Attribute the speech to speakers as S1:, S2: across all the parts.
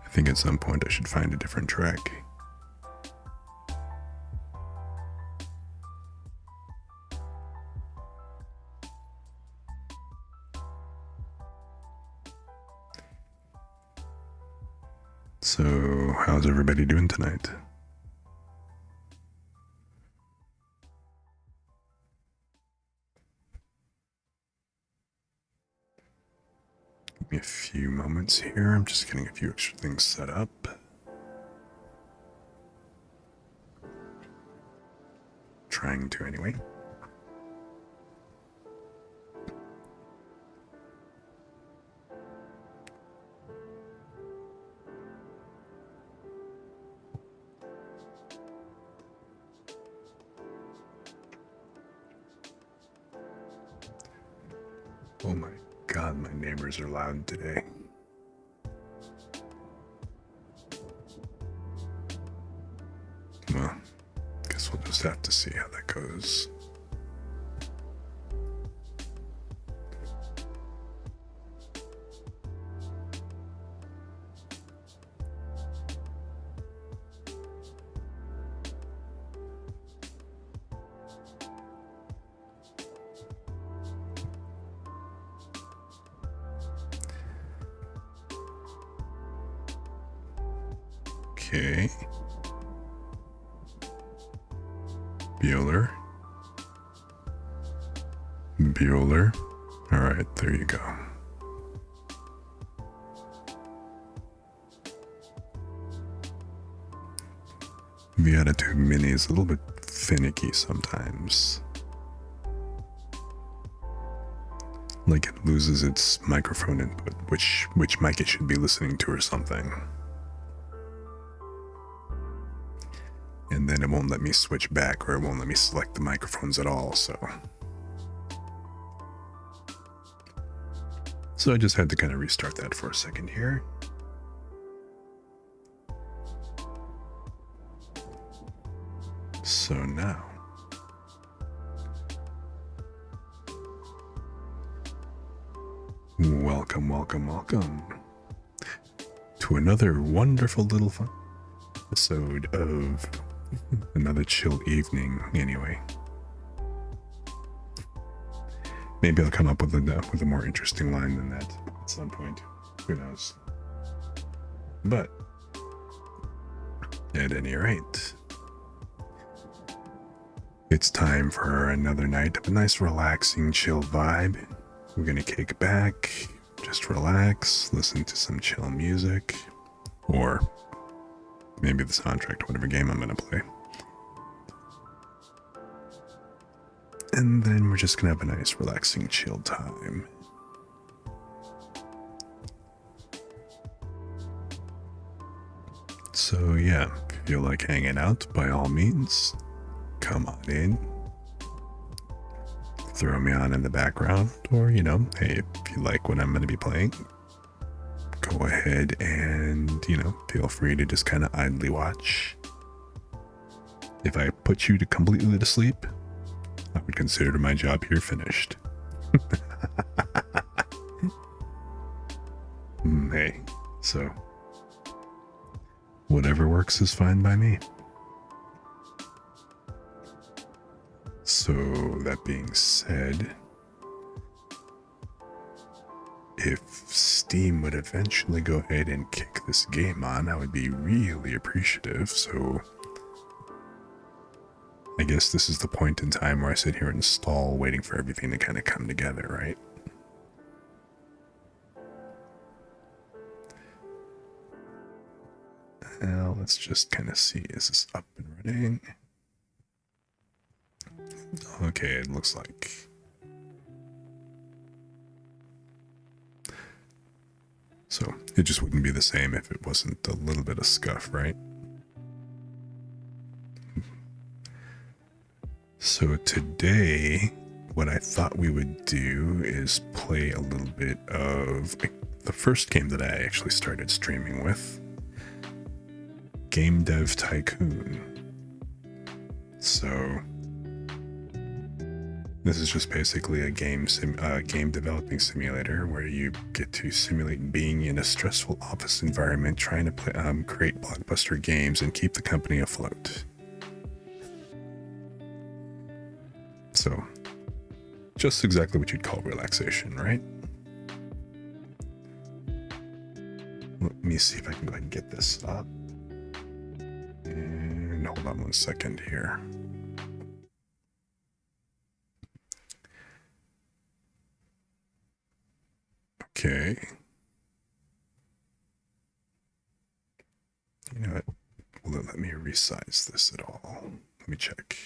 S1: I think at some point I should find a different track. So, how's everybody doing tonight? Give me a few moments here. I'm just getting a few extra things set up. Trying to, anyway. Oh my god, my neighbors are loud today. Well, guess we'll just have to see how that goes. Okay. Bueller. Bueller. Alright, there you go. The Attitude Mini is a little bit finicky sometimes. Like it loses its microphone input, which mic it should be listening to or something. And then it won't let me switch back, or it won't let me select the microphones at all, so I just had to kind of restart that for a second here. So now welcome to another wonderful little fun episode of another chill evening. Anyway, maybe I'll come up with a more interesting line than that at some point. Who knows? But at any rate, it's time for another night of a nice, relaxing, chill vibe. We're gonna kick back, just relax, listen to some chill music, or maybe the soundtrack to whatever game I'm gonna play. And then we're just gonna have a nice, relaxing, chill time. So yeah, if you feel like hanging out, by all means, come on in. Throw me on in the background, or, you know, hey, if you like what I'm going to be playing, go ahead and, you know, feel free to just kind of idly watch. If I put you completely to sleep, I would consider my job here finished. Hey, so whatever works is fine by me. So, that being said, if Steam would eventually go ahead and kick this game on, I would be really appreciative. So, I guess this is the point in time where I sit here and stall, waiting for everything to kind of come together, right? Now, let's just kind of see, is this up and running? Okay, it looks like. So, it just wouldn't be the same if it wasn't a little bit of scuff, right? So today, what I thought we would do is play a little bit of the first game that I actually started streaming with, Game Dev Tycoon. So This is just basically a game developing simulator where you get to simulate being in a stressful office environment, trying to create blockbuster games and keep the company afloat. So, just exactly what you'd call relaxation, right? Let me see if I can go ahead and get this up. And hold on 1 second here. Okay. You know what? Will it let me resize this at all? Let me check.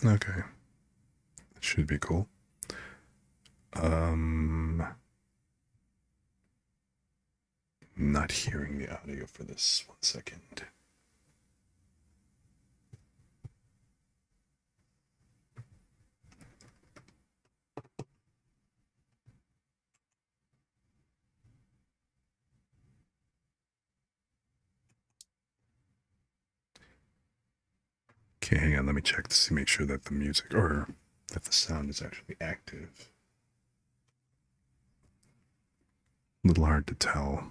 S1: Okay. That should be cool. Not hearing the audio for this. 1 second. Okay, hang on. Let me check to see, make sure that the music or that the sound is actually active. A little hard to tell.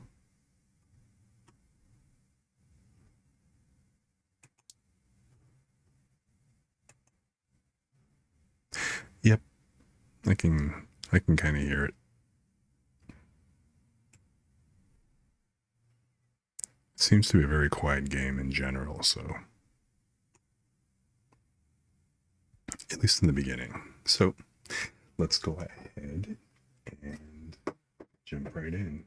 S1: Yep, I can kind of hear it. It seems to be a very quiet game in general, so at least in the beginning. So let's go ahead and jump right in.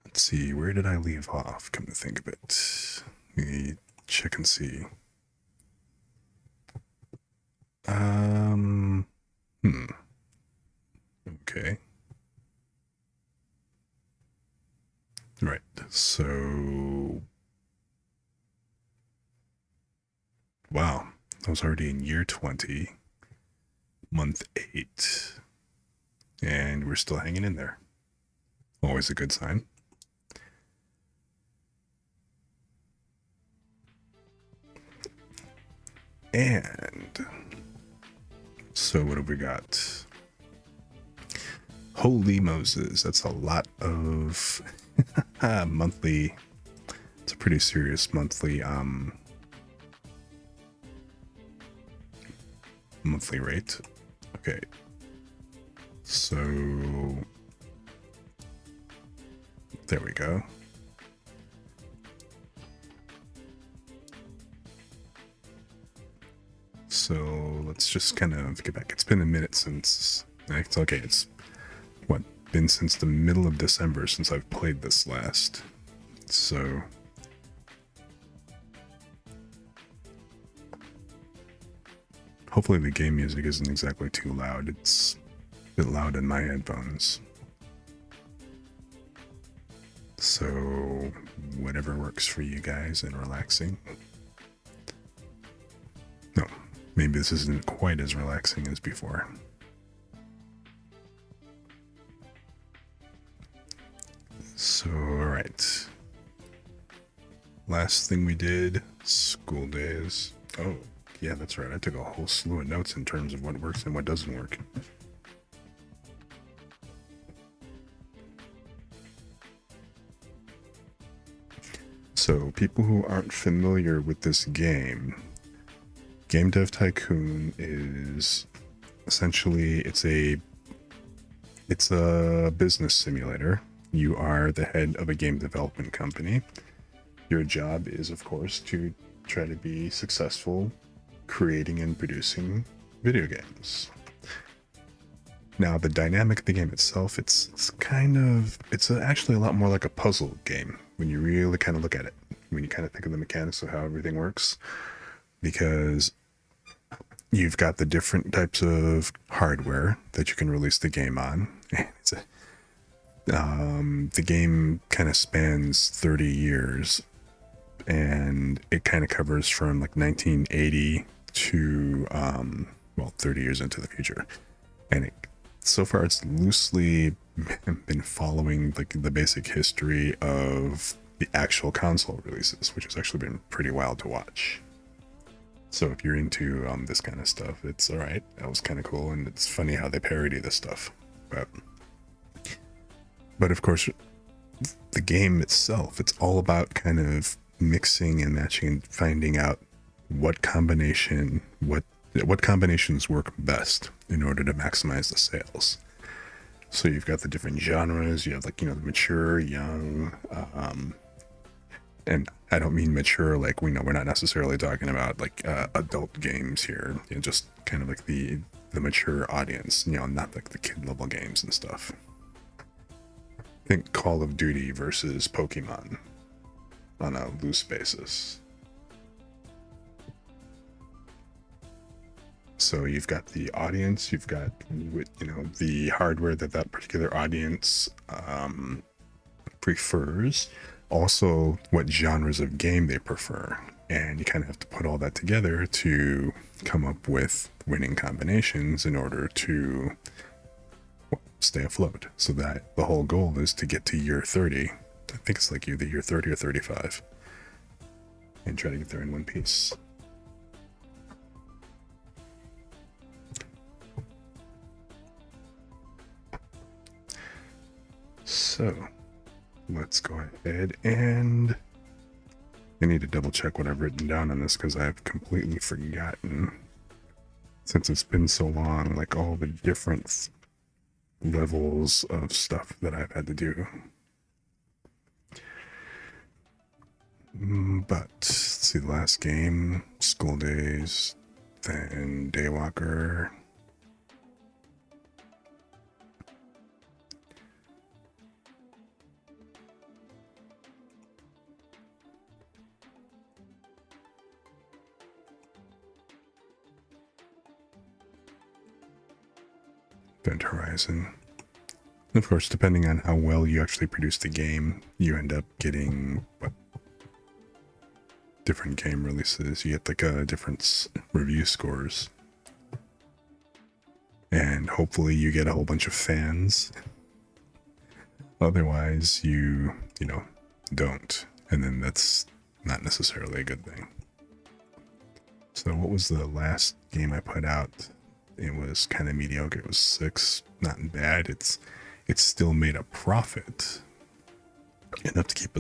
S1: Let's see, where did I leave off? Come to think of it. Let me check and see. Okay. Right. So, wow, I was already in year 20, month 8, and we're still hanging in there. Always a good sign. And so what have we got? Holy Moses, that's a lot of monthly. It's a pretty serious monthly rate. Okay. So there we go. So let's just kind of get back. It's been a minute since, it's okay, it's what, been since the middle of December since I've played this last. So hopefully the game music isn't exactly too loud. It's a bit loud in my headphones. So whatever works for you guys and relaxing. No, maybe this isn't quite as relaxing as before. So, alright. Last thing we did, school days. Oh, yeah, that's right. I took a whole slew of notes in terms of what works and what doesn't work. So, people who aren't familiar with this game, Game Dev Tycoon is essentially, it's a business simulator. You are the head of a game development company. Your job is, of course, to try to be successful creating and producing video games. Now, the dynamic of the game itself, it's actually a lot more like a puzzle game when you really kind of look at it, when you kind of think of the mechanics of how everything works, because you've got the different types of hardware that you can release the game on. The game kind of spans 30 years, and it kind of covers from like 1980 to 30 years into the future, and so far it's loosely been following like the basic history of the actual console releases, which has actually been pretty wild to watch. So if you're into this kind of stuff, it's all right. That was kind of cool, and it's funny how they parody this stuff. But of course, the game itself, it's all about kind of mixing and matching and finding out what combinations work best in order to maximize the sales. So you've got the different genres. You have like, the mature, young, and I don't mean mature like we're not necessarily talking about like adult games here. Just kind of like the mature audience. Not like the kid level games and stuff. Think Call of Duty versus Pokemon on a loose basis. So you've got the audience, you've got the hardware that particular audience prefers, also what genres of game they prefer, and you kind of have to put all that together to come up with winning combinations in order to stay afloat. So that the whole goal is to get to year 30. I think it's like either year 30 or 35, and try to get there in one piece. So let's go ahead, and I need to double check what I've written down on this because I've completely forgotten, since it's been so long, like all the different levels of stuff that I've had to do. But let's see, the last game, School Days, then Daywalker. Event Horizon. And of course, depending on how well you actually produce the game, you end up getting different game releases. You get like different review scores, and hopefully you get a whole bunch of fans. Otherwise, you don't, and then that's not necessarily a good thing. So what was the last game I put out? It was kind of mediocre. It was 6, not bad. It's still made a profit, enough to keep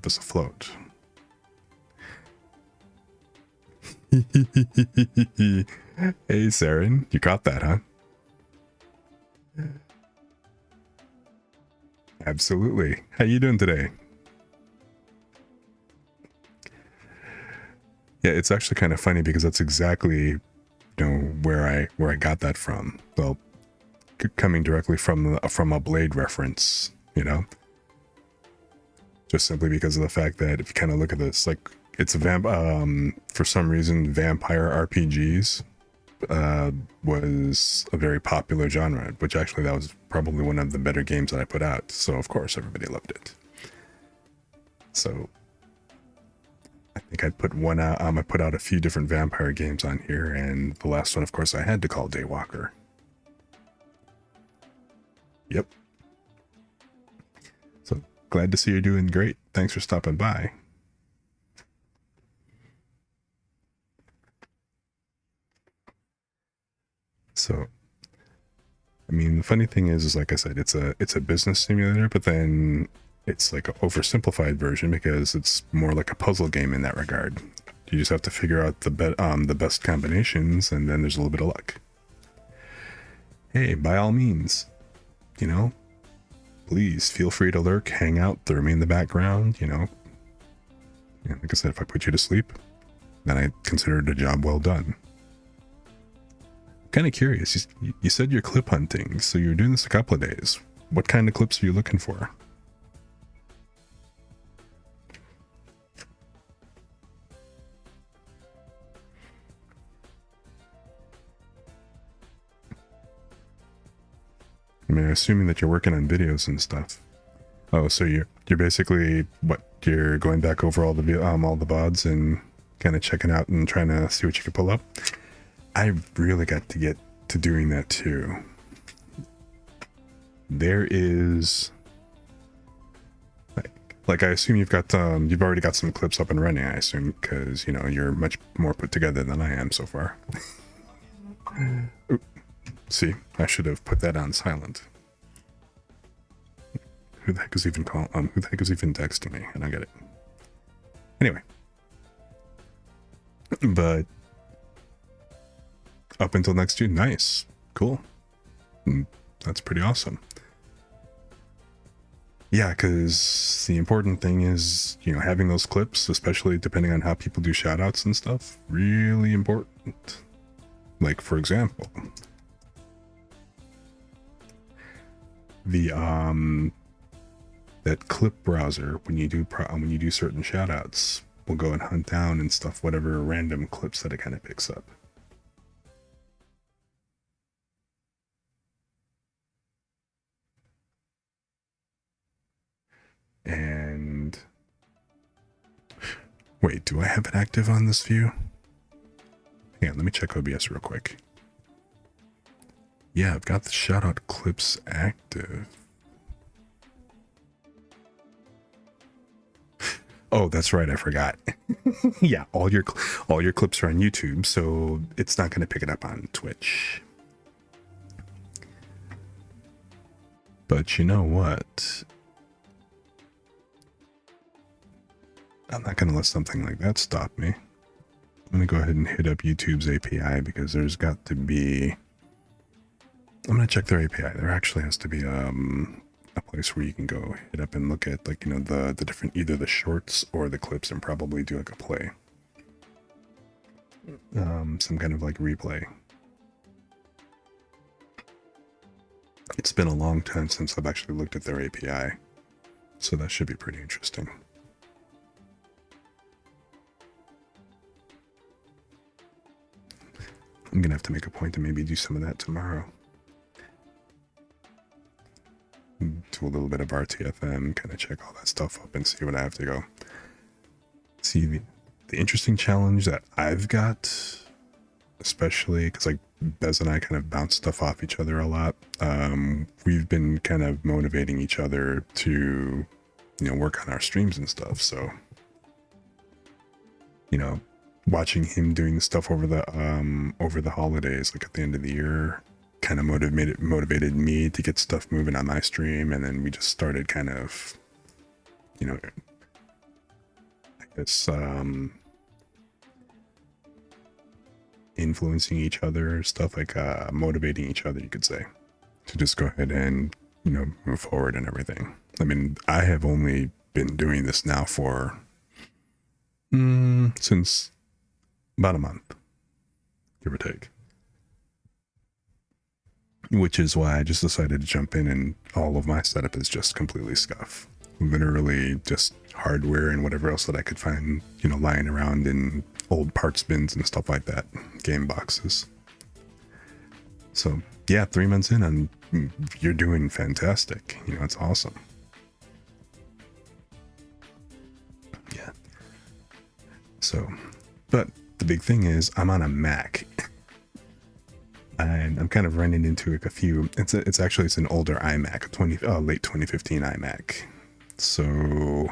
S1: us afloat. Hey, Saren, you caught that, huh? Absolutely. How you doing today? Yeah, it's actually kind of funny because that's exactly where I got that from. Well, coming directly from a Blade reference, just simply because of the fact that if you kind of look at this, like it's for some reason vampire RPGs was a very popular genre, which actually that was probably one of the better games that I put out. So of course everybody loved it. So I think I put one out. I put out a few different vampire games on here, and the last one, of course, I had to call Daywalker. Yep. So glad to see you're doing great. Thanks for stopping by. So, I mean, the funny thing is like I said, it's a business simulator, but then it's like an oversimplified version because it's more like a puzzle game in that regard. You just have to figure out the best combinations, and then there's a little bit of luck. Hey, by all means, please feel free to lurk, hang out, throw me in the background. Like I said, if I put you to sleep, then I consider it a job well done. Kind of curious. You said you're clip hunting, so you're doing this a couple of days. What kind of clips are you looking for? I mean, assuming that you're working on videos and stuff. Oh, so you're basically you're going back over all the VODs and kind of checking out and trying to see what you can pull up. I really got to get to doing that too. there is like I assume you've got you've already got some clips up and running, I assume, because you know you're much more put together than I am so far. Ooh, see, I should have put that on silent. Who the heck is even who the heck is even texting me? I don't get it. Anyway, but up until next June, nice, cool. That's pretty awesome. Yeah, because the important thing is, you know, having those clips, especially depending on how people do shoutouts and stuff, really important. Like, for example, the that clip browser, when you do certain shoutouts, will go and hunt down and stuff whatever random clips that it kind of picks up. And wait, do I have it active on this view? Hang on, let me check OBS real quick. Yeah, I've got the shoutout clips active. Oh, that's right, I forgot. Yeah, all your clips are on YouTube, so it's not going to pick it up on Twitch. But you know what? I'm not going to let something like that stop me. I'm going to go ahead and hit up YouTube's API because there's got to be... I'm going to check their API. There actually has to be a place where you can go hit up and look at, like, you know, the different, either the shorts or the clips, and probably do like a play. Some kind of like replay. It's been a long time since I've actually looked at their API, so that should be pretty interesting. I'm gonna have to make a point to maybe do some of that tomorrow. Do a little bit of RTFM, kind of check all that stuff up and see what I have to go. See, the interesting challenge that I've got, especially because like Bez and I kind of bounce stuff off each other a lot. We've been kind of motivating each other to, you know, work on our streams and stuff. So, you know, watching him doing stuff over the holidays, like at the end of the year, kind of motivated me to get stuff moving on my stream. And then we just started kind of, you know, I guess, influencing each other, stuff like motivating each other, you could say, to just go ahead and, you know, move forward and everything. I mean, I have only been doing this now for since about a month, give or take, which is why I just decided to jump in, and all of my setup is just completely scuff, literally just hardware and whatever else that I could find, you know, lying around in old parts bins and stuff like that, game boxes. So yeah, 3 months in, and you're doing fantastic. You know, it's awesome. Yeah. So, but the big thing is I'm on a Mac, and I'm kind of running into a few. It's an older iMac, late 2015 iMac. So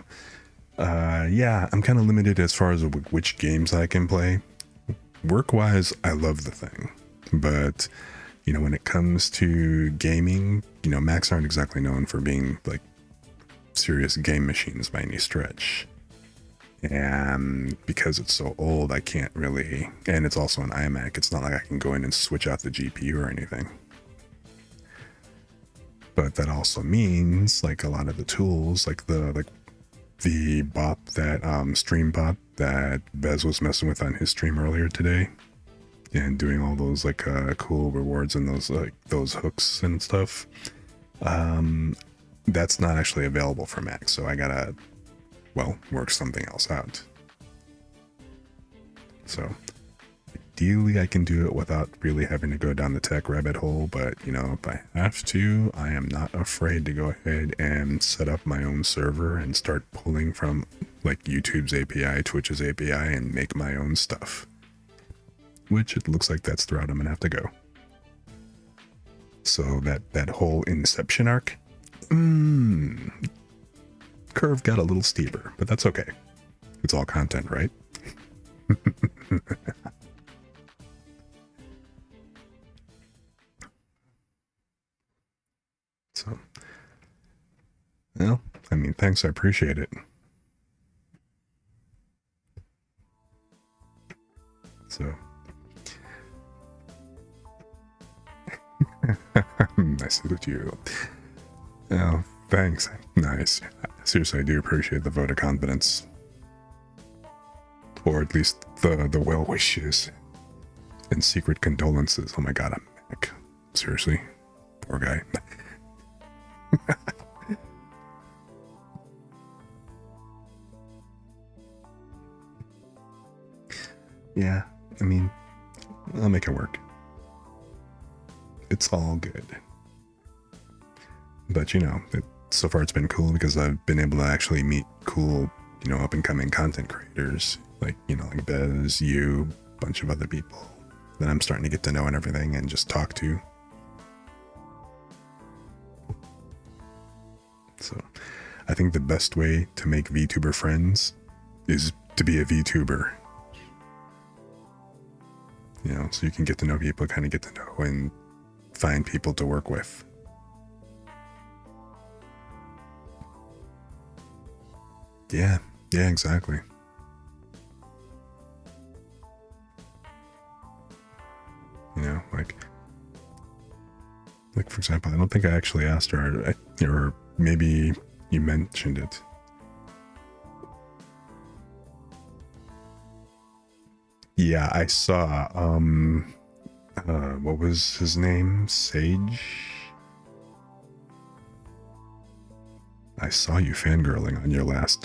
S1: yeah, I'm kind of limited as far as which games I can play. Work-wise, I love the thing, but you know, when it comes to gaming, you know, Macs aren't exactly known for being like serious game machines by any stretch. And because it's so old, I can't really, and it's also an iMac, it's not like I can go in and switch out the GPU or anything. But that also means, like, a lot of the tools, like the bot, that stream bot that Bez was messing with on his stream earlier today, and doing all those like cool rewards and those hooks and stuff, that's not actually available for Mac, so I gotta, well, work something else out. So ideally I can do it without really having to go down the tech rabbit hole, but you know, if I have to, I am not afraid to go ahead and set up my own server and start pulling from like YouTube's API, Twitch's API, and make my own stuff, which it looks like that's the route I'm gonna have to go. So that whole Inception arc, curve got a little steeper, but that's okay. It's all content, right? So, well, I mean, thanks. I appreciate it. So, I salute you. Oh, thanks. Nice. Seriously, I do appreciate the vote of confidence. Or at least the well wishes and secret condolences. Oh my god, I'm back. Seriously. Poor guy. Yeah, I mean, I'll make it work. It's all good. But you know, so far it's been cool because I've been able to actually meet cool, you know, up and coming content creators like, you know, like Bez, you, a bunch of other people that I'm starting to get to know and everything and just talk to. So I think the best way to make VTuber friends is to be a VTuber. You know, so you can get to know people, kind of get to know and find people to work with. Yeah, exactly. You know, like for example, I don't think I actually asked her, or maybe you mentioned it. Yeah, I saw, what was his name? Sage? I saw you fangirling on your last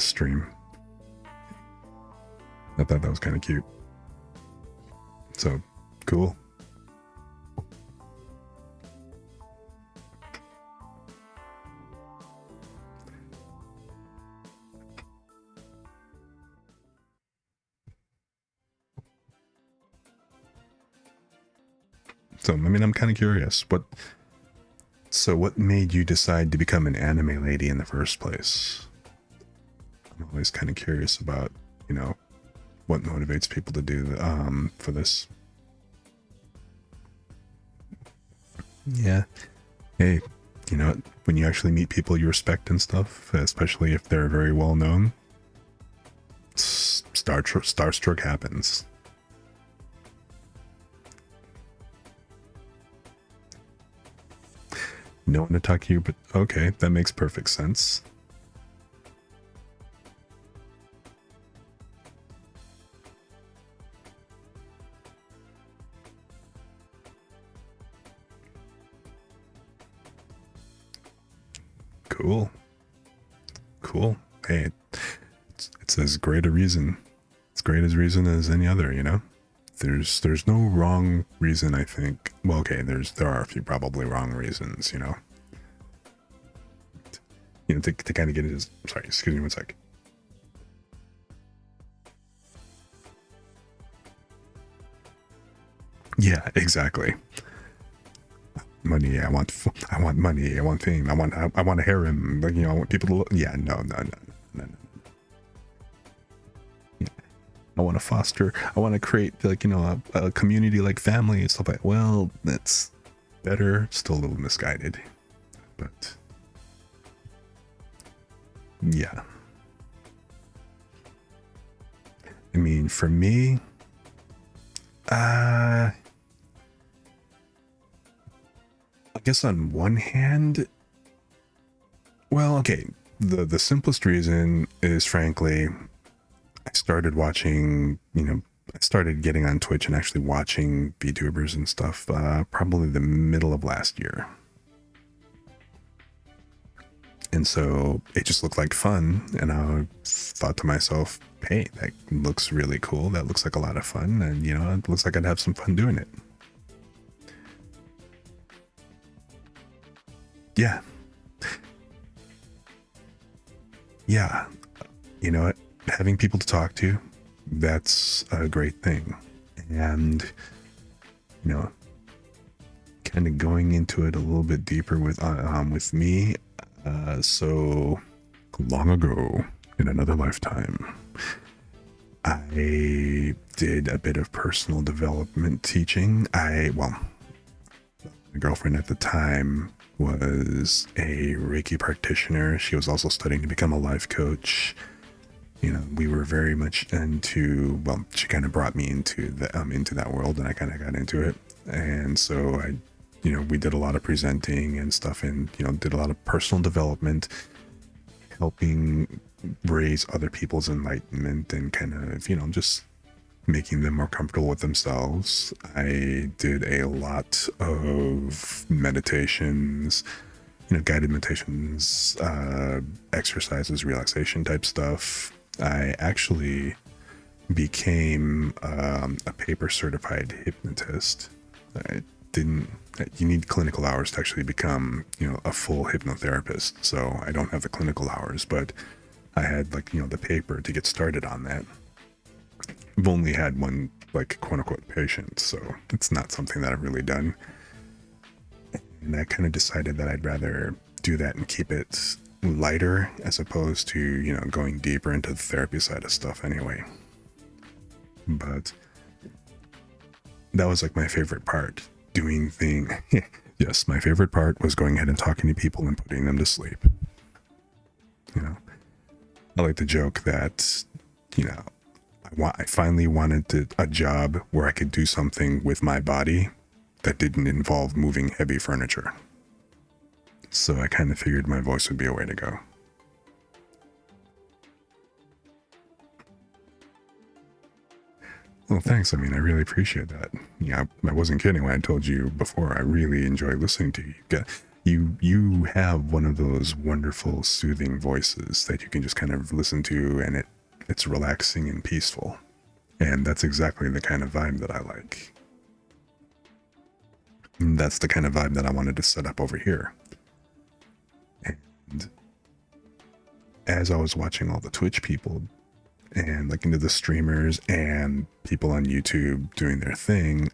S1: stream. I thought that was kind of cute. So, cool. So, I mean, I'm kind of curious. What made you decide to become an anime lady in the first place? I'm always kind of curious about, you know, what motivates people to do for this. Yeah. Hey, you know, when you actually meet people you respect and stuff, especially if they're very well known, starstruck happens. No one to talk to you, but okay, that makes perfect sense. Cool. Hey, it's as great a reason. It's great as reason as any other, you know? There's no wrong reason, I think. Well, okay, there are a few probably wrong reasons, you know? You know, to kind of get it. Sorry, excuse me one sec. Yeah, exactly. Money. I want money. I want fame. I want a harem. Like, you know, I want people to look. Yeah, no. Yeah. I want to foster. I want to create, like, you know, a community, like family and stuff like. Well, that's better. Still a little misguided, but yeah. I mean, for me, I guess on one hand, well, okay, the simplest reason is, frankly, I started watching, you know, I started getting on Twitch and actually watching VTubers and stuff probably the middle of last year. And so it just looked like fun, and I thought to myself, hey, that looks really cool. That looks like a lot of fun, and, you know, it looks like I'd have some fun doing it. Yeah. Yeah. You know what? Having people to talk to, that's a great thing. And, you know, kind of going into it a little bit deeper with me. So long ago, in another lifetime, I did a bit of personal development teaching. My girlfriend at the time was a Reiki practitioner. She was also studying to become a life coach. You know, we were very much into, well, she kind of brought me into that world, and I kind of got into it. And so we did a lot of presenting and stuff, and, did a lot of personal development, helping raise other people's enlightenment and kind of, just making them more comfortable with themselves. I did a lot of meditations, guided meditations, exercises, relaxation type stuff. I actually became a paper certified hypnotist. You need clinical hours to actually become, a full hypnotherapist. So I don't have the clinical hours, but I had the paper to get started on that. I've only had one quote unquote patient, so it's not something that I've really done. And I kind of decided that I'd rather do that and keep it lighter as opposed to, going deeper into the therapy side of stuff anyway. But that was my favorite part, doing thing. Yes, my favorite part was going ahead and talking to people and putting them to sleep. I like to joke that, I finally wanted a job where I could do something with my body that didn't involve moving heavy furniture. So I kind of figured my voice would be a way to go. Well, thanks. I mean, I really appreciate that. Yeah, I wasn't kidding when I told you before. I really enjoy listening to you. You have one of those wonderful, soothing voices that you can just kind of listen to, and it's relaxing and peaceful. And that's exactly the kind of vibe that I like. And that's the kind of vibe that I wanted to set up over here. And as I was watching all the Twitch people and into the streamers and people on YouTube doing their thing,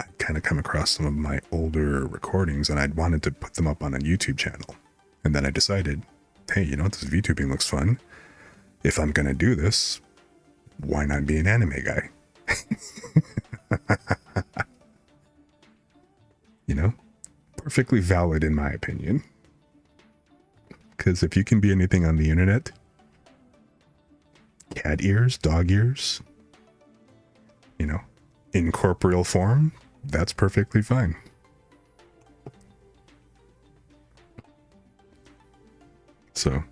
S1: I kind of come across some of my older recordings, and I'd wanted to put them up on a YouTube channel. And then I decided, hey, this VTubing looks fun. If I'm going to do this, why not be an anime guy? Perfectly valid in my opinion. Because if you can be anything on the internet, cat ears, dog ears, in corporeal form, that's perfectly fine. So,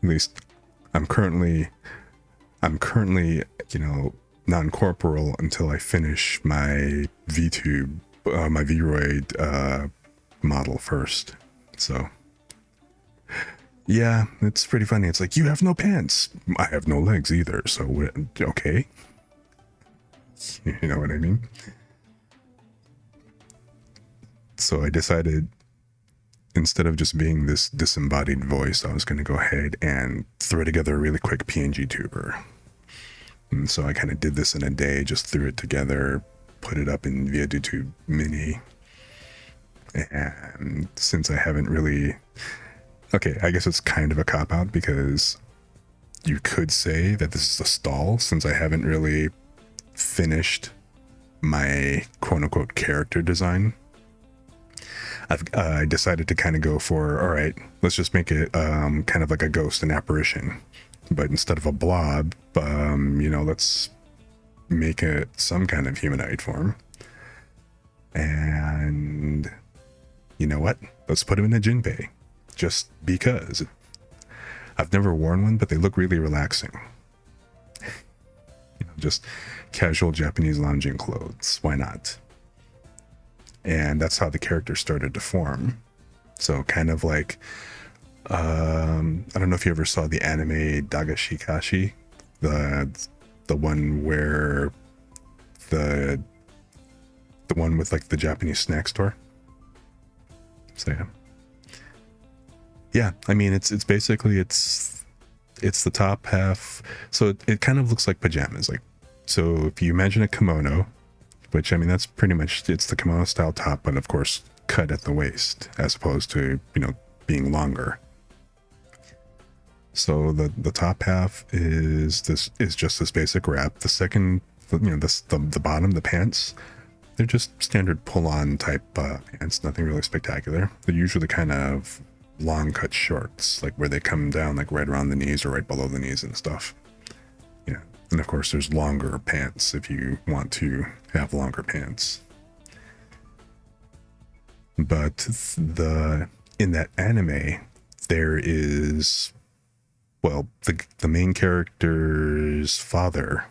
S1: at least I'm currently, non-corporeal until I finish my VTube, my Vroid model first. So, yeah, it's pretty funny. It's you have no pants. I have no legs either. So, okay. You know what I mean? So I decided, instead of just being this disembodied voice, I was going to go ahead and throw together a really quick PNG tuber. And so I kind of did this in a day, just threw it together, put it up in ViaDoTube Mini. And since I haven't really... Okay, I guess it's kind of a cop-out, because you could say that this is a stall, since I haven't really finished my quote-unquote character design. I decided to kind of go for, all right, let's just make it kind of like a ghost, an apparition. But instead of a blob, let's make it some kind of humanoid form. And you know what? Let's put him in a jinbei. Just because. I've never worn one, but they look really relaxing. Just casual Japanese lounging clothes. Why not? And that's how the character started to form. So kind of I don't know if you ever saw the anime Dagashikashi, the one where the one with the Japanese snack store. So yeah, I mean it's basically it's the top half. So it kind of looks like pajamas. So if you imagine a kimono, which, I mean, that's pretty much, it's the kimono style top, but of course cut at the waist as opposed to, you know, being longer. So the top half is just this basic wrap. The second, you know, the bottom, the pants, they're just standard pull-on type pants, nothing really spectacular. They're usually kind of long cut shorts, like where they come down like right around the knees or right below the knees and stuff. Yeah, and of course there's longer pants if you want to have longer pants. But in that anime, there is, well, the main character's father,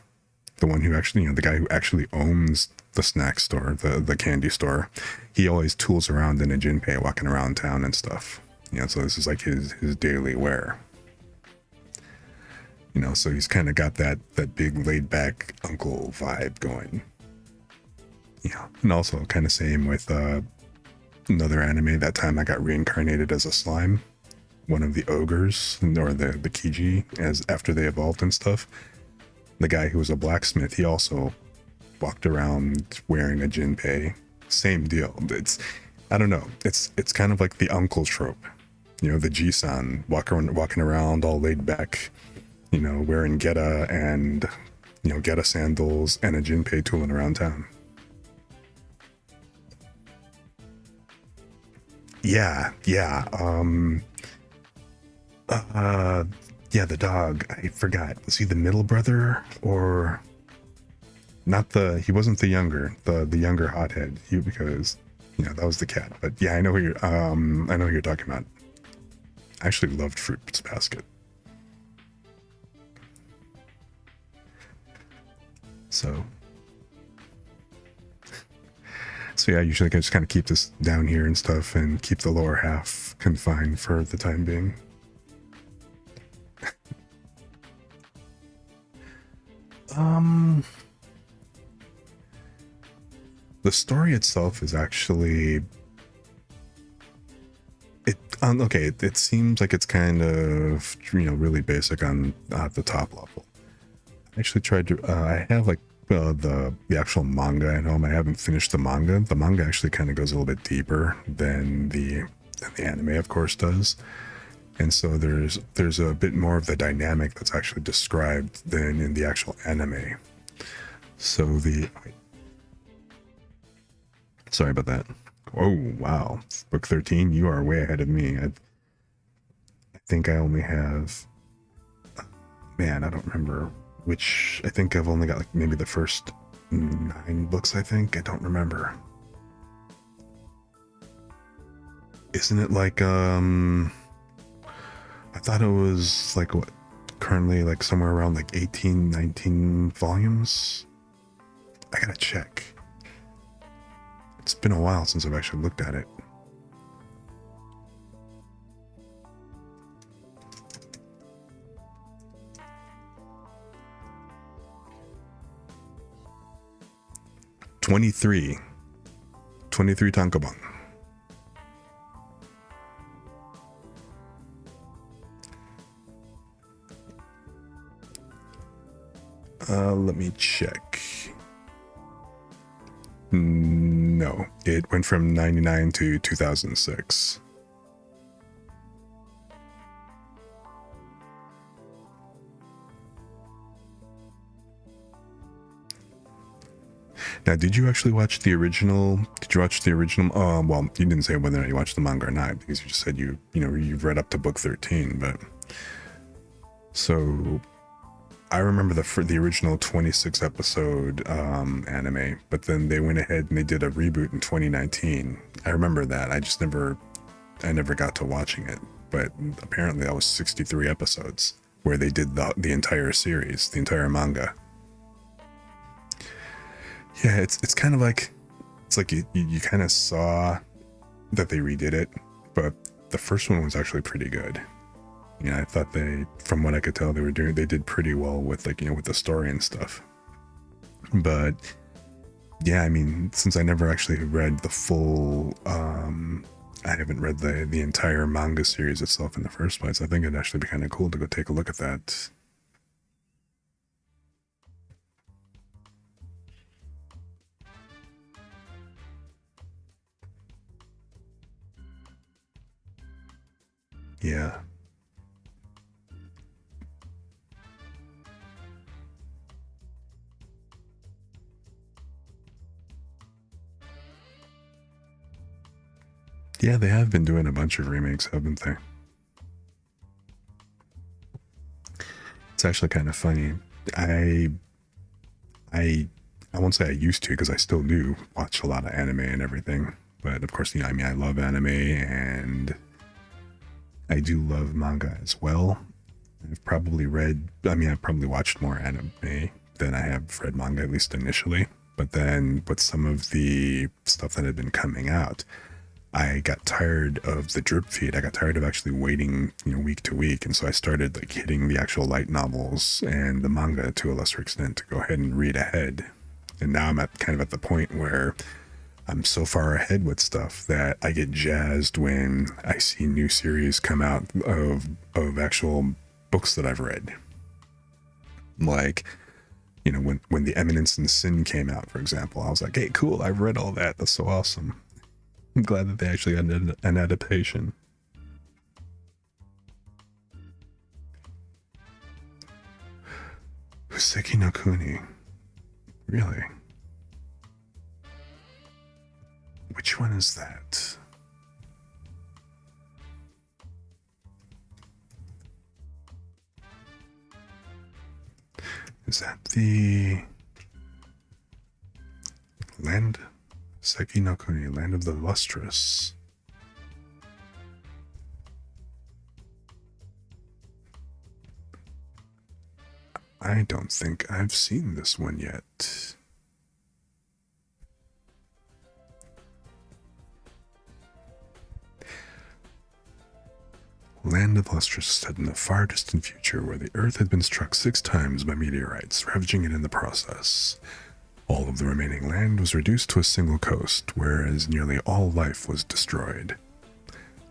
S1: the one who actually, you know, the guy who actually owns the snack store, the candy store, he always tools around in a Jinpei, walking around town and stuff. You know, so this is like his daily wear. You know, so he's kind of got that big laid back uncle vibe going. Yeah, and also kind of same with another anime. That time I got reincarnated as a slime, one of the ogres, or the Kiji, as after they evolved and stuff. The guy who was a blacksmith, he also walked around wearing a Jinpei. Same deal. It's, I don't know. It's kind of like the uncle trope. You know, the Ji-san walking around all laid back, you know, wearing Geta and, you know, Geta sandals and a Jinpei tooling around town. Yeah. Yeah, the dog. I forgot. Was he the middle brother or not? He wasn't the younger hothead. Because, you know, that was the cat. But yeah, I know who you're talking about. I actually loved Fruits Basket. So yeah, usually I just kind of keep this down here and stuff and keep the lower half confined for the time being. The story itself is actually, it seems like it's kind of, you know, really basic on the top level. I actually tried to, I have like the actual manga at home. I haven't finished the manga. The manga actually kind of goes a little bit deeper than the anime, of course, does. And so there's a bit more of the dynamic that's actually described than in the actual anime. So sorry about that. Oh, wow. Book 13, you are way ahead of me. I think I only have, man, I don't remember which. I think I've only got like maybe the first 9 books, I think. I don't remember. Isn't it like, I thought it was like what, currently like somewhere around like 18, 19 volumes? I gotta check. It's been a while since I've actually looked at it. $23 tankobon. Let me check. No, it went from 99 to 2006. Now, did you actually watch the original? Did you watch the original? Well, you didn't say whether or not you watched the manga or not, because you just said you've read up to book 13. But so I remember the original 26 episode anime, but then they went ahead and they did a reboot in 2019. I remember that. I never got to watching it, but apparently that was 63 episodes where they did the entire series, the entire manga. Yeah, it's kind of like, it's like you kind of saw that they redid it, but the first one was actually pretty good. Yeah, I thought from what I could tell, they did pretty well with, like, you know, with the story and stuff. But yeah, I mean, since I never actually read the full, I haven't read the entire manga series itself in the first place. I think it'd actually be kind of cool to go take a look at that. Yeah. Yeah, they have been doing a bunch of remakes, haven't they? It's actually kind of funny. I I I won't say I used to because I still do watch a lot of anime and everything. But of course, I mean, I love anime and I do love manga as well. I've probably watched more anime than I have read manga, at least initially. But then with some of the stuff that had been coming out, I got tired of the drip feed. I got tired of actually waiting, week to week. And so I started like hitting the actual light novels and the manga to a lesser extent to go ahead and read ahead. And now I'm at kind of at the point where I'm so far ahead with stuff that I get jazzed when I see new series come out of actual books that I've read. Like, when The Eminence and Sin came out, for example, I was like, hey, cool, I've read all that. That's so awesome. I'm glad that they actually got an adaptation. Useki no Kuni. Really? Which one is that? Is that the Land? Useki no Kuni, Land of the Lustrous. I don't think I've seen this one yet. Land of the Lustrous is set in the far distant future where the Earth had been struck 6 times by meteorites, ravaging it in the process. All of the remaining land was reduced to a single coast, whereas nearly all life was destroyed.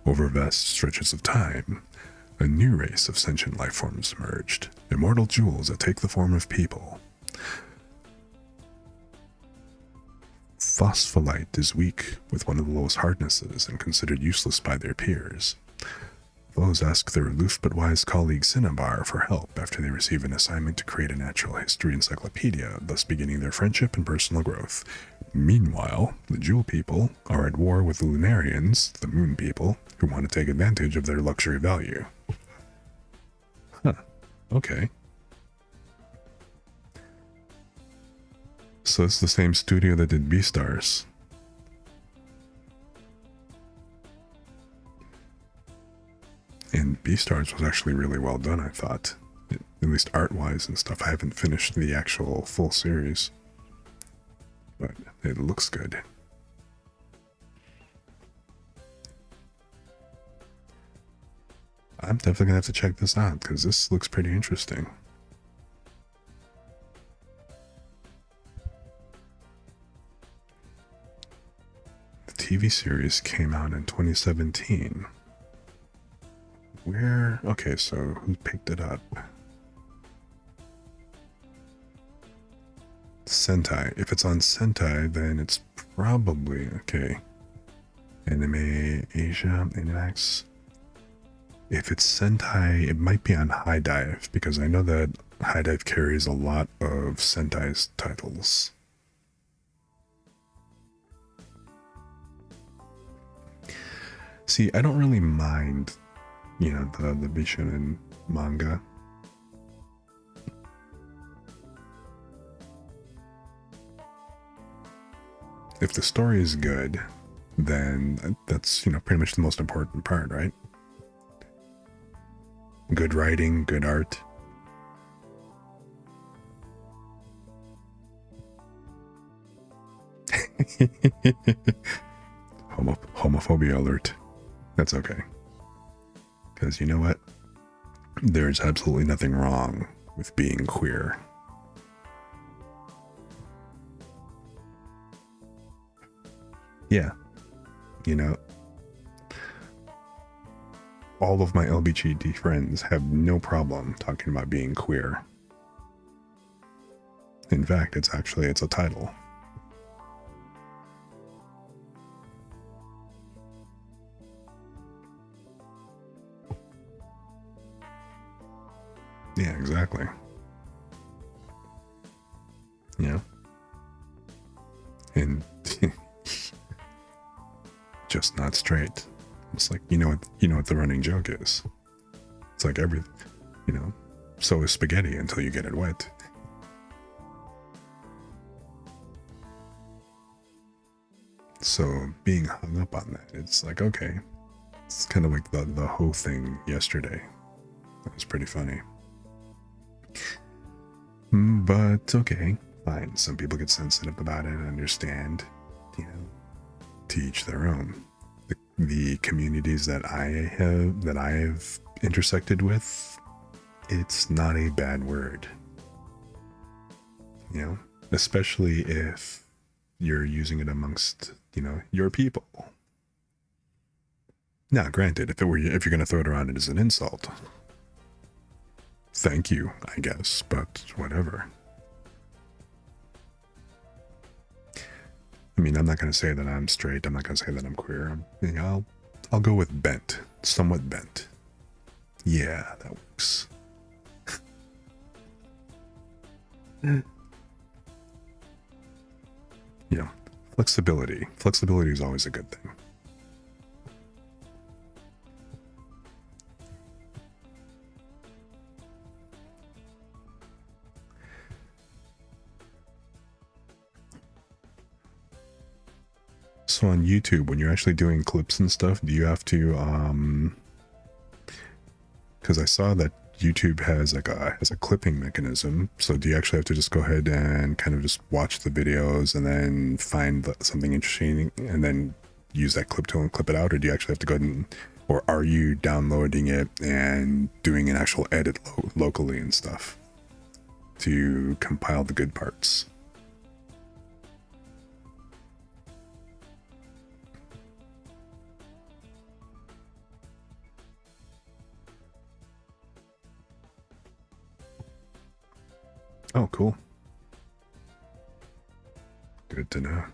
S1: Over vast stretches of time, a new race of sentient life forms emerged, immortal jewels that take the form of people. Phospholite is weak with one of the lowest hardnesses and considered useless by their peers. Foes ask their aloof but wise colleague Cinnabar for help after they receive an assignment to create a natural history encyclopedia, thus beginning their friendship and personal growth. Meanwhile, the Jewel people are at war with the Lunarians, the Moon people, who want to take advantage of their luxury value. Huh. Okay. So it's the same studio that did Beastars. And Beastars was actually really well done, I thought. At least art-wise and stuff. I haven't finished the actual full series. But it looks good. I'm definitely gonna have to check this out, because this looks pretty interesting. The TV series came out in 2017. Where? Okay, so who picked it up? Sentai. If it's on Sentai, then it's probably okay. Anime Asia, Animax. If it's Sentai, it might be on High Dive, because I know that High Dive carries a lot of Sentai's titles. See, I don't really mind, the Bishonen manga. If the story is good, then that's, pretty much the most important part, right? Good writing, good art. Homophobia alert. That's okay. Because you know what? There's absolutely nothing wrong with being queer. Yeah. All of my LGBT friends have no problem talking about being queer. In fact, it's a title. Yeah, exactly. You know, and just not straight. It's like, you know what the running joke is. It's like you know, so is spaghetti until you get it wet. So being hung up on that, it's like, okay, it's kind of like the whole thing yesterday. That was pretty funny. But okay, fine. Some people get sensitive about it and understand, to each their own. The communities that I've intersected with, it's not a bad word. Especially if you're using it amongst, your people. Now, granted, if you're going to throw it around as an insult, thank you, I guess, but whatever. I mean, I'm not going to say that I'm straight. I'm not going to say that I'm queer. I'll go with bent, somewhat bent. Yeah, that works. Flexibility. Flexibility is always a good thing. So on YouTube, when you're actually doing clips and stuff, do you have to, because I saw that YouTube has a clipping mechanism. So do you actually have to just go ahead and kind of just watch the videos and then find something interesting and then use that clip tool and clip it out? Or do you actually have to go ahead and, or are you downloading it and doing an actual edit locally and stuff to compile the good parts? Oh, cool. Good to know.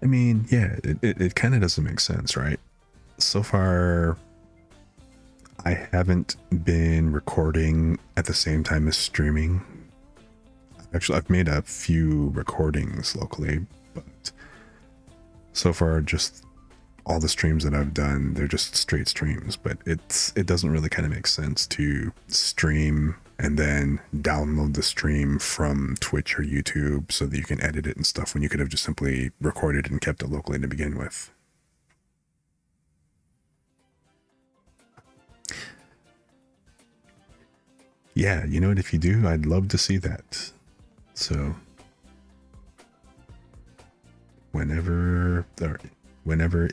S1: I mean, yeah, it kind of doesn't make sense, right? So far, I haven't been recording at the same time as streaming. Actually, I've made a few recordings locally, but so far, just all the streams that I've done, they're just straight streams. But it doesn't really kind of make sense to stream and then download the stream from Twitch or YouTube so that you can edit it and stuff when you could have just simply recorded and kept it locally to begin with. Yeah, you know what? If you do, I'd love to see that. So whenever,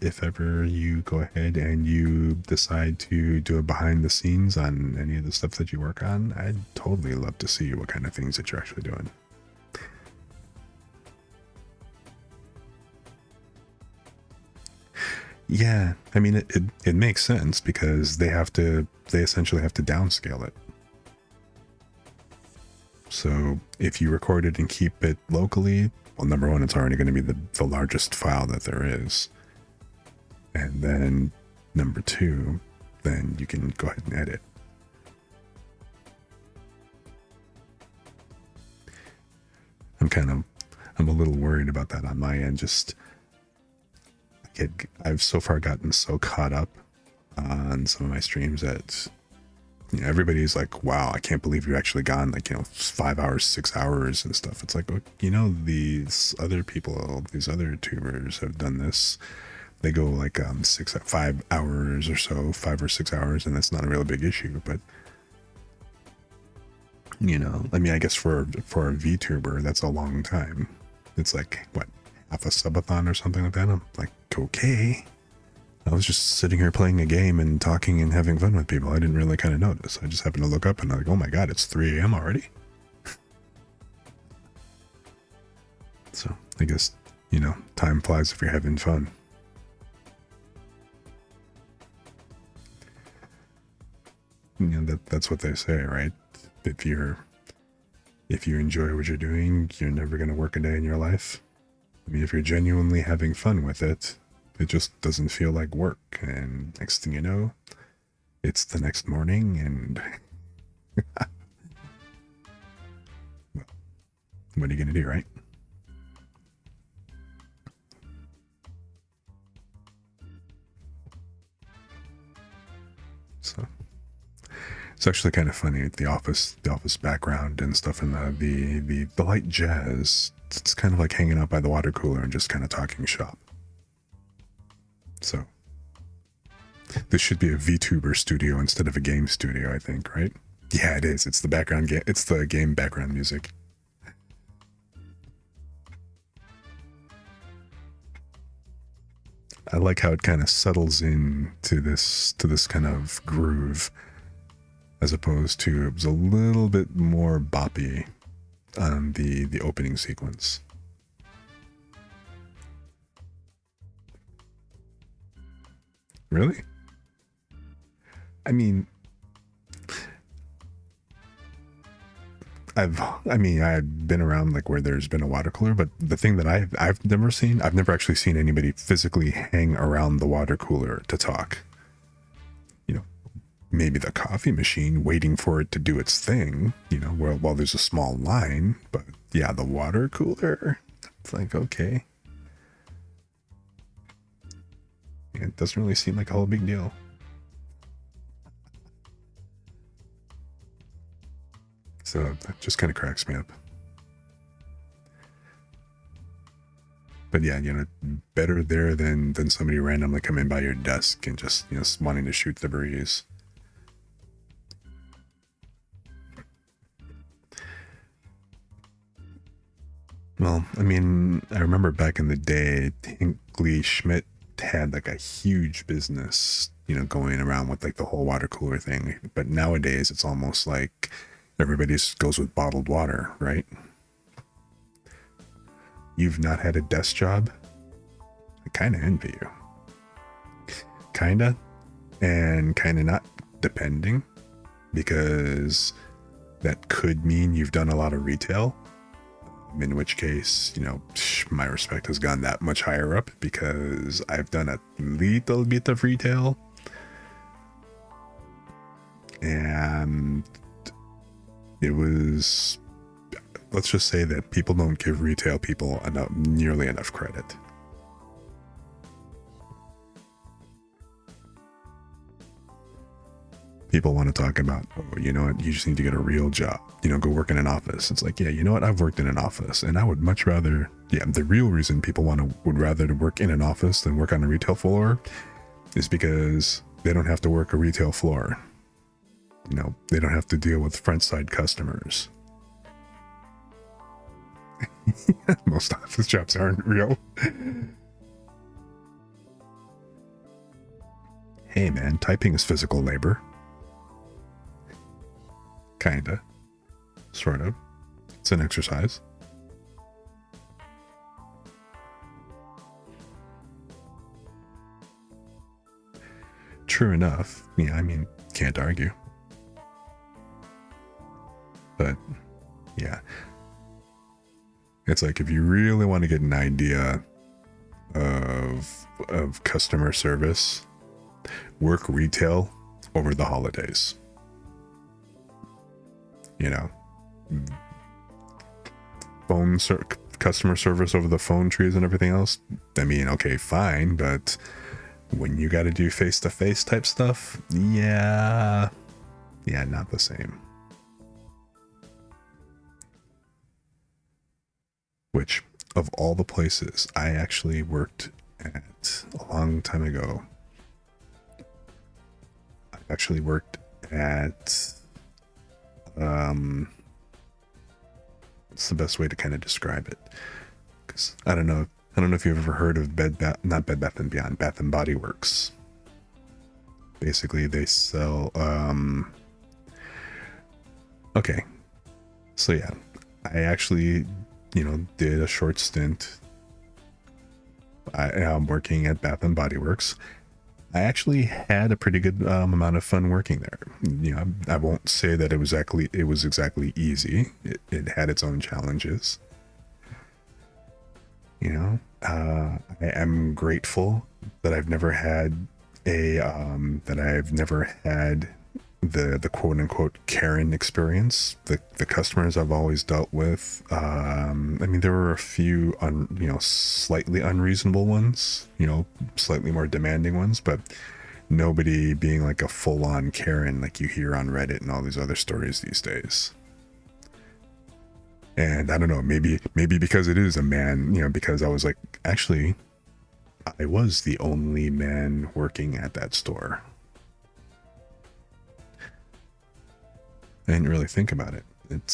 S1: if ever you go ahead and you decide to do a behind the scenes on any of the stuff that you work on, I'd totally love to see what kind of things that you're actually doing. Yeah, I mean, it makes sense because they essentially have to downscale it. So if you record it and keep it locally, well, number one, it's already going to be the largest file that there is. And then number two, then you can go ahead and edit. I'm a little worried about that on my end. I've so far gotten so caught up on some of my streams that everybody's like, wow, I can't believe you've actually gone 5 hours, 6 hours and stuff. It's like, these other people, these other tubers have done this. They go 5 hours or so, 5 or 6 hours, and that's not a real big issue. But I guess for a VTuber, that's a long time. It's like, what, half a subathon or something like that? I'm like, okay. I was just sitting here playing a game and talking and having fun with people. I didn't really kind of notice. I just happened to look up and I'm like, oh my god, it's 3 a.m. already? So I guess, time flies if you're having fun. That's what they say, right? If you enjoy what you're doing, you're never going to work a day in your life. I mean, if you're genuinely having fun with it, It just doesn't feel like work. And next thing you know, it's the next morning, and what are you going to do, right? So it's actually kind of funny. The office background and stuff, and the light jazz. It's kind of like hanging out by the water cooler and just kind of talking shop. So this should be a VTuber studio instead of a game studio, I think, right? Yeah, it is. It's the background game. It's the game background music. I like how it kind of settles in to this kind of groove, as opposed to it was a little bit more boppy on the opening sequence. Really? I mean, I've been around like where there's been a water cooler, but the thing that I've never actually seen anybody physically hang around the water cooler to talk. You know, maybe the coffee machine waiting for it to do its thing, you know, while there's a small line, but yeah, the water cooler, it's like, okay. It doesn't really seem like a whole big deal. So that just kind of cracks me up. But yeah, you know, better there than somebody randomly coming by your desk and just, you know, wanting to shoot the breeze. Well, I mean, I remember back in the day, Hinckley Schmidt had like a huge business, you know, going around with like the whole water cooler thing. But nowadays, it's almost like everybody just goes with bottled water, right? You've not had a desk job? I kind of envy you. Kinda, and kind of not, depending, because that could mean you've done a lot of retail, in which case, you know, my respect has gone that much higher up, because I've done a little bit of retail, and it was, let's just say that people don't give retail people nearly enough credit. People want to talk about, oh, you know what, you just need to get a real job, you know, go work in an office. It's like, yeah, you know what, I've worked in an office, and I would much rather, yeah, the real reason people would rather to work in an office than work on a retail floor is because they don't have to work a retail floor. You know, they don't have to deal with front side customers. Most office jobs aren't real. Hey man, typing is physical labor. Kinda. Sort of. It's an exercise. True enough. Yeah, I mean, can't argue. But yeah. It's like, if you really want to get an idea of customer service, work retail over the holidays. You know, customer service over the phone trees and everything else. I mean, okay, fine, but when you got to do face-to-face type stuff, yeah, not the same. Which, of all the places I actually worked at a long time ago, I actually worked at, what's the best way to kind of describe it? Because I don't know if you've ever heard of not Bed Bath and Beyond, Bath and Body Works. Basically, they sell, okay, so yeah, I actually, you know, did a short stint. I'm working at Bath and Body Works. I actually had a pretty good amount of fun working there. You know, I won't say that it was exactly easy. It had its own challenges. You know, I am grateful that I've never had the quote unquote Karen experience. The customers I've always dealt with, I mean, there were a few slightly unreasonable ones, slightly more demanding ones, but nobody being like a full on Karen like you hear on Reddit and all these other stories these days. And I don't know, maybe because it is a man, because I was like, actually, I was the only man working at that store. I didn't really think about it. It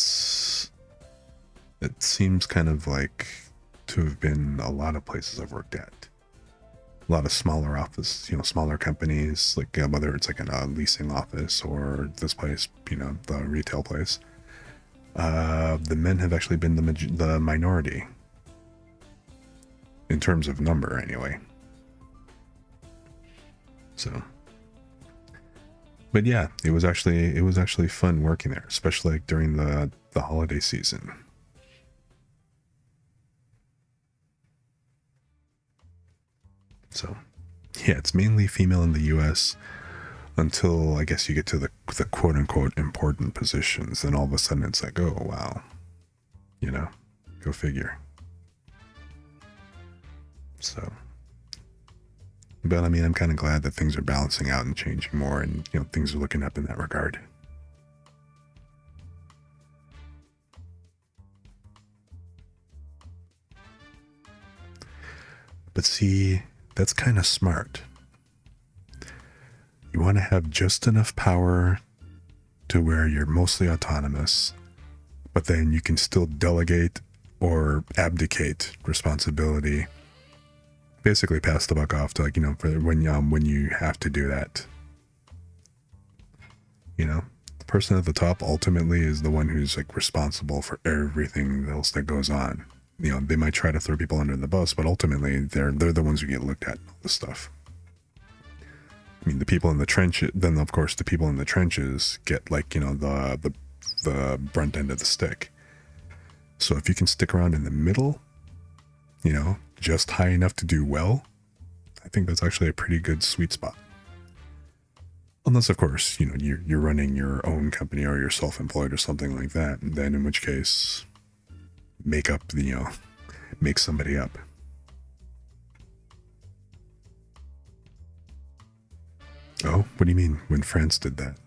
S1: seems kind of like to have been a lot of places I've worked at. A lot of smaller office, smaller companies, like whether it's like a leasing office or this place, the retail place. The men have actually been the minority in terms of number, anyway. So, but yeah, it was actually fun working there, especially like during the holiday season. So, yeah, it's mainly female in the U.S. until I guess you get to the quote unquote important positions. Then all of a sudden it's like, oh wow, go figure. So, but I mean, I'm kind of glad that things are balancing out and changing more, and things are looking up in that regard. But see, that's kind of smart. You want to have just enough power to where you're mostly autonomous, but then you can still delegate or abdicate responsibility. Basically, pass the buck off to for when you have to do that. The person at the top ultimately is the one who's like responsible for everything else that goes on. They might try to throw people under the bus, but ultimately they're the ones who get looked at and all this stuff. I mean, the people in the trenches, then of course the people in the trenches get like, the brunt end of the stick. So if you can stick around in the middle, just high enough to do well, I think that's actually a pretty good sweet spot. Unless, of course, you're running your own company or you're self-employed or something like that. And then in which case, make somebody up. Oh, what do you mean when France did that?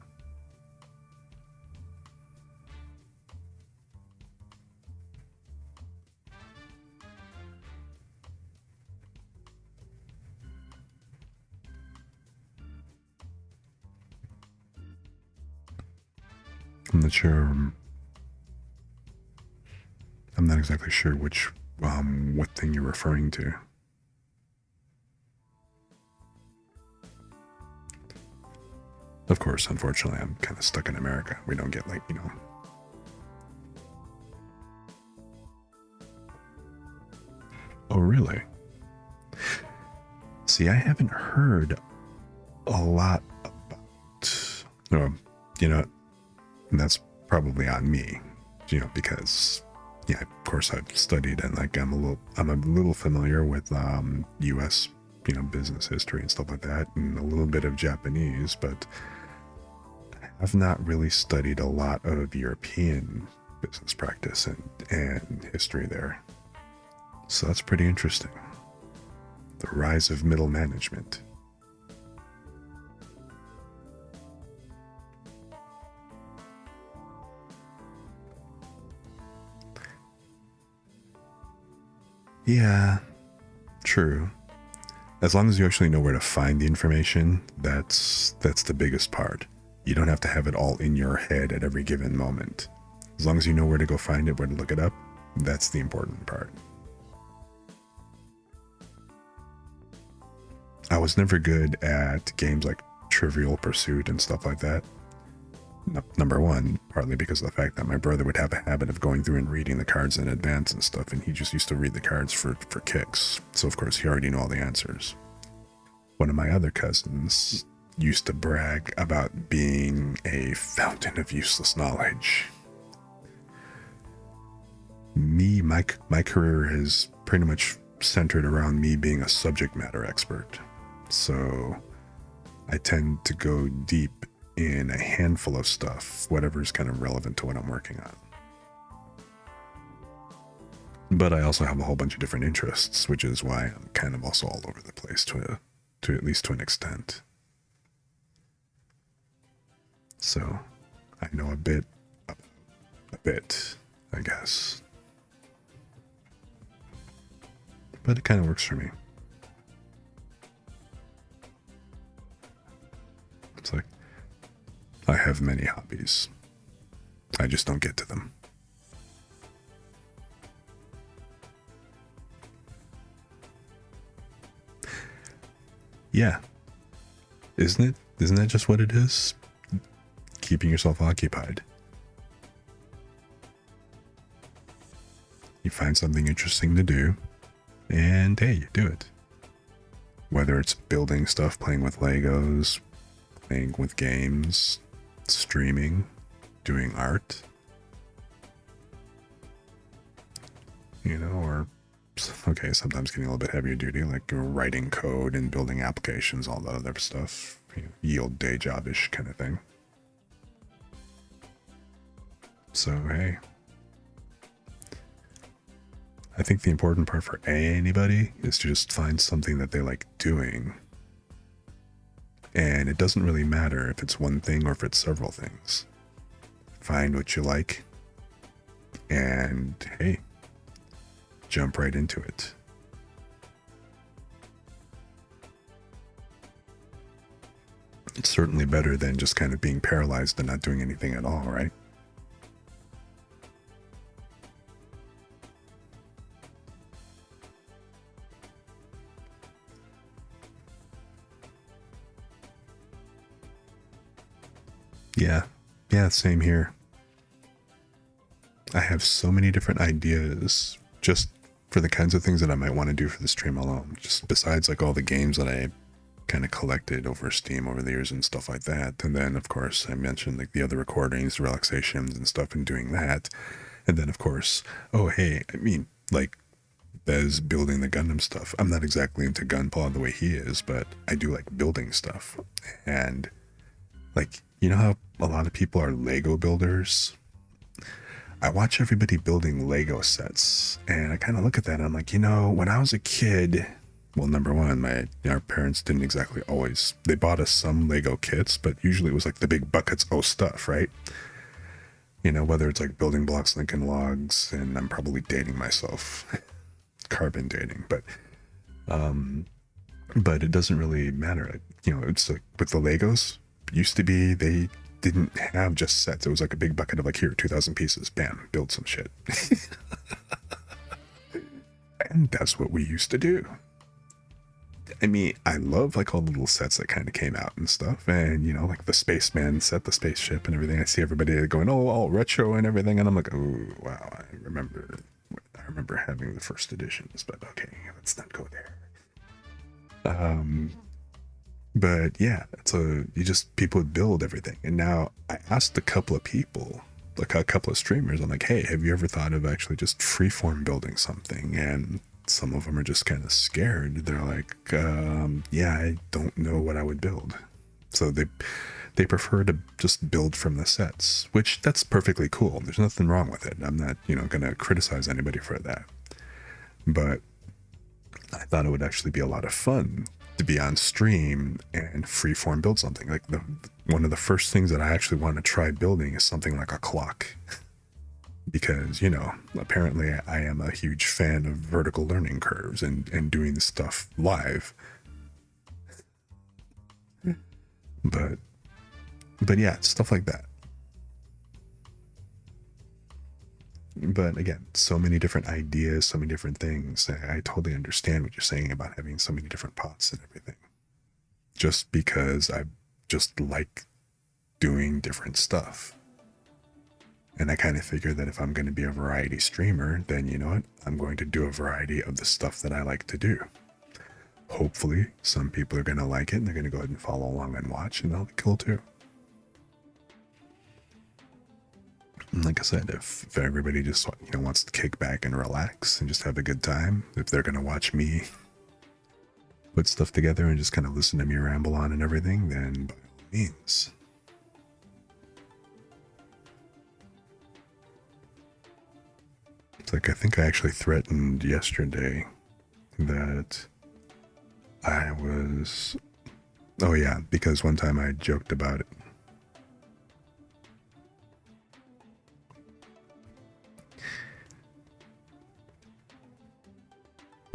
S1: I'm not sure. I'm not exactly sure what thing you're referring to. Of course, unfortunately, I'm kind of stuck in America. We don't get Oh, really? See, I haven't heard a lot about. Oh, and that's probably on me, because yeah, of course I've studied and like I'm a little familiar with U.S. business history and stuff like that, and a little bit of Japanese, but I've not really studied a lot of European business practice and history there. So that's pretty interesting. The rise of middle management. Yeah, true. As long as you actually know where to find the information, that's the biggest part. You don't have to have it all in your head at every given moment. As long as you know where to go find it, where to look it up, that's the important part. I was never good at games like Trivial Pursuit and stuff like that. Number one, partly because of the fact that my brother would have a habit of going through and reading the cards in advance and stuff, and he just used to read the cards for kicks. So of course he already knew all the answers. One of my other cousins used to brag about being a fountain of useless knowledge. My career has pretty much centered around me being a subject matter expert. So I tend to go deep in a handful of stuff, whatever's kind of relevant to what I'm working on. But I also have a whole bunch of different interests, which is why I'm kind of also all over the place to at least to an extent. So I know a bit, I guess. But it kind of works for me. It's like, I have many hobbies. I just don't get to them. Yeah. Isn't it? Isn't that just what it is? Keeping yourself occupied. You find something interesting to do, and hey, you do it. Whether it's building stuff, playing with Legos, playing with games, streaming, doing art, you know, or, okay, sometimes getting a little bit heavier duty, like writing code and building applications, all that other stuff, you know, yield day job-ish kind of thing. So, hey, I think the important part for anybody is to just find something that they like doing. And it doesn't really matter if it's one thing or if it's several things. Find what you like and, hey, jump right into it. It's certainly better than just kind of being paralyzed and not doing anything at all, right? Yeah, same here. I have so many different ideas just for the kinds of things that I might want to do for the stream alone. Just besides like all the games that I kind of collected over Steam over the years and stuff like that. And then of course I mentioned like the other recordings, the relaxations and stuff and doing that. And then of course, oh hey, I mean like Bez building the Gundam stuff. I'm not exactly into Gunpla the way he is, but I do like building stuff. And like, you know how a lot of people are Lego builders? I watch everybody building Lego sets, and I kind of look at that and I'm like, you know, when I was a kid, well, number one, our parents didn't exactly always, they bought us some Lego kits, but usually it was like the big buckets of stuff, right? You know, whether it's like building blocks, Lincoln Logs, and I'm probably dating myself, carbon dating, but it doesn't really matter. You know, it's like with the Legos, used to be they didn't have just sets. It was like a big bucket of like, here, 2,000 pieces, bam, build some shit. And that's what we used to do. I mean, I love like all the little sets that kind of came out and stuff, and you know, like the spaceman set, the spaceship and everything. I see everybody going, oh, all retro and everything, and I'm like, oh wow, I remember having the first editions, but okay, let's not go there. But yeah, people would build everything. And now I asked a couple of people, like a couple of streamers, I'm like, hey, have you ever thought of actually just freeform building something? And some of them are just kind of scared. They're like, yeah, I don't know what I would build. So they prefer to just build from the sets, which that's perfectly cool. There's nothing wrong with it. I'm not, you know, going to criticize anybody for that. But I thought it would actually be a lot of fun to be on stream and freeform build something. Like one of the first things that I actually want to try building is something like a clock. Because, you know, apparently I am a huge fan of vertical learning curves and doing stuff live. But yeah, stuff like that. But again, so many different ideas, so many different things. I totally understand what you're saying about having so many different pots and everything. Just because I just like doing different stuff. And I kind of figure that if I'm going to be a variety streamer, then you know what? I'm going to do a variety of the stuff that I like to do. Hopefully, some people are going to like it and they're going to go ahead and follow along and watch, and that'll be cool too. Like I said, if everybody just wants to kick back and relax and just have a good time, if they're gonna watch me put stuff together and just kind of listen to me ramble on and everything, then by all means. It's like I think I actually threatened yesterday that I was. Oh yeah, because one time I joked about it.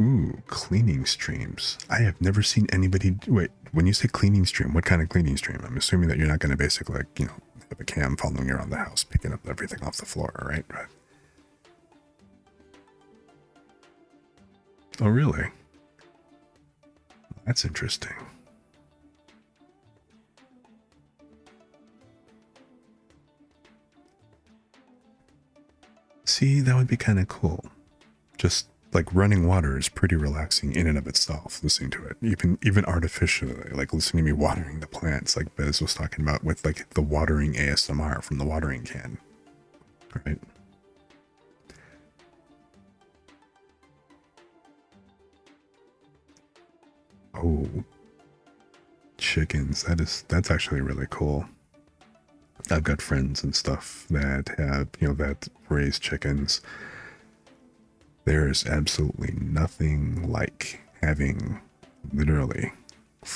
S1: Ooh, cleaning streams. I have never seen anybody. Wait, when you say cleaning stream, what kind of cleaning stream? I'm assuming that you're not going to basically, like, have a cam following you around the house, picking up everything off the floor, right? Oh, really? That's interesting. See, that would be kind of cool. Just like running water is pretty relaxing in and of itself, listening to it. Even artificially, like listening to me watering the plants, like Bez was talking about with like the watering ASMR from the watering can. Right? Oh, chickens. That's actually really cool. I've got friends and stuff that have, that raise chickens. There is absolutely nothing like having literally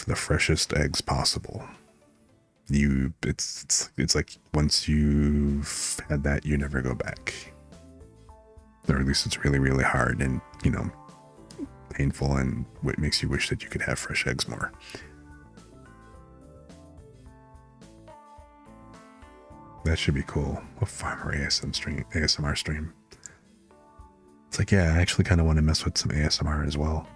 S1: the freshest eggs possible. It's like once you've had that, you never go back. Or at least it's really, really hard and, painful, and what makes you wish that you could have fresh eggs more. That should be cool. A farmer ASMR stream. It's like, yeah, I actually kind of want to mess with some ASMR as well.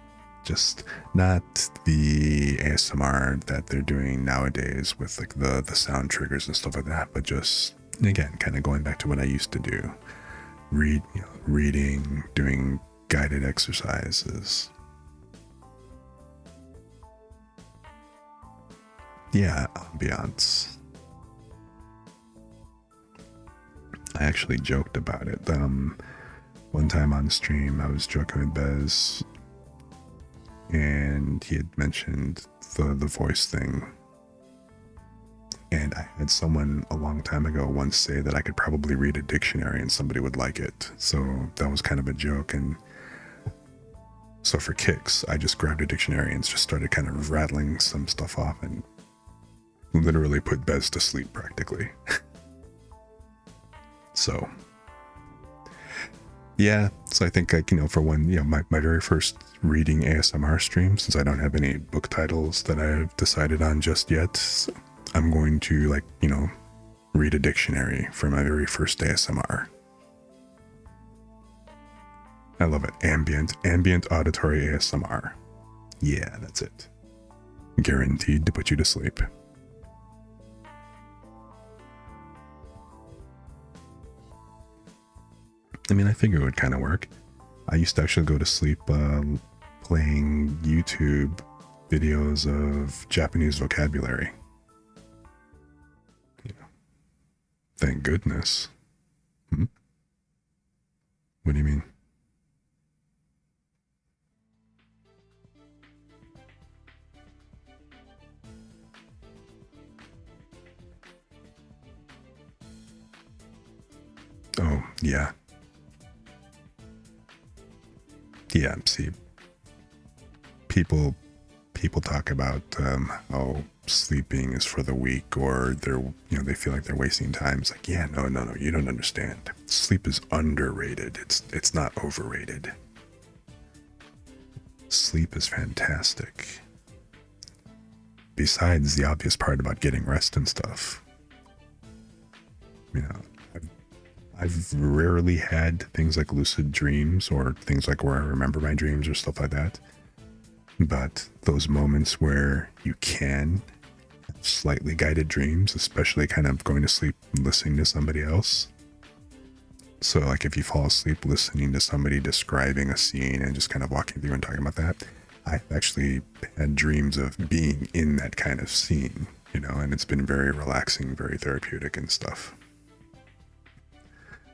S1: Just not the ASMR that they're doing nowadays with like the sound triggers and stuff like that, but just, again, kind of going back to what I used to do. Reading, doing guided exercises. Yeah, ambiance. I actually joked about it. One time on stream, I was joking with Bez, and he had mentioned the voice thing. And I had someone a long time ago once say that I could probably read a dictionary and somebody would like it. So that was kind of a joke. And so for kicks, I just grabbed a dictionary and just started kind of rattling some stuff off and literally put Bez to sleep practically. So yeah, so I think, like, for one, my very first reading ASMR stream, since I don't have any book titles that I've decided on just yet, so I'm going to, like, read a dictionary for my very first ASMR. I love it. Ambient auditory ASMR. Yeah, that's it. Guaranteed to put you to sleep. I mean, I figure it would kind of work. I used to actually go to sleep playing YouTube videos of Japanese vocabulary. Thank goodness. What do you mean? Oh, yeah. Yeah, see, people talk about how sleeping is for the weak, or they feel like they're wasting time. It's like, yeah, no, you don't understand. Sleep is underrated. It's not overrated. Sleep is fantastic. Besides the obvious part about getting rest and stuff. I've rarely had things like lucid dreams or things like where I remember my dreams or stuff like that. But those moments where you can have slightly guided dreams, especially kind of going to sleep listening to somebody else. So like if you fall asleep listening to somebody describing a scene and just kind of walking through and talking about that, I've actually had dreams of being in that kind of scene, and it's been very relaxing, very therapeutic and stuff.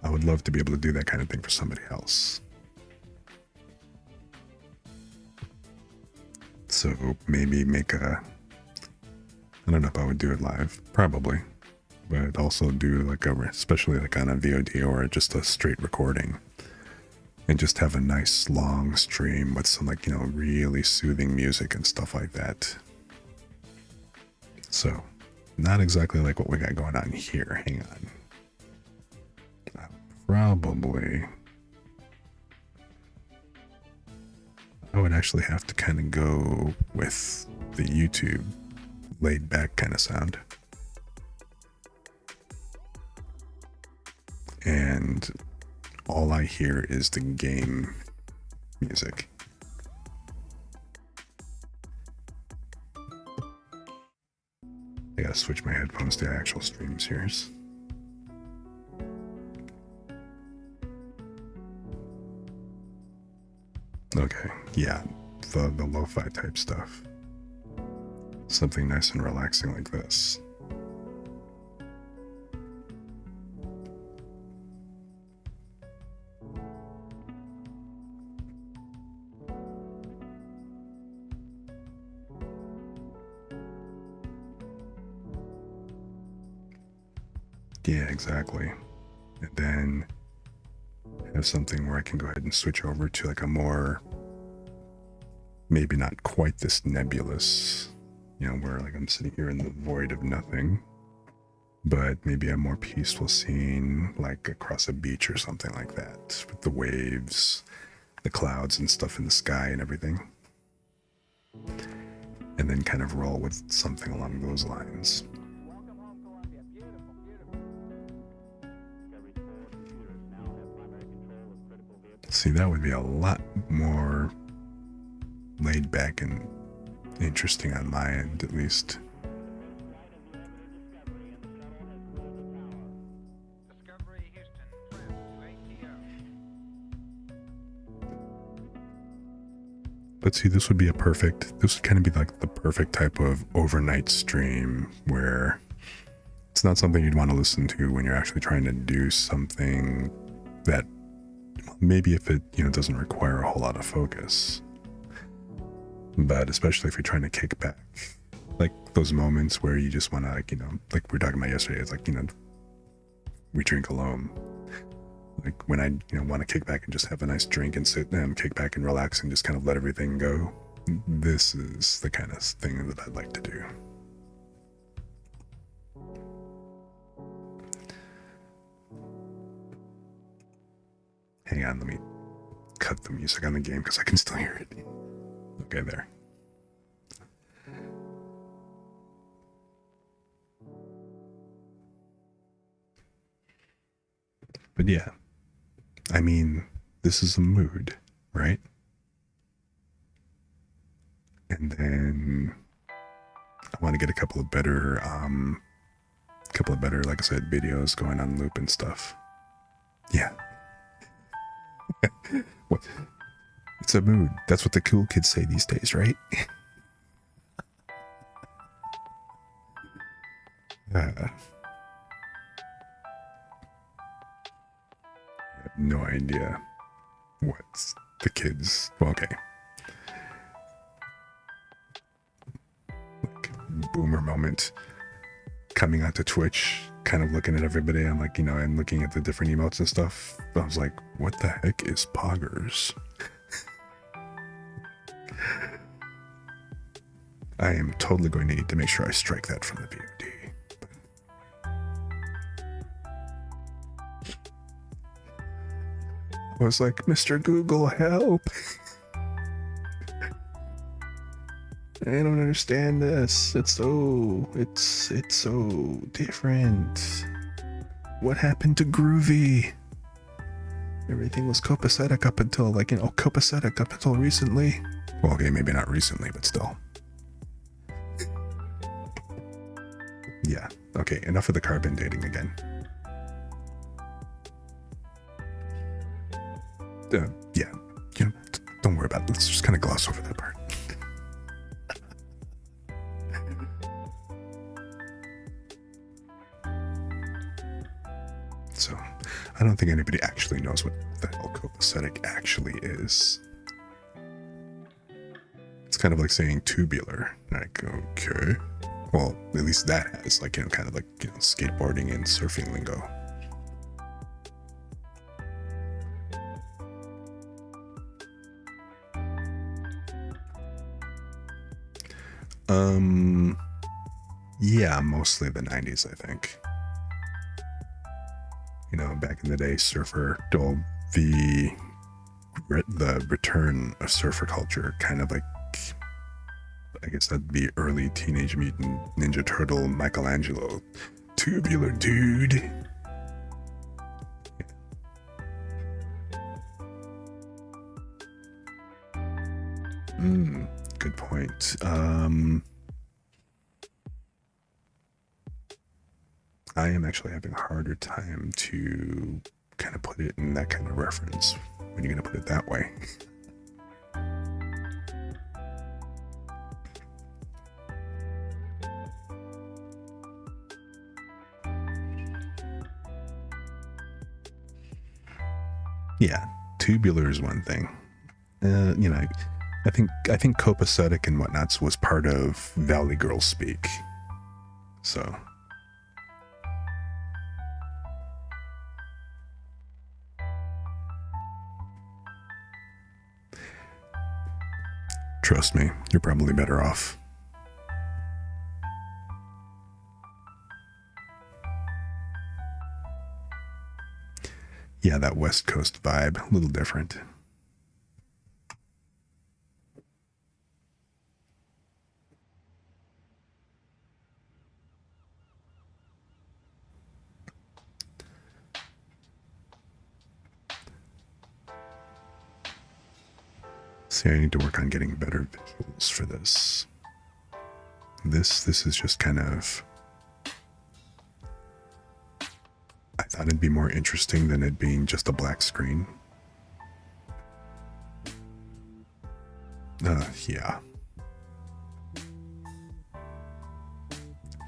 S1: I would love to be able to do that kind of thing for somebody else. So maybe make a, I don't know if I would do it live, probably, but also do like especially like on a VOD or just a straight recording, and just have a nice long stream with some like, really soothing music and stuff like that. So not exactly like what we got going on here. Hang on. I would actually have to kind of go with the YouTube laid back kind of sound. And all I hear is the game music. I gotta switch my headphones to actual streams here. Okay, yeah, the lo-fi type stuff. Something nice and relaxing like this. Yeah, exactly. And then have something where I can go ahead and switch over to like a more, maybe not quite this nebulous, where like I'm sitting here in the void of nothing, but maybe a more peaceful scene, like across a beach or something like that, with the waves, the clouds and stuff in the sky and everything. And then kind of roll with something along those lines. See, that would be a lot more laid back and interesting on my end, at least. But see, this would be this would kind of be like the perfect type of overnight stream where it's not something you'd want to listen to when you're actually trying to do something that maybe if it, doesn't require a whole lot of focus. But especially if you're trying to kick back, like those moments where you just want to, like we were talking about yesterday, it's like, we drink alone. Like when I, want to kick back and just have a nice drink and sit and kick back and relax and just kind of let everything go. This is the kind of thing that I'd like to do. Hang on, let me cut the music on the game because I can still hear it. Okay, there. But yeah, I mean, this is a mood, right? And then I want to get a couple of better, like I said, videos going on loop and stuff. Yeah. What? It's a mood. That's what the cool kids say these days, right? I have no idea what's the kids. Well, okay. Like, boomer moment. Coming onto Twitch, kind of looking at everybody. I'm like, and looking at the different emotes and stuff. I was like, what the heck is poggers? I am totally going to need to make sure I strike that from the VOD. I was like, Mr. Google, help. I don't understand this. It's so different. What happened to Groovy? Everything was copacetic up until copacetic up until recently. Well, okay, maybe not recently, but still. Yeah. Okay, enough of the carbon dating again. Yeah. Don't worry about it. Let's just kind of gloss over that part. So I don't think anybody actually knows what the hell copacetic actually is. It's kind of like saying tubular. Like, okay. Well, at least that has like, kind of like, skateboarding and surfing lingo. Yeah, mostly the 90s, I think. Back in the day, the return of surfer culture, kind of like, I guess that'd be early Teenage Mutant Ninja Turtle Michelangelo. Tubular dude. Good point. I am actually having a harder time to kind of put it in that kind of reference when you're going to put it that way. Yeah, tubular is one thing. I think copacetic and whatnots was part of Valley Girl speak. So trust me, you're probably better off. Yeah, that West Coast vibe, a little different. See, I need to work on getting better visuals for this. This is just kind of... I thought it'd be more interesting than it being just a black screen. Yeah.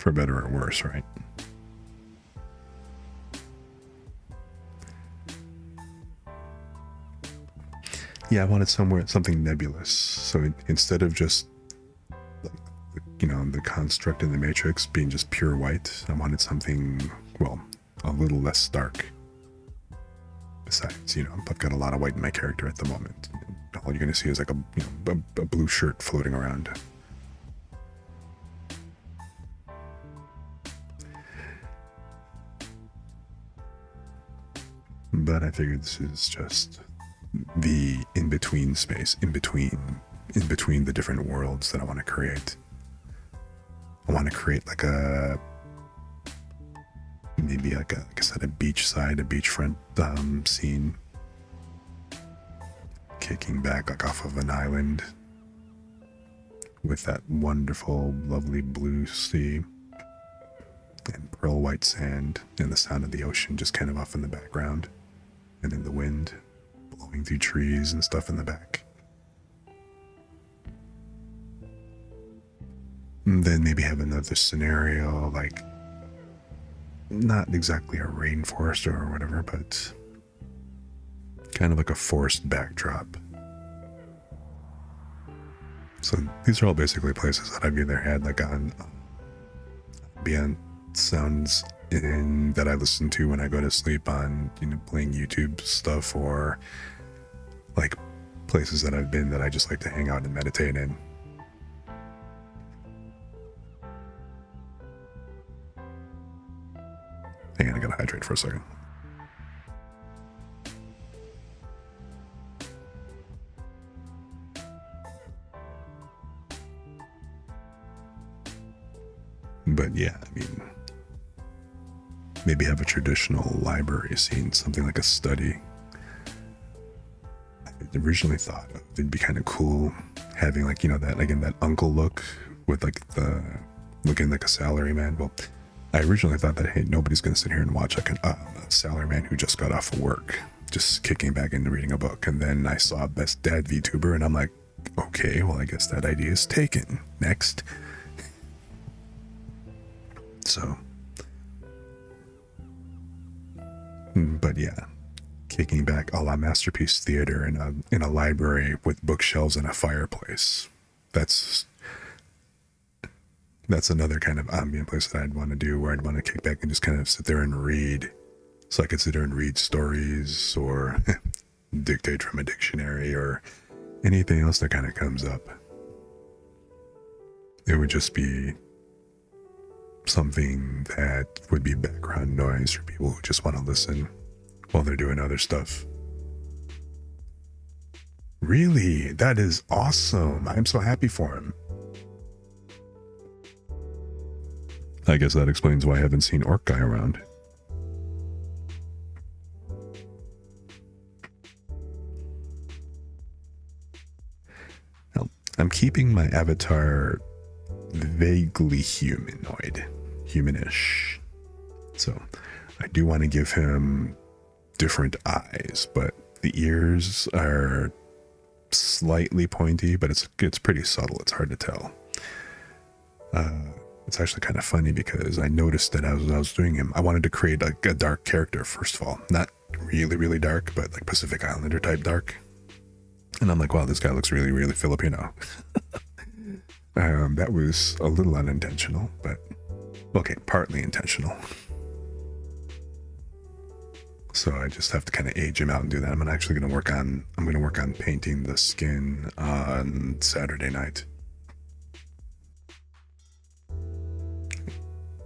S1: For better or worse, right? Yeah, I wanted something nebulous. So instead of just like, the construct in the Matrix being just pure white, I wanted something, well, a little less stark. Besides, I've got a lot of white in my character at the moment. All you're going to see is like a blue shirt floating around. But I figured this is just the in-between space, in between the different worlds that I want to create. I want to create like maybe like I said, a beachfront scene, kicking back like off of an island with that wonderful, lovely blue sea and pearl white sand and the sound of the ocean just kind of off in the background, and then the wind blowing through trees and stuff in the back. And then maybe have another scenario, like not exactly a rainforest or whatever, but kind of like a forest backdrop. So these are all basically places that I've either had like on ambient sounds that I listen to when I go to sleep on, playing YouTube stuff, or like places that I've been that I just like to hang out and meditate in. Hang on, I gotta hydrate for a second. But yeah, I mean, maybe have a traditional library scene, something like a study. I originally thought it'd be kind of cool having like, that uncle look with like the looking like a salaryman. Well, I originally thought that, hey, nobody's going to sit here and watch like a salaryman who just got off of work, just kicking back into reading a book. And then I saw Best Dad VTuber and I'm like, okay, well, I guess that idea is taken. Next. So But yeah, kicking back a la Masterpiece Theater in a library with bookshelves and a fireplace. That's that's another kind of ambient place that I'd want to do, where I'd want to kick back and just kind of sit there and read. So I could sit there and read stories or dictate from a dictionary or anything else that kind of comes up. It would just be something that would be background noise for people who just want to listen while they're doing other stuff. Really? That is awesome. I'm so happy for him. I guess that explains why I haven't seen Orc Guy around. Well, I'm keeping my avatar vaguely humanish. So I do want to give him different eyes, but the ears are slightly pointy, but it's pretty subtle. It's hard to tell. It's actually kind of funny because I noticed that as I was doing him, I wanted to create a dark character, first of all. Not really, really dark, but like Pacific Islander type dark. And I'm like, wow, this guy looks really, really Filipino. That was a little unintentional, but okay, partly intentional. So I just have to kind of age him out and do that. I'm actually going to work on painting the skin on Saturday night.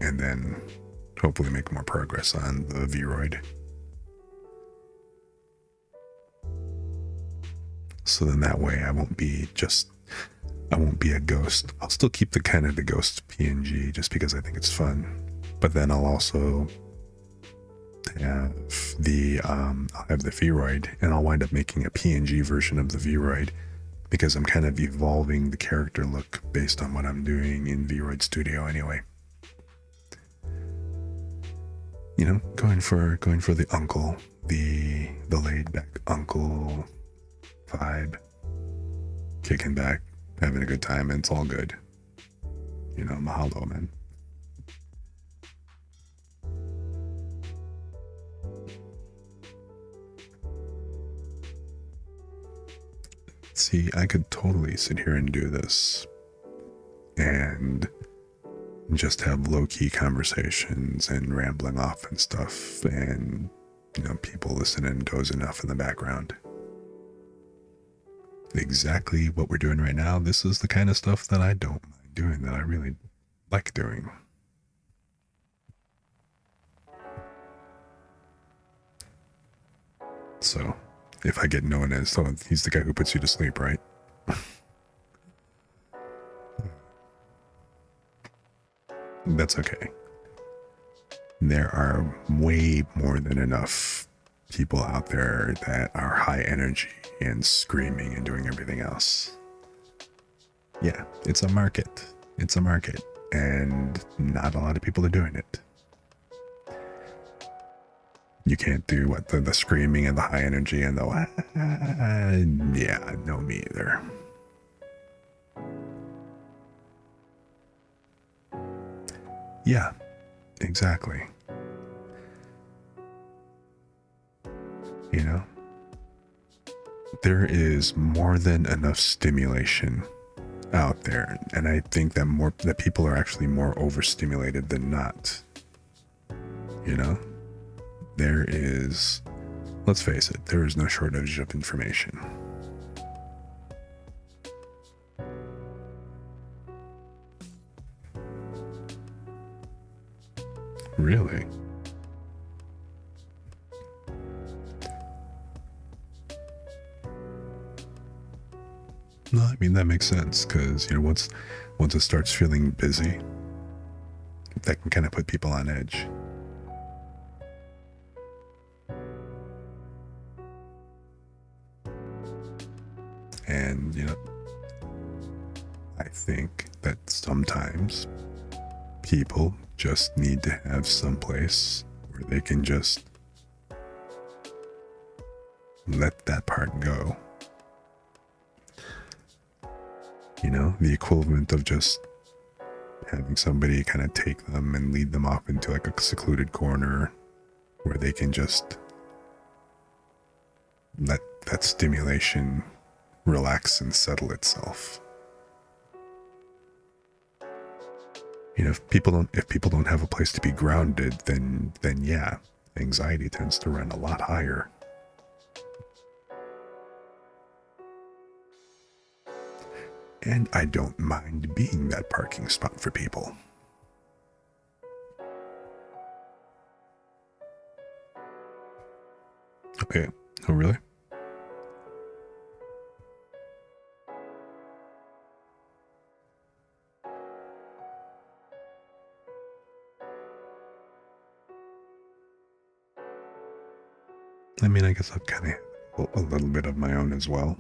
S1: And then hopefully make more progress on the Vroid. So then that way I won't be a ghost. I'll still keep the kind of the ghost PNG just because I think it's fun. But then I'll also have the Vroid, and I'll wind up making a PNG version of the Vroid because I'm kind of evolving the character look based on what I'm doing in Vroid Studio anyway. You know, going for the uncle, the laid back uncle vibe, kicking back, having a good time, and it's all good. You know, mahalo, man. See, I could totally sit here and do this and just have low-key conversations and rambling off and stuff, and you know, people listening and dozing off in the background. Exactly what we're doing right now. This is the kind of stuff that I don't mind doing, that I really like doing. So if I get known as, so he's the guy who puts you to sleep, right? That's okay. There are way more than enough people out there that are high energy and screaming and doing everything else. Yeah, it's a market. It's a market, and not a lot of people are doing it. You can't do what the screaming and the high energy and the yeah, no, me either. Yeah, exactly. You know, there is more than enough stimulation out there, and I think that people are actually more overstimulated than not. You know, there is, let's face it, there is no shortage of information. Really? No, I mean, that makes sense, because, you know, once it starts feeling busy, that can kind of put people on edge. And, you know, I think that sometimes people just need to have some place where they can just let that part go. You know, the equivalent of just having somebody kind of take them and lead them off into like a secluded corner where they can just let that stimulation relax and settle itself. You know, if people don't have a place to be grounded, then yeah, anxiety tends to run a lot higher. And I don't mind being that parking spot for people. Okay. Oh, really? I mean, I guess I've kind of a little bit of my own as well.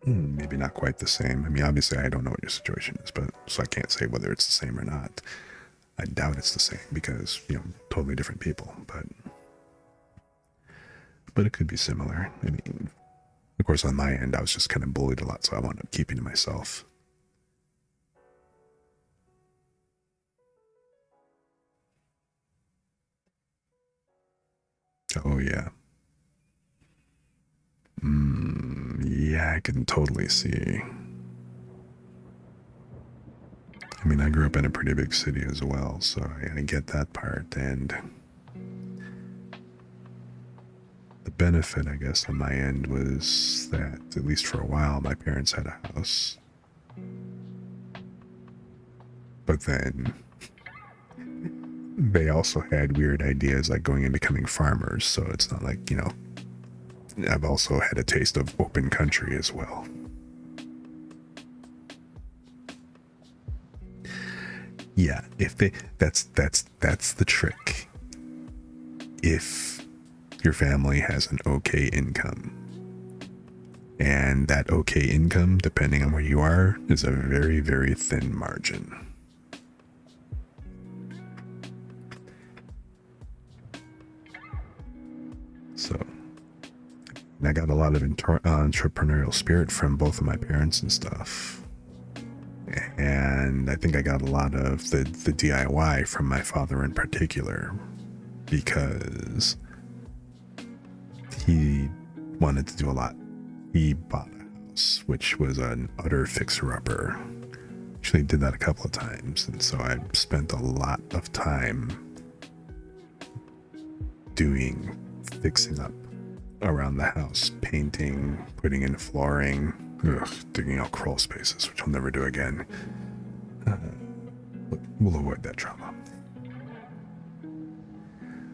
S1: Maybe not quite the same. I mean, obviously, I don't know what your situation is, but so I can't say whether it's the same or not. I doubt it's the same because, you know, totally different people, but it could be similar. I mean, of course, on my end, I was just kind of bullied a lot, so I wound up keeping to myself. Oh, yeah. Yeah, I can totally see. I mean, I grew up in a pretty big city as well, so I get that part. And the benefit, I guess, on my end was that, at least for a while, my parents had a house. But then they also had weird ideas like going and becoming farmers, so it's not like, you know, I've also had a taste of open country as well. Yeah, if they that's the trick. If your family has an okay income, and that okay income, depending on where you are, is a very, very thin margin. So I got a lot of entrepreneurial spirit from both of my parents and stuff. And I think I got a lot of the DIY from my father in particular, because he wanted to do a lot. He bought a house, which was an utter fixer-upper. Actually did that a couple of times, and so I spent a lot of time doing fixing up around the house, painting, putting in flooring, digging out crawl spaces, which I'll never do again. We'll avoid that trauma.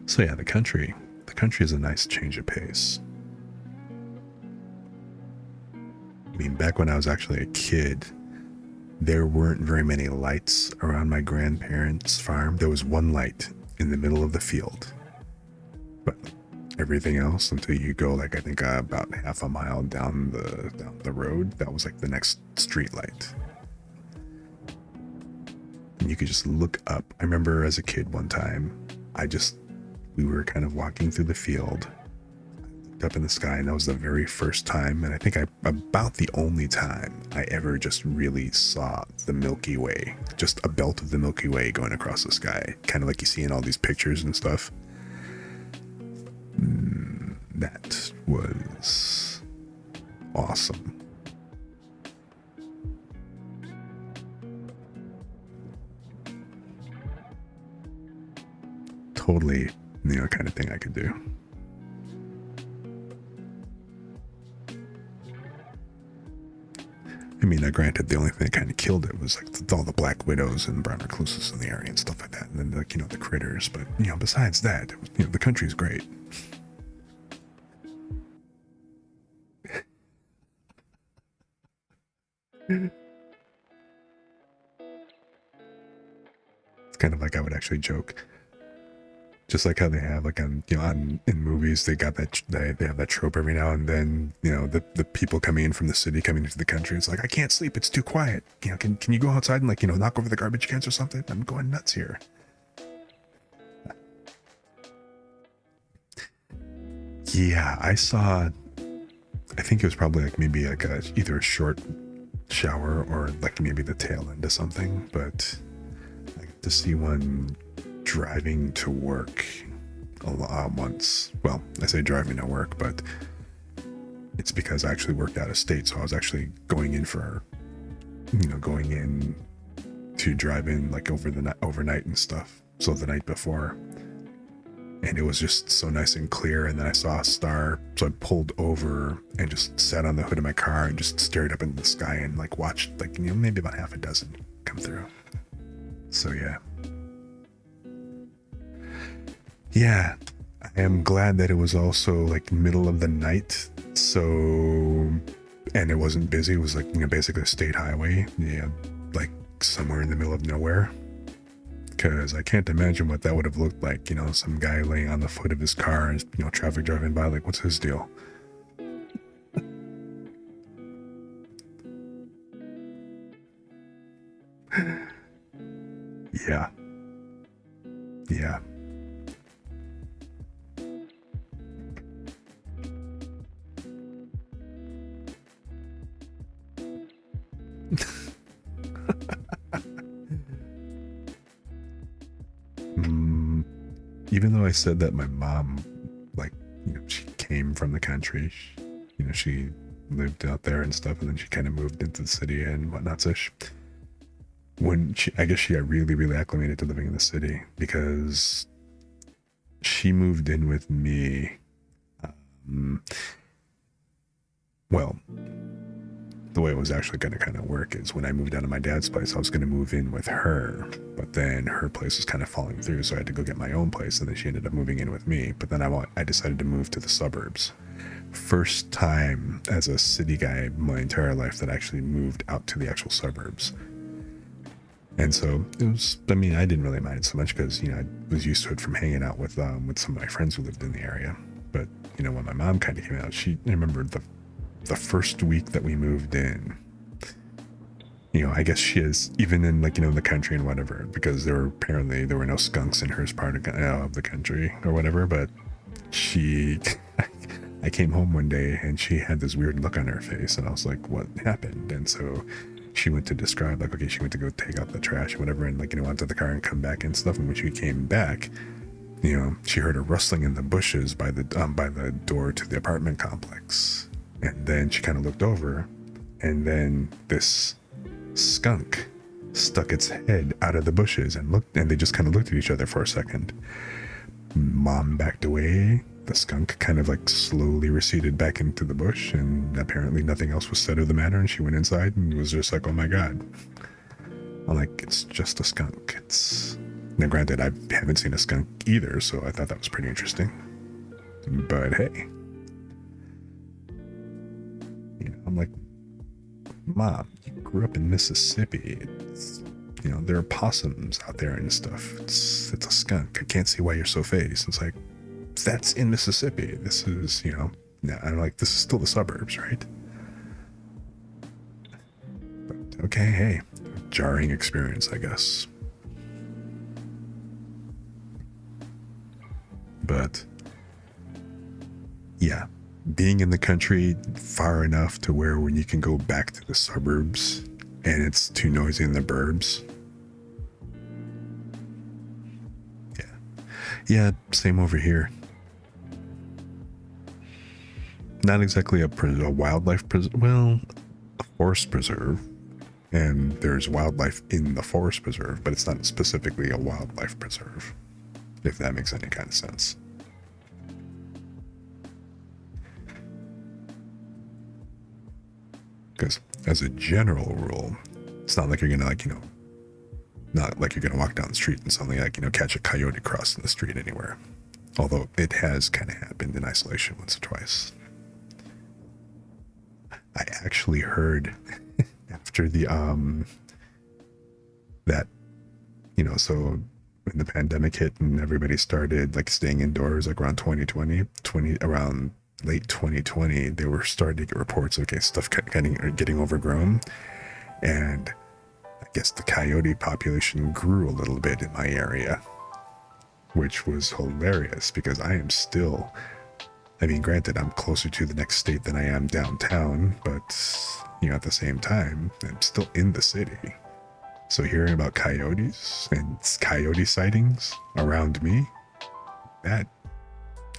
S1: So yeah, the country is a nice change of pace. I mean, back when I was actually a kid, there weren't very many lights around my grandparents' farm. There was one light in the middle of the field, but everything else, until you go like I think about half a mile down the road, that was like the next street light. And you could just look up. I remember as a kid one time, we were kind of walking through the field, looked up in the sky, and that was the very first time, and I think about the only time I ever just really saw the Milky Way, just a belt of the Milky Way going across the sky, kind of like you see in all these pictures and stuff. That was awesome. Totally, you know, kind of thing I could do. I mean, granted, the only thing that kind of killed it was like all the black widows and brown recluses in the area and stuff like that, and then, like, you know, the critters. But, you know, besides that, it was, you know, the country's great. It's kind of like I would actually joke, just like how they have like on, you know, in movies, they got that they have that trope every now and then, you know, the people coming in from the city coming into the country. It's like, I can't sleep, it's too quiet, you know, can you go outside and, like, you know, knock over the garbage cans or something? I'm going nuts here. Yeah, I think it was probably like maybe like either a short shower or like maybe the tail end of something, but I got to see one driving to work once. Well, I say drive me to work, but it's because I actually worked out of state. So I was actually going in going in to drive in like overnight and stuff. So the night before. And it was just so nice and clear. And then I saw a star. So I pulled over and just sat on the hood of my car and just stared up into the sky and like watched maybe about half a dozen come through. So yeah. Yeah. I am glad that it was also like middle of the night. So, and it wasn't busy. It was like, basically a state highway. Yeah. Like somewhere in the middle of nowhere. Because I can't imagine what that would have looked like, some guy laying on the foot of his car and, traffic driving by, like, what's his deal? Yeah. Yeah. Even though I said that my mom, like, she came from the country, she lived out there and stuff, and then she kind of moved into the city and whatnot. So I guess she got really, really acclimated to living in the city because she moved in with me. Well, the way it was actually going to kind of work is when I moved out of my dad's place, I was going to move in with her, but then her place was kind of falling through, so I had to go get my own place, and then she ended up moving in with me. But then I decided to move to the suburbs. First time as a city guy my entire life that I actually moved out to the actual suburbs. And so it was, I didn't really mind it so much because, I was used to it from hanging out with some of my friends who lived in the area. But, when my mom kind of came out, I remember the first week that we moved in, I guess she is even in the country and whatever, because there were no skunks in her part of the country or whatever, but I came home one day and she had this weird look on her face and I was like, what happened? And so she went to describe okay, she went to go take out the trash or whatever and went to the car and come back and stuff. And when she came back, she heard a rustling in the bushes by the door to the apartment complex. And then she kind of looked over, and then this skunk stuck its head out of the bushes and they just kind of looked at each other for a second. Mom backed away. The skunk kind of slowly receded back into the bush, and apparently nothing else was said of the matter. And she went inside and was just like, "Oh my God!" I'm like, "It's just a skunk." Now, granted, I haven't seen a skunk either, so I thought that was pretty interesting. But hey. I'm like, Mom, you grew up in Mississippi. There are possums out there and stuff. It's a skunk. I can't see why you're so phased. It's like, that's in Mississippi. This is, I'm like, this is still the suburbs, right? But okay, hey, jarring experience, I guess. But yeah. Being in the country far enough to where when you can go back to the suburbs and it's too noisy in the burbs. Yeah, same over here. Not exactly a wildlife preserve, well, a forest preserve, and there's wildlife in the forest preserve, but it's not specifically a wildlife preserve, if that makes any kind of sense. Because as a general rule, it's not like you're gonna not like you're gonna walk down the street and suddenly catch a coyote crossing the street anywhere. Although it has kind of happened in isolation once or twice. I actually heard after the that so when the pandemic hit and everybody started staying indoors around 2020 around late 2020, they were starting to get reports of stuff getting overgrown, and I guess the coyote population grew a little bit in my area, which was hilarious because I am still, granted, I'm closer to the next state than I am downtown, but at the same time, I'm still in the city. So hearing about coyotes and coyote sightings around me, that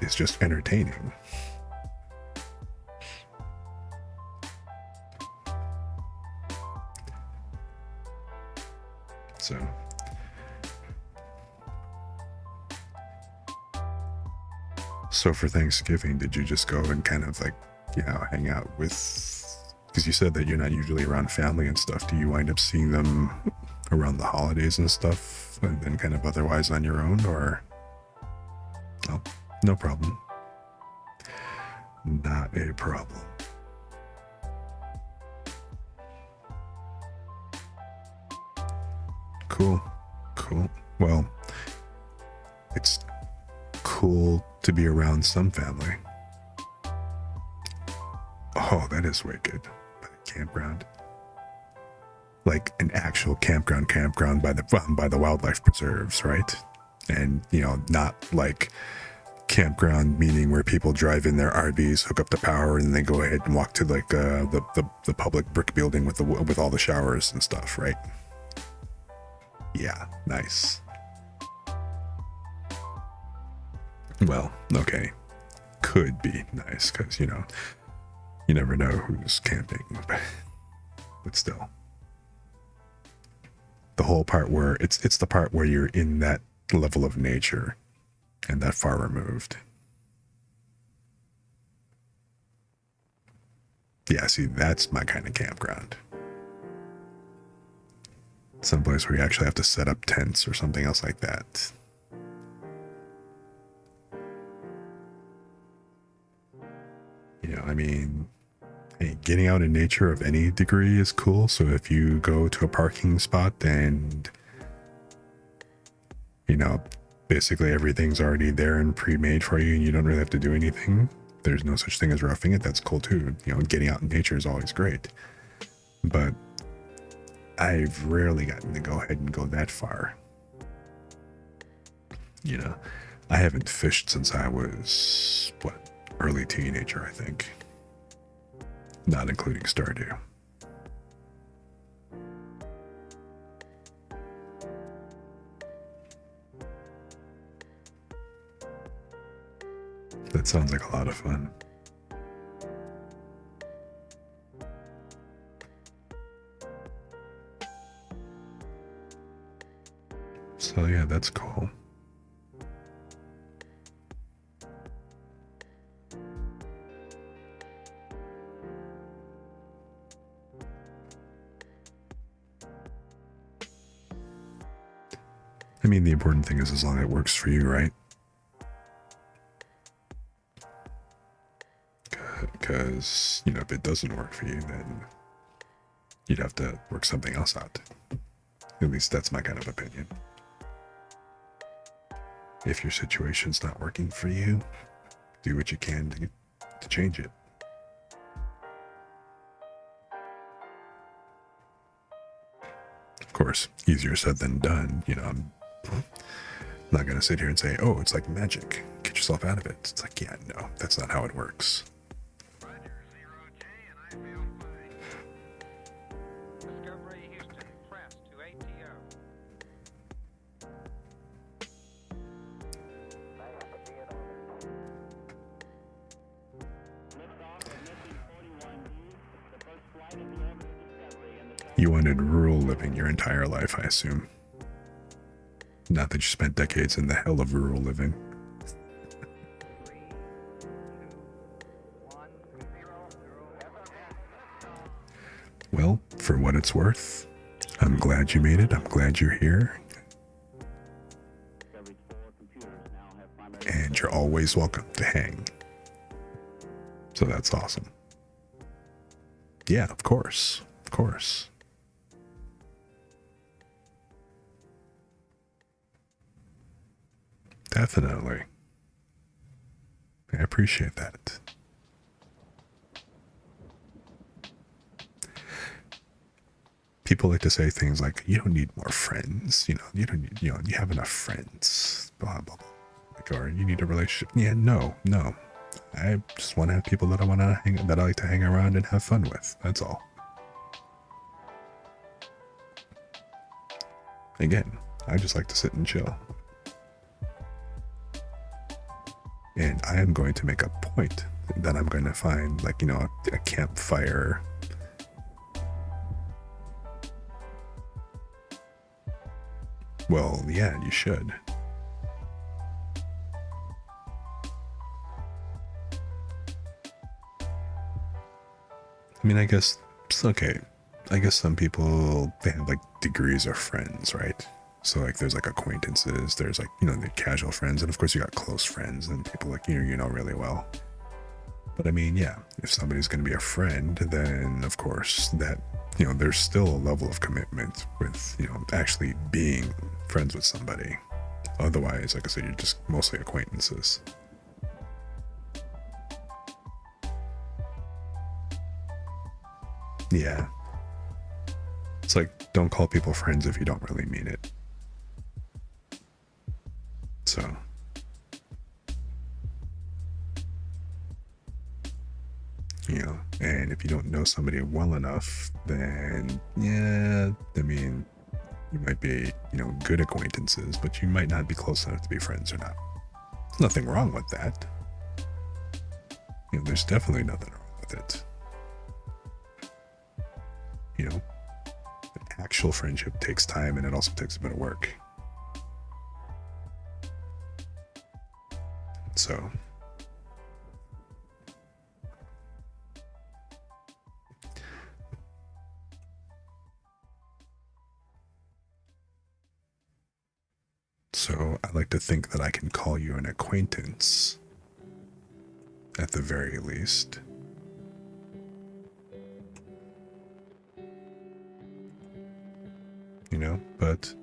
S1: is just entertaining. So for Thanksgiving, did you just go and kind of like, hang out with, because you said that you're not usually around family and stuff. Do you wind up seeing them around the holidays and stuff and then kind of otherwise on your own, or? Oh, no problem. Not a problem. Cool. Well, it's cool to be around some family. Oh, that is wicked. By the campground. Like an actual campground by the wildlife preserves, right? And, not like campground meaning where people drive in their RVs, hook up the power, and then they go ahead and walk to like the public brick building with all the showers and stuff, right? Yeah, nice. Well, okay. Could be nice because, you never know who's camping, but still. The whole part where it's the part where you're in that level of nature and that far removed. Yeah, see, that's my kind of campground. Someplace where you actually have to set up tents or something else like that. Hey, getting out in nature of any degree is cool. So if you go to a parking spot and, basically everything's already there and pre-made for you and you don't really have to do anything, there's no such thing as roughing it. That's cool too. Getting out in nature is always great. But I've rarely gotten to go ahead and go that far. I haven't fished since I was, early teenager, I think. Not including Stardew. That sounds like a lot of fun. So yeah, that's cool. The important thing is as long as it works for you, right? Because, if it doesn't work for you, then you'd have to work something else out. At least that's my kind of opinion. If your situation's not working for you, do what you can to change it. Of course, easier said than done. I'm not going to sit here and say, oh, it's like magic. Get yourself out of it. It's like, yeah, no, that's not how it works. You wanted rural living your entire life, I assume. Not that you spent decades in the hell of rural living. Well, for what it's worth, I'm glad you made it. I'm glad you're here. And you're always welcome to hang. So that's awesome. Yeah, of course. Of course. Definitely. I appreciate that. People like to say things like, you don't need more friends. You don't need, you have enough friends. Blah, blah, blah. Like, or you need a relationship. Yeah, no. I just want to have people that I like to hang around and have fun with. That's all. Again, I just like to sit and chill. And I am going to make a point that I'm going to find, like, you know, a campfire. Well, yeah, you should. I mean, I guess it's okay. I guess some people, they have like degrees of friends, right? So like there's like acquaintances, there's like, you know, the casual friends, and of course you got close friends and people like you know really well. But I mean, yeah, if somebody's going to be a friend, then of course that, you know, there's still a level of commitment with, you know, actually being friends with somebody. Otherwise, like I said, you're just mostly acquaintances. Yeah. It's like, don't call people friends if you don't really mean it. So, you know, and if you don't know somebody well enough, then yeah, I mean, you might be, you know, good acquaintances, but you might not be close enough to be friends or not. There's nothing wrong with that. You know, there's definitely nothing wrong with it. You know, an actual friendship takes time and it also takes a bit of work. So, I like to think that I can call you an acquaintance at the very least. You know, but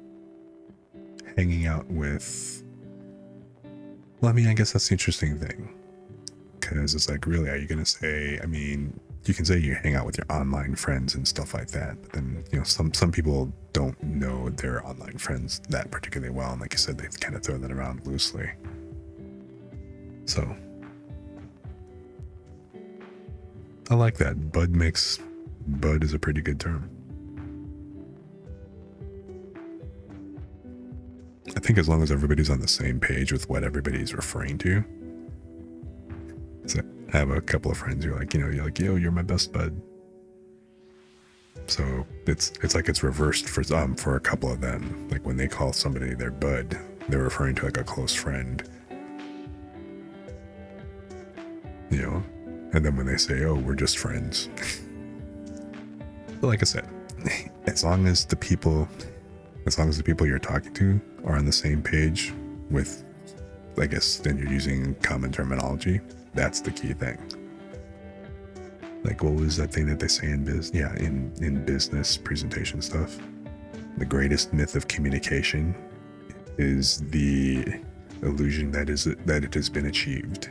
S1: hanging out with, well, I mean, I guess that's the interesting thing. Because it's like, really, are you going to say, I mean, you can say you hang out with your online friends and stuff like that, but then, you know, some people don't know their online friends that particularly well. And like you said, they kind of throw that around loosely. So I like that. Bud is a pretty good term. I think as long as everybody's on the same page with what everybody's referring to. So I have a couple of friends who are like, you know, you're like, yo, you're my best bud. So it's like it's reversed for a couple of them. Like when they call somebody their bud, they're referring to like a close friend. You know, and then when they say, oh, we're just friends. But like I said, as long as the people you're talking to are on the same page with, I guess, then you're using common terminology. That's the key thing. Like, what was that thing that they say in business? Yeah, in business presentation stuff. The greatest myth of communication is the illusion that it has been achieved.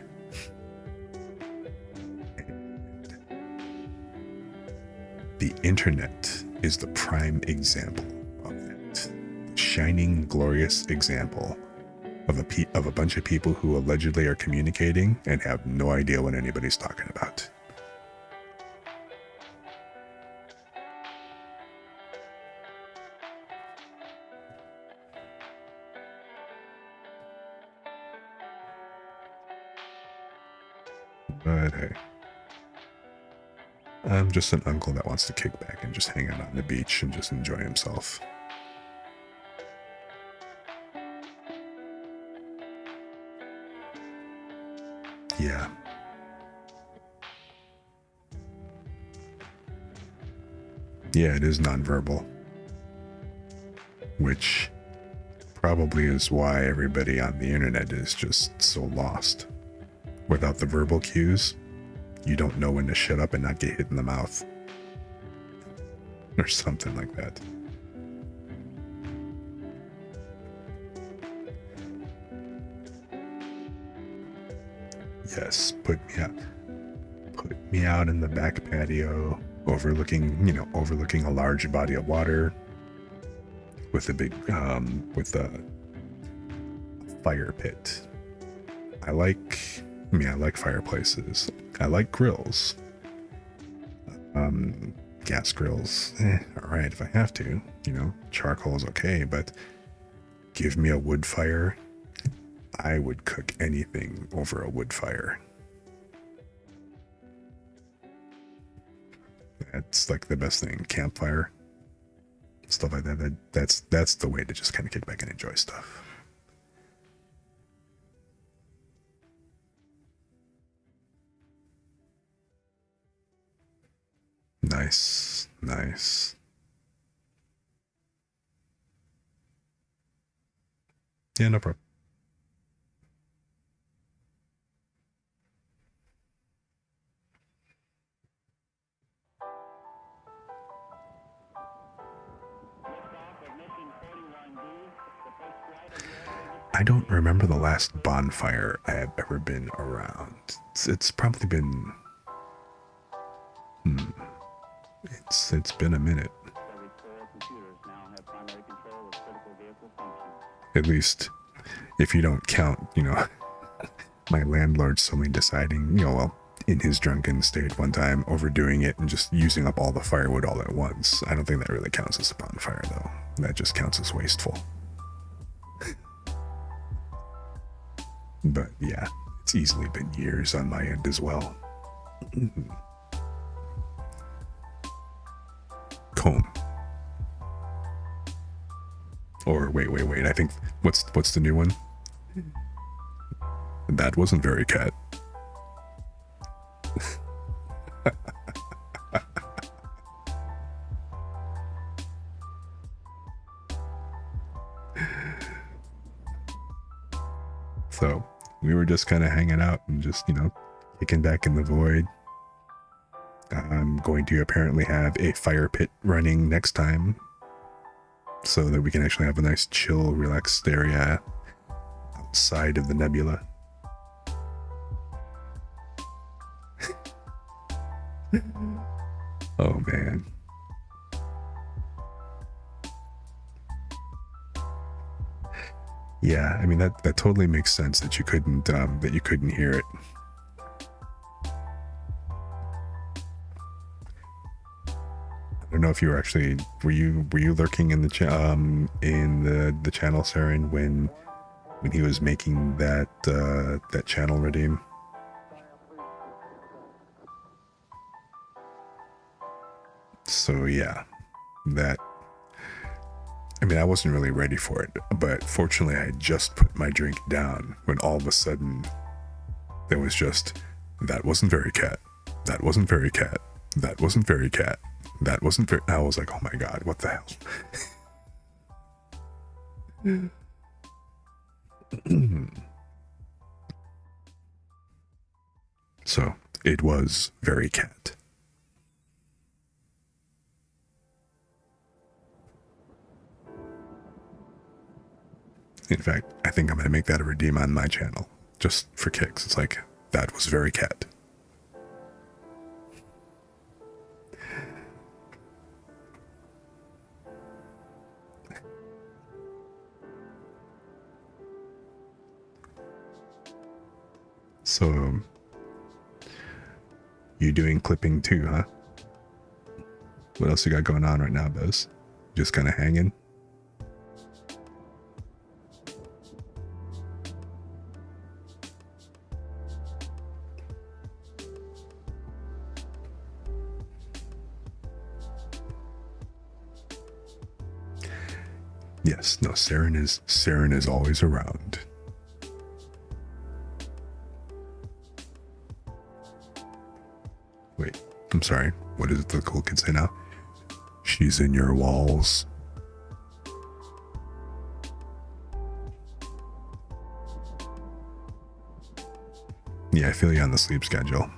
S1: The internet is the prime example of that. Shining, glorious example of a bunch of people who allegedly are communicating and have no idea what anybody's talking about. But hey, I'm just an uncle that wants to kick back and just hang out on the beach and just enjoy himself. Yeah. Yeah, it is nonverbal. Which probably is why everybody on the internet is just so lost. Without the verbal cues, you don't know when to shut up and not get hit in the mouth. Or something like that. Yes, put me out in the back patio, overlooking a large body of water with a big with a fire pit. I like fireplaces. I like grills. Gas grills, all right if I have to. You know, charcoal is okay, but give me a wood fire I would cook anything over a wood fire. That's like the best thing. Campfire, stuff like that. That's the way to just kind of kick back and enjoy stuff. Nice, nice. Yeah, no problem. I don't remember the last bonfire I have ever been around. It's probably been it's been a minute. At least if you don't count, my landlord suddenly deciding, well, in his drunken state one time, overdoing it and just using up all the firewood all at once. I don't think that really counts as a bonfire, though. That just counts as wasteful. But yeah, it's easily been years on my end as well. Comb. Or wait. I think what's the new one? That wasn't very cat. So we were just kind of hanging out and just, kicking back in the void. I'm going to apparently have a fire pit running next time so that we can actually have a nice chill, relaxed area outside of the nebula. Oh man. Yeah, I mean that totally makes sense that you couldn't hear it. I don't know if you were actually were you lurking in the channel, Saren, when he was making that channel redeem. So yeah, I wasn't really ready for it, but fortunately I had just put my drink down when all of a sudden there was just, that wasn't very cat, that wasn't very cat, that wasn't very cat, that wasn't very, I was like, oh my god, what the hell? So it was very cat. In fact, I think I'm going to make that a redeem on my channel, just for kicks. It's like, that was very cat. So, you doing clipping too, huh? What else you got going on right now, Bez? Just kind of hanging? Yes, no, Saren is always around. Wait, I'm sorry. What is it the cool kids say now? She's in your walls. Yeah, I feel you on the sleep schedule.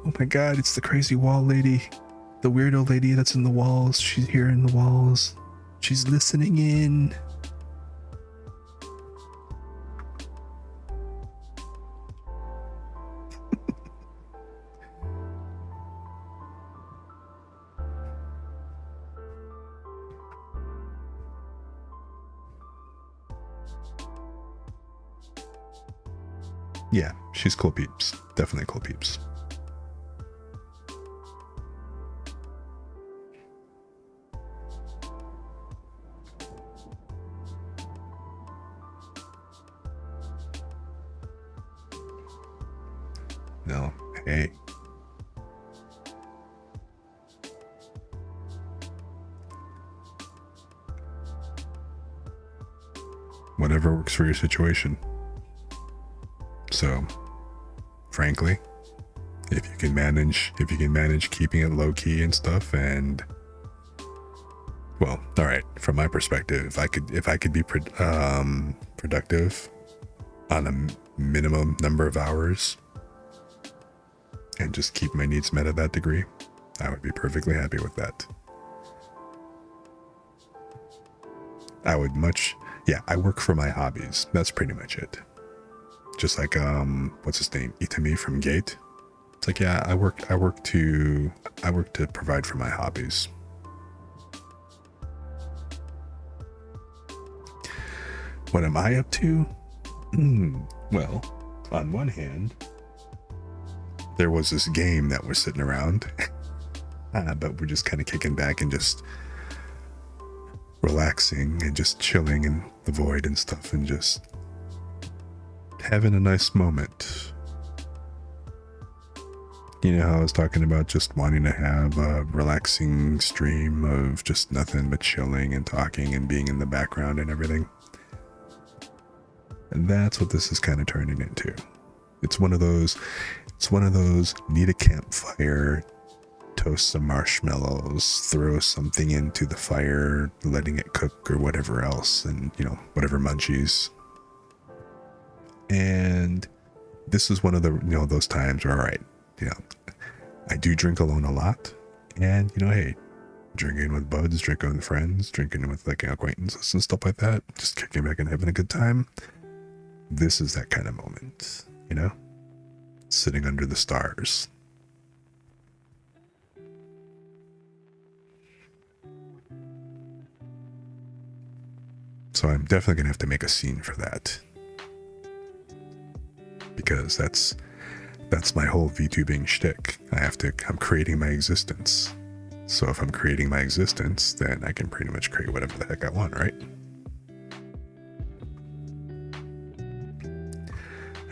S1: Oh my god, it's the crazy wall lady. The weirdo lady that's in the walls. She's here in the walls. She's listening in. Yeah, she's cool peeps. Definitely cool peeps. No, hey. Whatever works for your situation. So, frankly, if you can manage keeping it low key and stuff, and well, all right, from my perspective, if I could be productive on a minimum number of hours and just keep my needs met at that degree, I would be perfectly happy with that. I work for my hobbies. That's pretty much it. Just like what's his name, Itami from Gate. It's like, yeah, I work to provide for my hobbies. What am I up to? Well, on one hand, there was this game that was sitting around, but we're just kind of kicking back and just relaxing and just chilling in the void and stuff and just having a nice moment. You know how I was talking about just wanting to have a relaxing stream of just nothing but chilling and talking and being in the background and everything? And that's what this is kind of turning into. It's one of those need a campfire, toast some marshmallows, throw something into the fire, letting it cook or whatever else, and whatever munchies. And this is one of the those times where, all right, I do drink alone a lot, and hey, drinking with buds, drinking with friends, drinking with like acquaintances and stuff like that, just kicking back and having a good time. This is that kind of moment, sitting under the stars. So I'm definitely gonna have to make a scene for that, because that's my whole VTubing shtick. I'm creating my existence. So if I'm creating my existence, then I can pretty much create whatever the heck I want, right?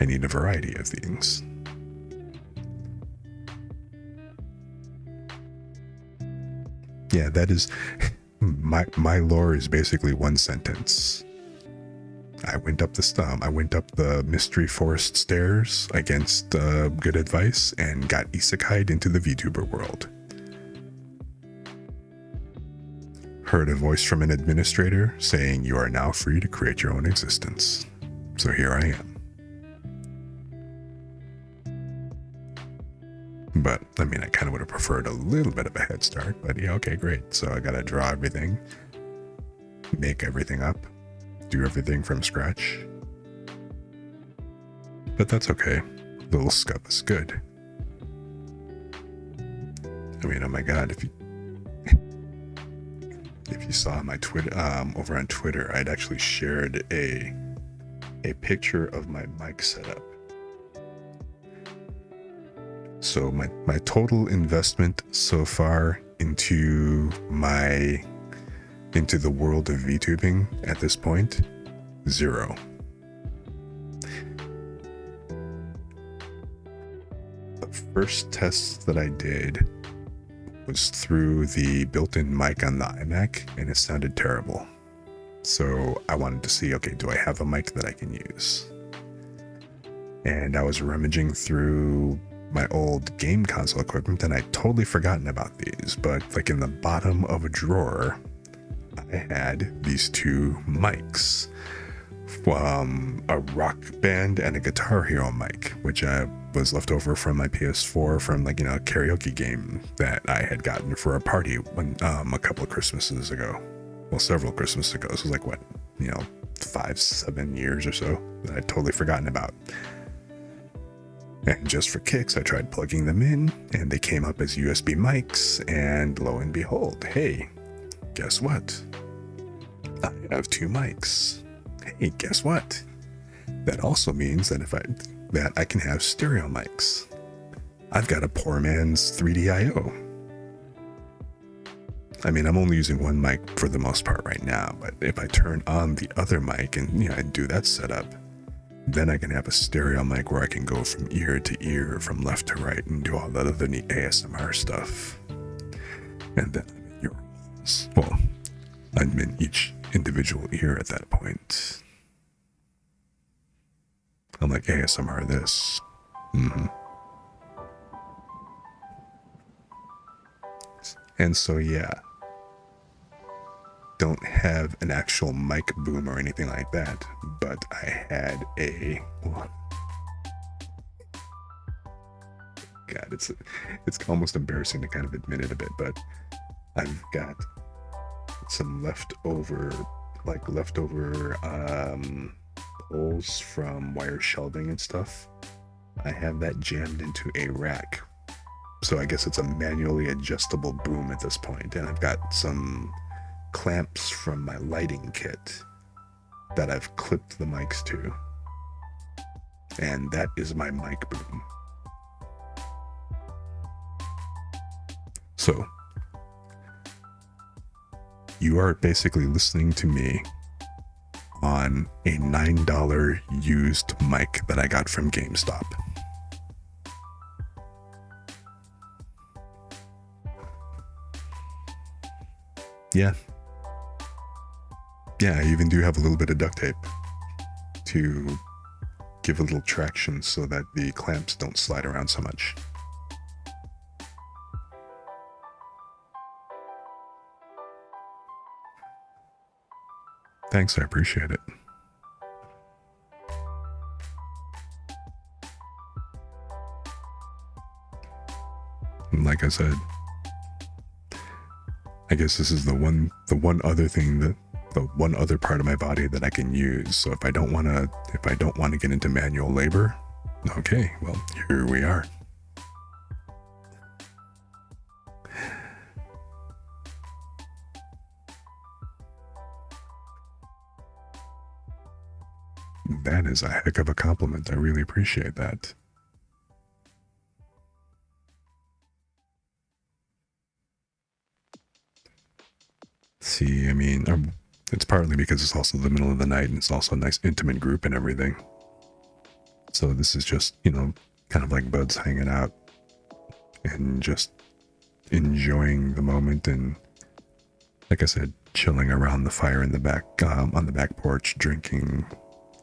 S1: I need a variety of things. Yeah, that is my lore is basically one sentence. I went up the mystery forest stairs against good advice and got isekai'd into the VTuber world. Heard a voice from an administrator saying you are now free to create your own existence. So here I am. But I mean, I kind of would have preferred a little bit of a head start, but yeah, okay, great. So I gotta draw everything, make everything up, do everything from scratch. But that's okay. Little scuff is good. I mean, oh my god, if you saw my Twitter, over on Twitter, I'd actually shared a picture of my mic setup. So my total investment so far into the world of VTubing at this point, 0. The first test that I did was through the built-in mic on the iMac, and it sounded terrible. So I wanted to see, okay, do I have a mic that I can use? And I was rummaging through my old game console equipment, and I'd totally forgotten about these, but like in the bottom of a drawer, I had these 2 mics, a Rock Band and a Guitar Hero mic, which was left over from my PS4 from a karaoke game that I had gotten for a party when a couple of Christmases ago. Well, several Christmases ago. This was 5-7 years or so that I'd totally forgotten about. And just for kicks, I tried plugging them in, and they came up as USB mics, and lo and behold, hey, guess what? I have 2 mics. Hey, guess what? That also means that I can have stereo mics. I've got a poor man's 3D IO. I mean, I'm only using one mic for the most part right now, but if I turn on the other mic and I do that setup, Then I can have a stereo mic where I can go from ear to ear, from left to right, and do all that other neat ASMR stuff. And then your well, I'm in each individual ear at that point. I'm like ASMR this. And so yeah, don't have an actual mic boom or anything like that, but I had a God, it's almost embarrassing to kind of admit it a bit, but I've got some leftover poles from wire shelving and stuff. I have that jammed into a rack, so I guess it's a manually adjustable boom at this point, and I've got some clamps from my lighting kit that I've clipped the mics to, and that is my mic boom. So you are basically listening to me on a $9 used mic that I got from GameStop. Yeah, I even do have a little bit of duct tape to give a little traction so that the clamps don't slide around so much. Thanks, I appreciate it. And like I said, I guess this is the one other thing that the one other part of my body that I can use. So if I don't want to get into manual labor, okay, well, here we are. That is a heck of a compliment. I really appreciate that. See, I mean, it's partly because it's also the middle of the night and it's also a nice intimate group and everything. So this is just, kind of like buds hanging out and just enjoying the moment, and like I said, chilling around the fire in the back, on the back porch, drinking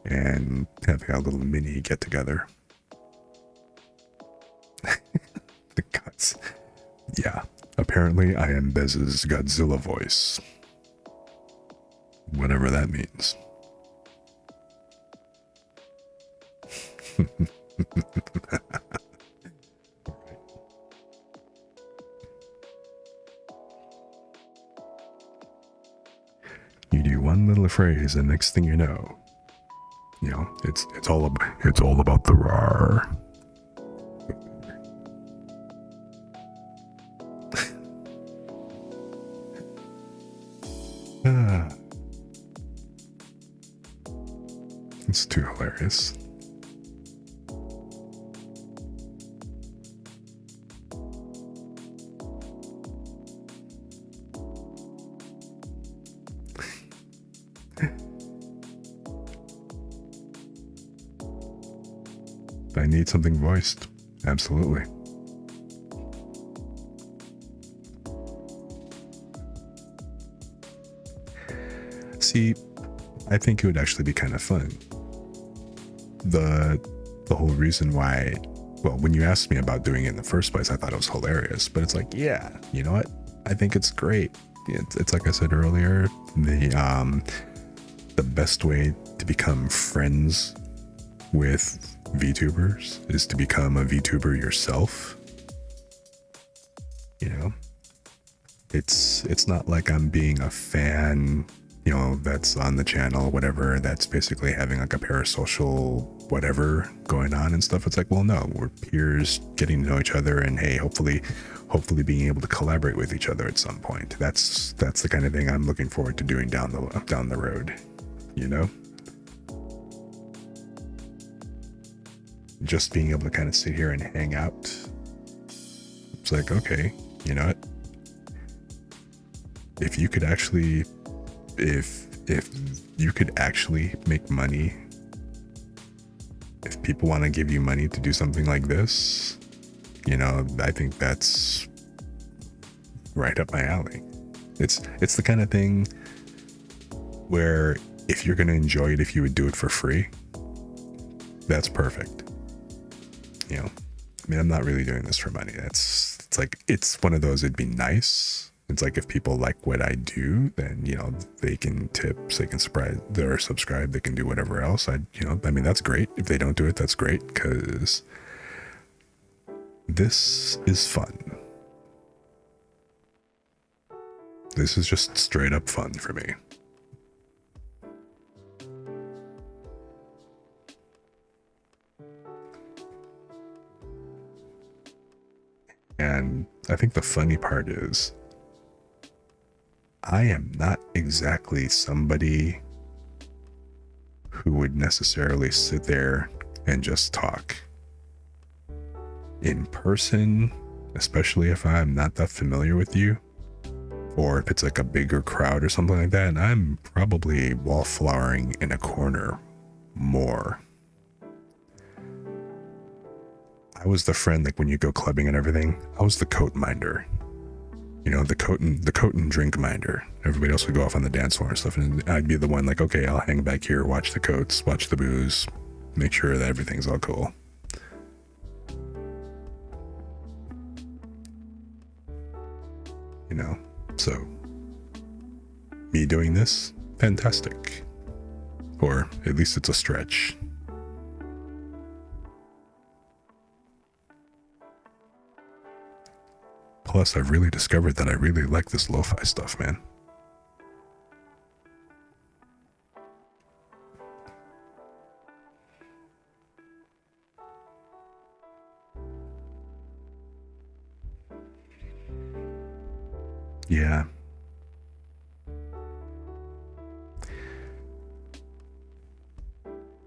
S1: and having a little mini get together. The guts. Yeah, apparently I am Bez's Godzilla voice. Whatever that means. You do one little phrase, and next thing you know, it's all about the rar. It's too hilarious. I need something voiced. Absolutely. See, I think it would actually be kind of fun. The whole reason why, well, when you asked me about doing it in the first place, I thought it was hilarious, but it's like, yeah, you know what? I think it's great. It's like I said earlier, the best way to become friends with VTubers is to become a VTuber yourself. It's not like I'm being a fan, that's on the channel, whatever, that's basically having like a parasocial whatever going on and stuff. It's like, well, no, we're peers getting to know each other, and hey, hopefully being able to collaborate with each other at some point. That's the kind of thing I'm looking forward to doing down the road, just being able to kind of sit here and hang out. It's like, okay, you know what? If you could actually make money if people want to give you money to do something like this, you know, I think that's right up my alley. It's the kind of thing where if you're going to enjoy it, if you would do it for free, that's perfect. You know, I mean, I'm not really doing this for money. It's like, it's one of those, it'd be nice. It's like, if people like what I do, then, you know, they can tip, they can subscribe, they can do whatever else. I mean, that's great. If they don't do it, that's great, because this is fun. This is just straight up fun for me. And I think the funny part is, I am not exactly somebody who would necessarily sit there and just talk. In person, especially if I'm not that familiar with you, or if it's like a bigger crowd or something like that, I'm probably wallflowering in a corner more. I was the friend, like when you go clubbing and everything, I was the coat minder. You know, the coat and drink minder. Everybody else would go off on the dance floor and stuff, and I'd be the one like, okay, I'll hang back here, watch the coats, watch the booze, make sure that everything's all cool. You know, so me doing this, fantastic. Or at least it's a stretch. Plus, I've really discovered that I really like this lo-fi stuff, man. Yeah.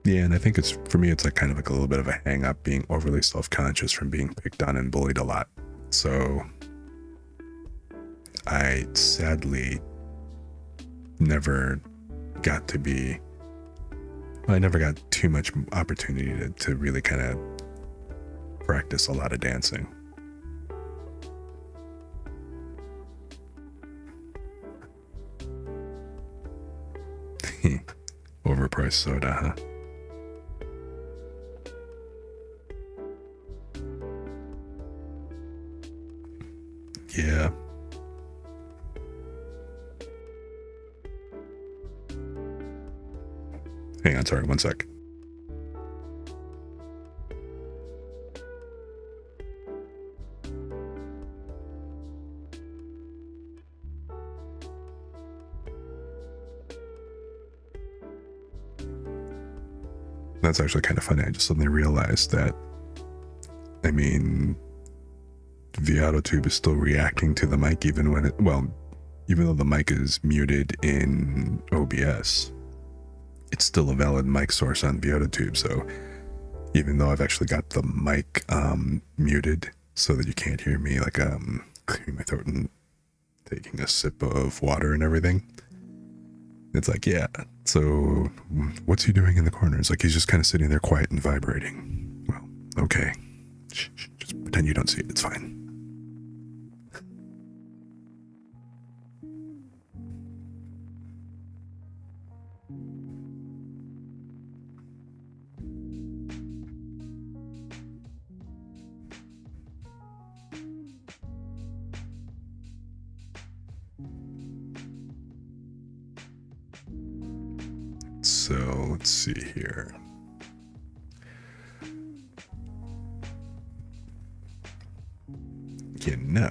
S1: Yeah, and I think it's, for me, it's like kind of like a little bit of a hang up, being overly self-conscious from being picked on and bullied a lot. So I sadly never got to be, well, I never got too much opportunity to really kind of practice a lot of dancing. Overpriced soda, huh? Yeah. Hang on, sorry, one sec. That's actually kind of funny. I just suddenly realized that, I mean, the auto tube is still reacting to the mic even when even though the mic is muted in OBS, it's still a valid mic source on the auto tube. So even though I've actually got the mic muted so that you can't hear me, like clearing my throat and taking a sip of water and everything, it's like, yeah, so what's he doing in the corner? It's like, he's just kind of sitting there quiet and vibrating. Well, okay. Just pretend you don't see it. It's fine. So let's see here. You know,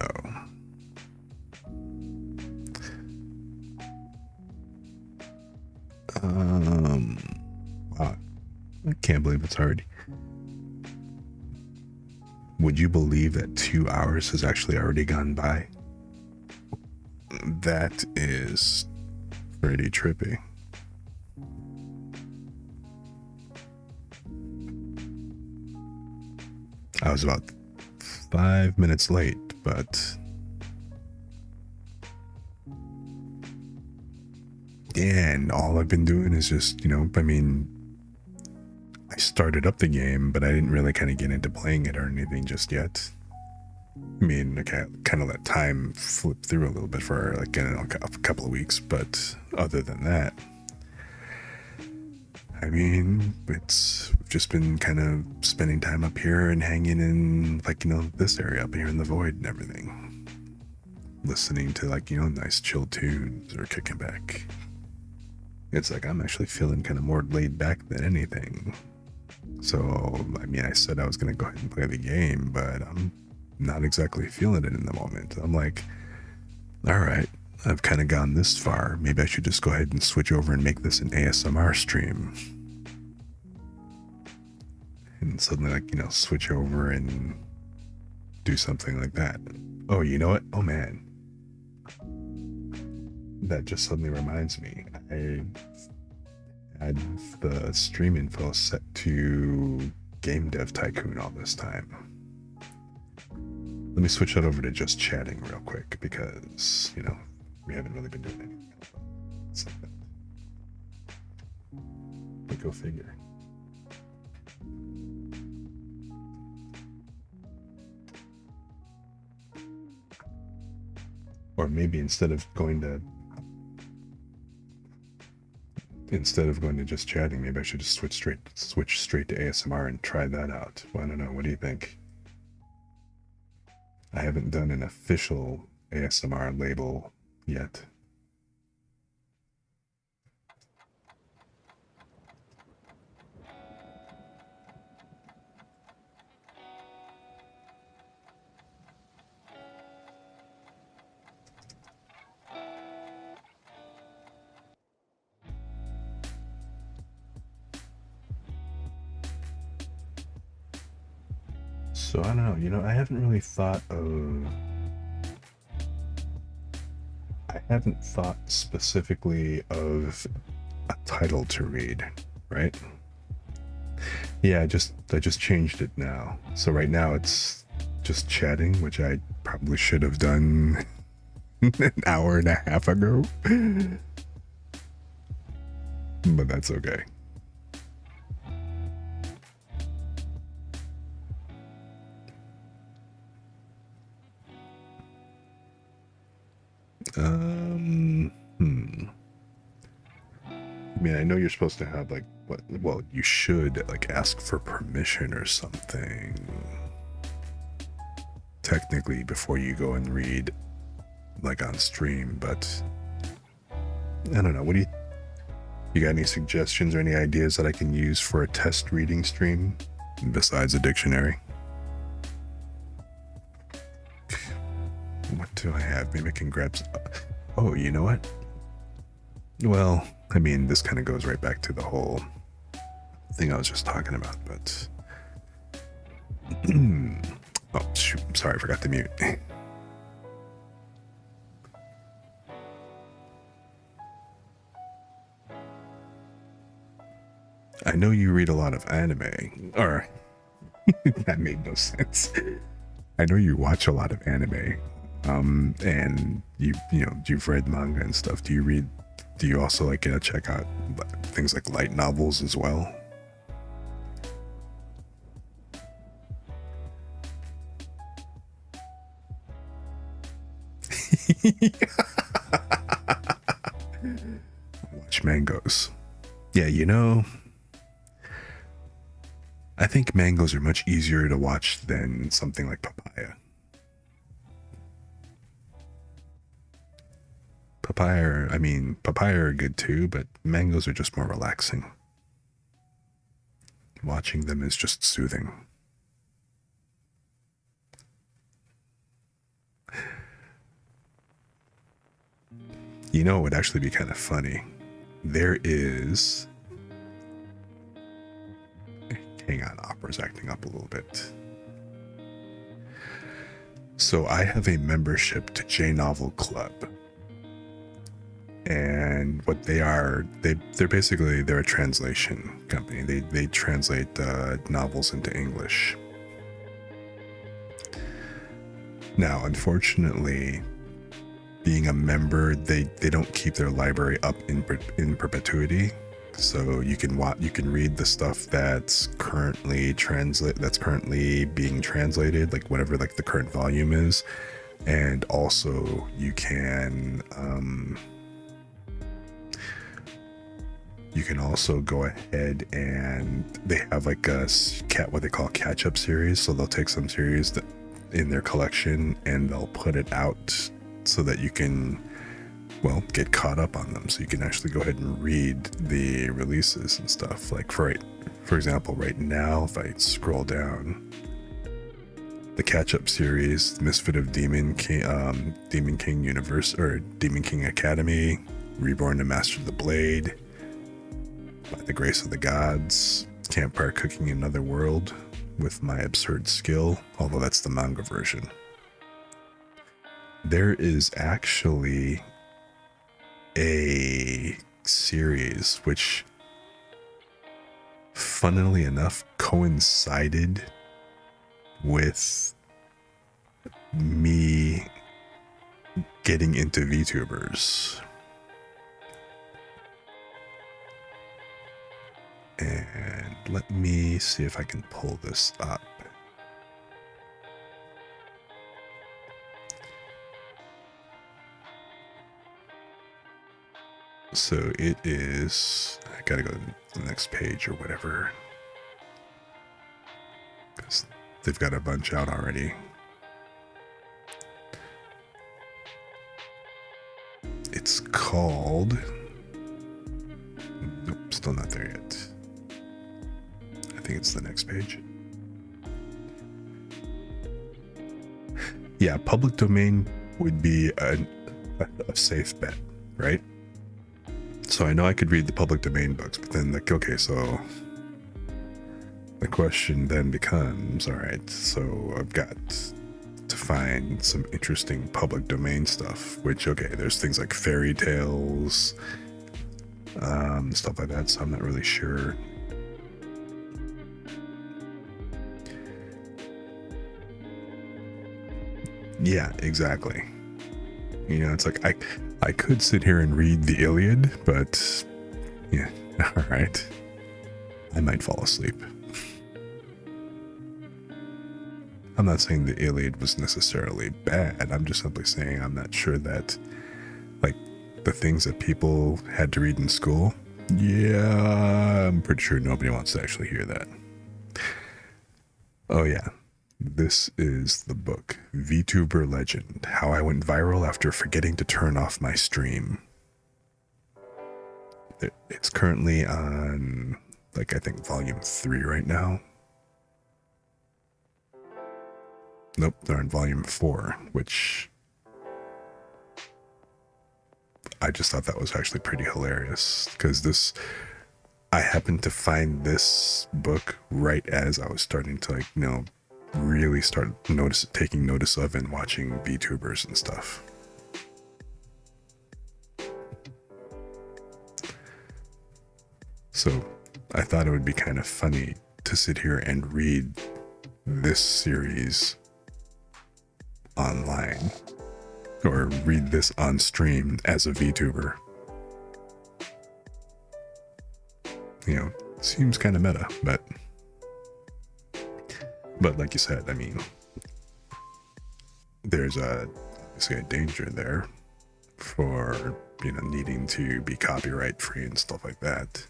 S1: wow, I can't believe it's already. Would you believe that 2 hours has actually already gone by? That is pretty trippy. I was about 5 minutes late, but yeah, and all I've been doing is just, you know, I mean, started up the game, but I didn't really kind of get into playing it or anything just yet. I mean, I kind of let time flip through a little bit for like, I don't know, a couple of weeks, but other than that, I mean, it's just been kind of spending time up here and hanging in, like, you know, this area up here in the void and everything. Listening to, like, you know, nice chill tunes or kicking back. It's like I'm actually feeling kind of more laid back than anything. So, I mean, I said I was going to go ahead and play the game, but I'm not exactly feeling it in the moment. I'm like, all right, I've kind of gone this far. Maybe I should just go ahead and switch over and make this an ASMR stream. And suddenly, like, you know, switch over and do something like that. Oh, you know what? Oh, man. That just suddenly reminds me. I had the stream info set to Game Dev Tycoon all this time. Let me switch that over to just chatting real quick because, you know, we haven't really been doing anything else like that. But go figure. Or maybe instead of going to just chatting, maybe I should just switch straight to ASMR and try that out. Well, I don't know. What do you think? I haven't done an official ASMR label yet. So I don't know, you know, I haven't thought specifically of a title to read, right? Yeah, I just changed it now. So right now it's just chatting, which I probably should have done an hour and a half ago. But that's okay. I mean, I know you're supposed to have like well, you should like ask for permission or something. Technically before you go and read like on stream, but I don't know. What do you got any suggestions or any ideas that I can use for a test reading stream besides a dictionary? What do I have? Maybe I can grab some. Oh, you know what? Well, I mean, this kind of goes right back to the whole thing I was just talking about, but oh shoot, I'm sorry, I forgot to mute. I know you read a lot of anime, or that made no sense. I know you watch a lot of anime, and you've read manga and stuff. Do you also like check out things like light novels as well? Watch mangoes. Yeah, you know, I think mangoes are much easier to watch than something like papaya. Papaya are good too, but mangoes are just more relaxing. Watching them is just soothing. You know, it would actually be kind of funny. There is... Hang on, Opera's acting up a little bit. So I have a membership to J-Novel Club. And what they are, they're basically, they're a translation company. They translate novels into English. Now, unfortunately, being a member, they don't keep their library up in perpetuity. So you can read the stuff that's currently being translated, like whatever like the current volume is, and also you can also go ahead and they have like what they call catch-up series. So they'll take some series that in their collection and they'll put it out so that you can get caught up on them. So you can actually go ahead and read the releases and stuff. Like for example, right now, if I scroll down, the catch-up series, Misfit of Demon King Universe, or Demon King Academy, Reborn to Master the Blade, By the Grace of the Gods, Campfire Cooking Another World with My Absurd Skill, although that's the manga version. There is actually a series which, funnily enough, coincided with me getting into VTubers. And let me see if I can pull this up. So it is, I gotta go to the next page or whatever, because they've got a bunch out already. It's called, nope, still not there yet. I think it's the next page. Yeah, public domain would be a safe bet, right? So I know I could read the public domain books, but then like, okay, so the question then becomes, all right, so I've got to find some interesting public domain stuff, which, okay, there's things like fairy tales, stuff like that, so I'm not really sure. Yeah, exactly. You know, it's like I could sit here and read the Iliad, but yeah, all right, I might fall asleep. I'm not saying the Iliad was necessarily bad. I'm just simply saying I'm not sure that, like, the things that people had to read in school, yeah, I'm pretty sure nobody wants to actually hear that. Oh yeah, this is the book, VTuber Legend, How I Went Viral After Forgetting to Turn Off My Stream. It's currently on, like, I think volume 3 right now. Nope, they're on volume 4, which I just thought that was actually pretty hilarious, because I happened to find this book right as I was starting to, like, you know, really start taking notice of and watching VTubers and stuff. So I thought it would be kind of funny to sit here and read this series online, or read this on stream as a VTuber. You know, seems kind of meta, but like you said, I mean, there's obviously a danger there for, you know, needing to be copyright free and stuff like that.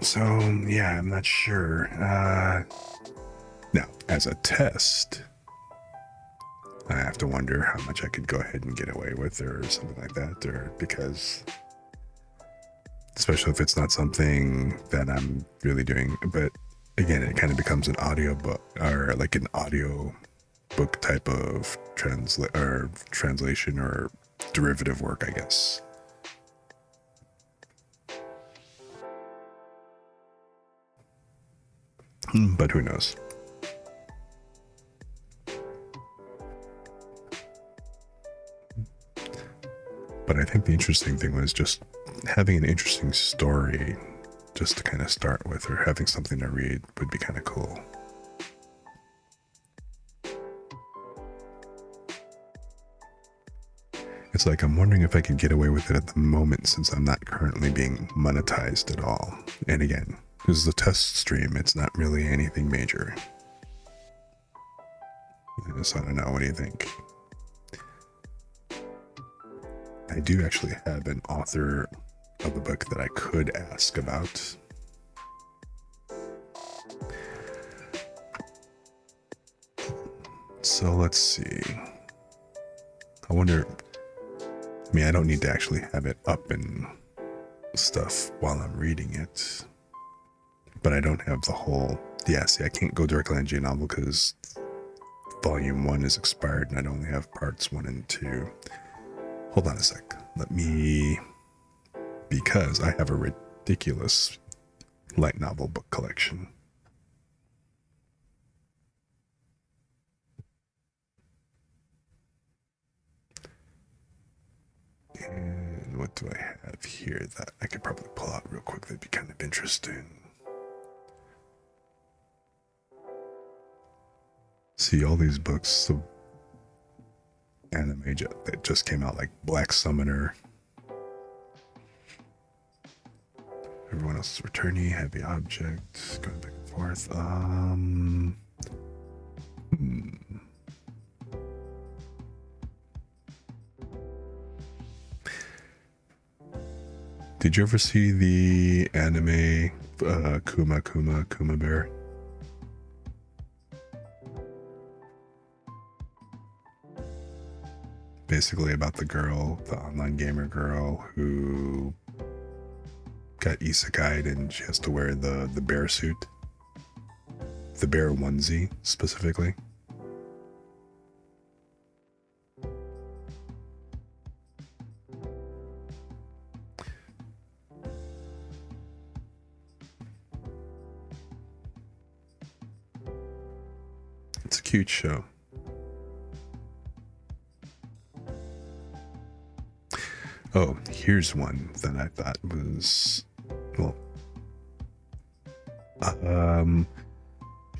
S1: So yeah, I'm not sure. Now, as a test, I have to wonder how much I could go ahead and get away with, or something like that, or because, especially if it's not something that I'm really doing. But again, it kind of becomes an audio book, or like an audio book type of translation or derivative work, I guess. But who knows? But I think the interesting thing was just having an interesting story just to kind of start with, or having something to read would be kind of cool. It's like I'm wondering if I could get away with it at the moment since I'm not currently being monetized at all. And again, this is a test stream, it's not really anything major. So I don't know, what do you think? I do actually have an author of a book that I could ask about. So let's see. I wonder, I mean, I don't need to actually have it up and stuff while I'm reading it, but I don't have the whole, yeah, see, I can't go directly on J-Novel because volume 1 is expired and I only have parts 1 and 2. Hold on a sec. Let me, because I have a ridiculous light novel book collection. And what do I have here that I could probably pull out real quick? That'd be kind of interesting. See all these books of anime that just came out, like Black Summoner, Everyone Else's Returnee, Heavy Object, going back and forth. Did you ever see the anime Kuma Bear? Basically about the girl, the online gamer girl who got isekai'd and she has to wear the bear suit. The bear onesie, specifically. It's a cute show. Oh, here's one that I thought was, well,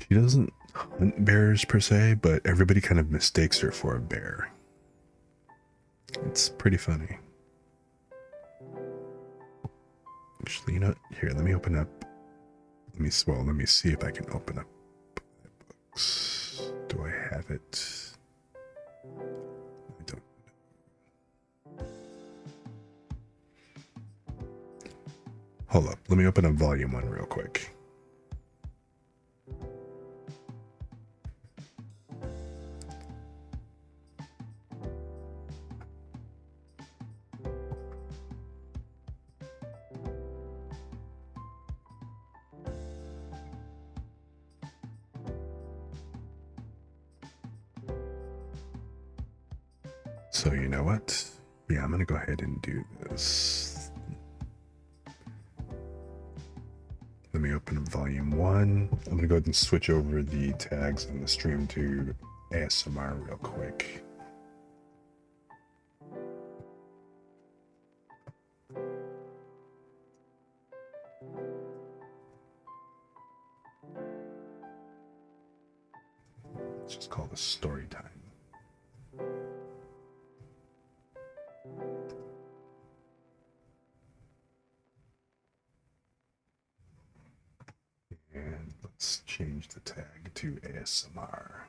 S1: she doesn't hunt bears per se, but everybody kind of mistakes her for a bear. It's pretty funny. Actually, you know what? Here, let me open up. Let me see if I can open up books. Do I have it? I don't know. Hold up. Let me open up volume 1 real quick. So you know what? Yeah, I'm gonna go ahead and do this. Let me open up volume 1. I'm gonna go ahead and switch over the tags on the stream to ASMR real quick. Let's just call this story time. And let's change the tag to ASMR.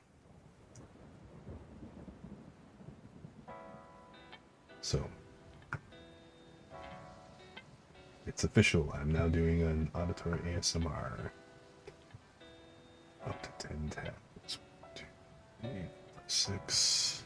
S1: So it's official. I'm now doing an auditory ASMR. Up to 10 tabs. 1, 2, 3, 4, 6.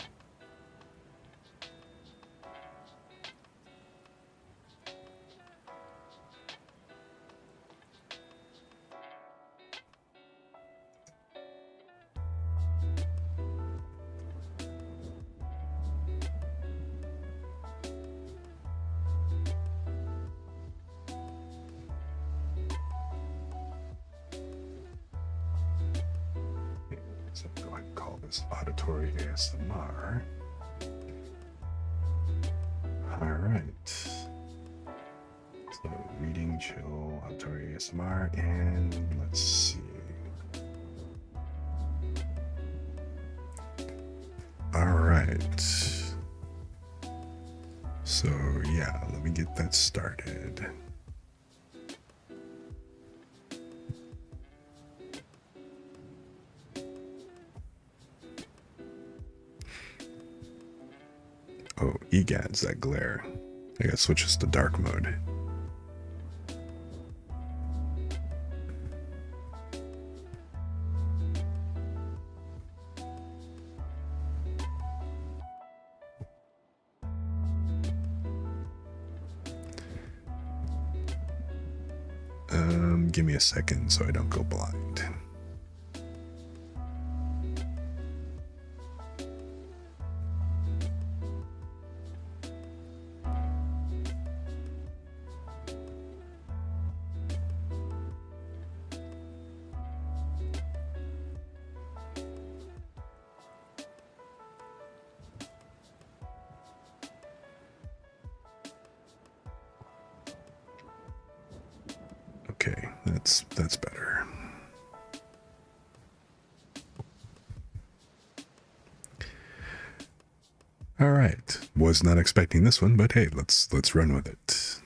S1: So go ahead and call this auditory ASMR. All right. So reading, chill, auditory ASMR, and let's see. All right. get that started. Oh, egads, that glare. I gotta switch this to dark mode. Give me a second so I don't go blind. Okay, that's better. All right, was not expecting this one, but hey, let's run with it.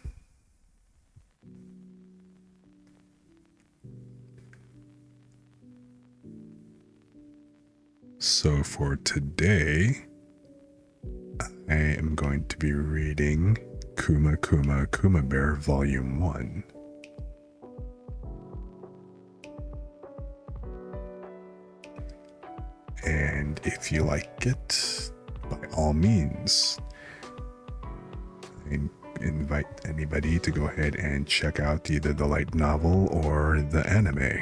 S1: So for today, I am going to be reading Kuma Kuma Kuma Bear Volume 1. And if you like it, by all means, I invite anybody to go ahead and check out either the light novel or the anime.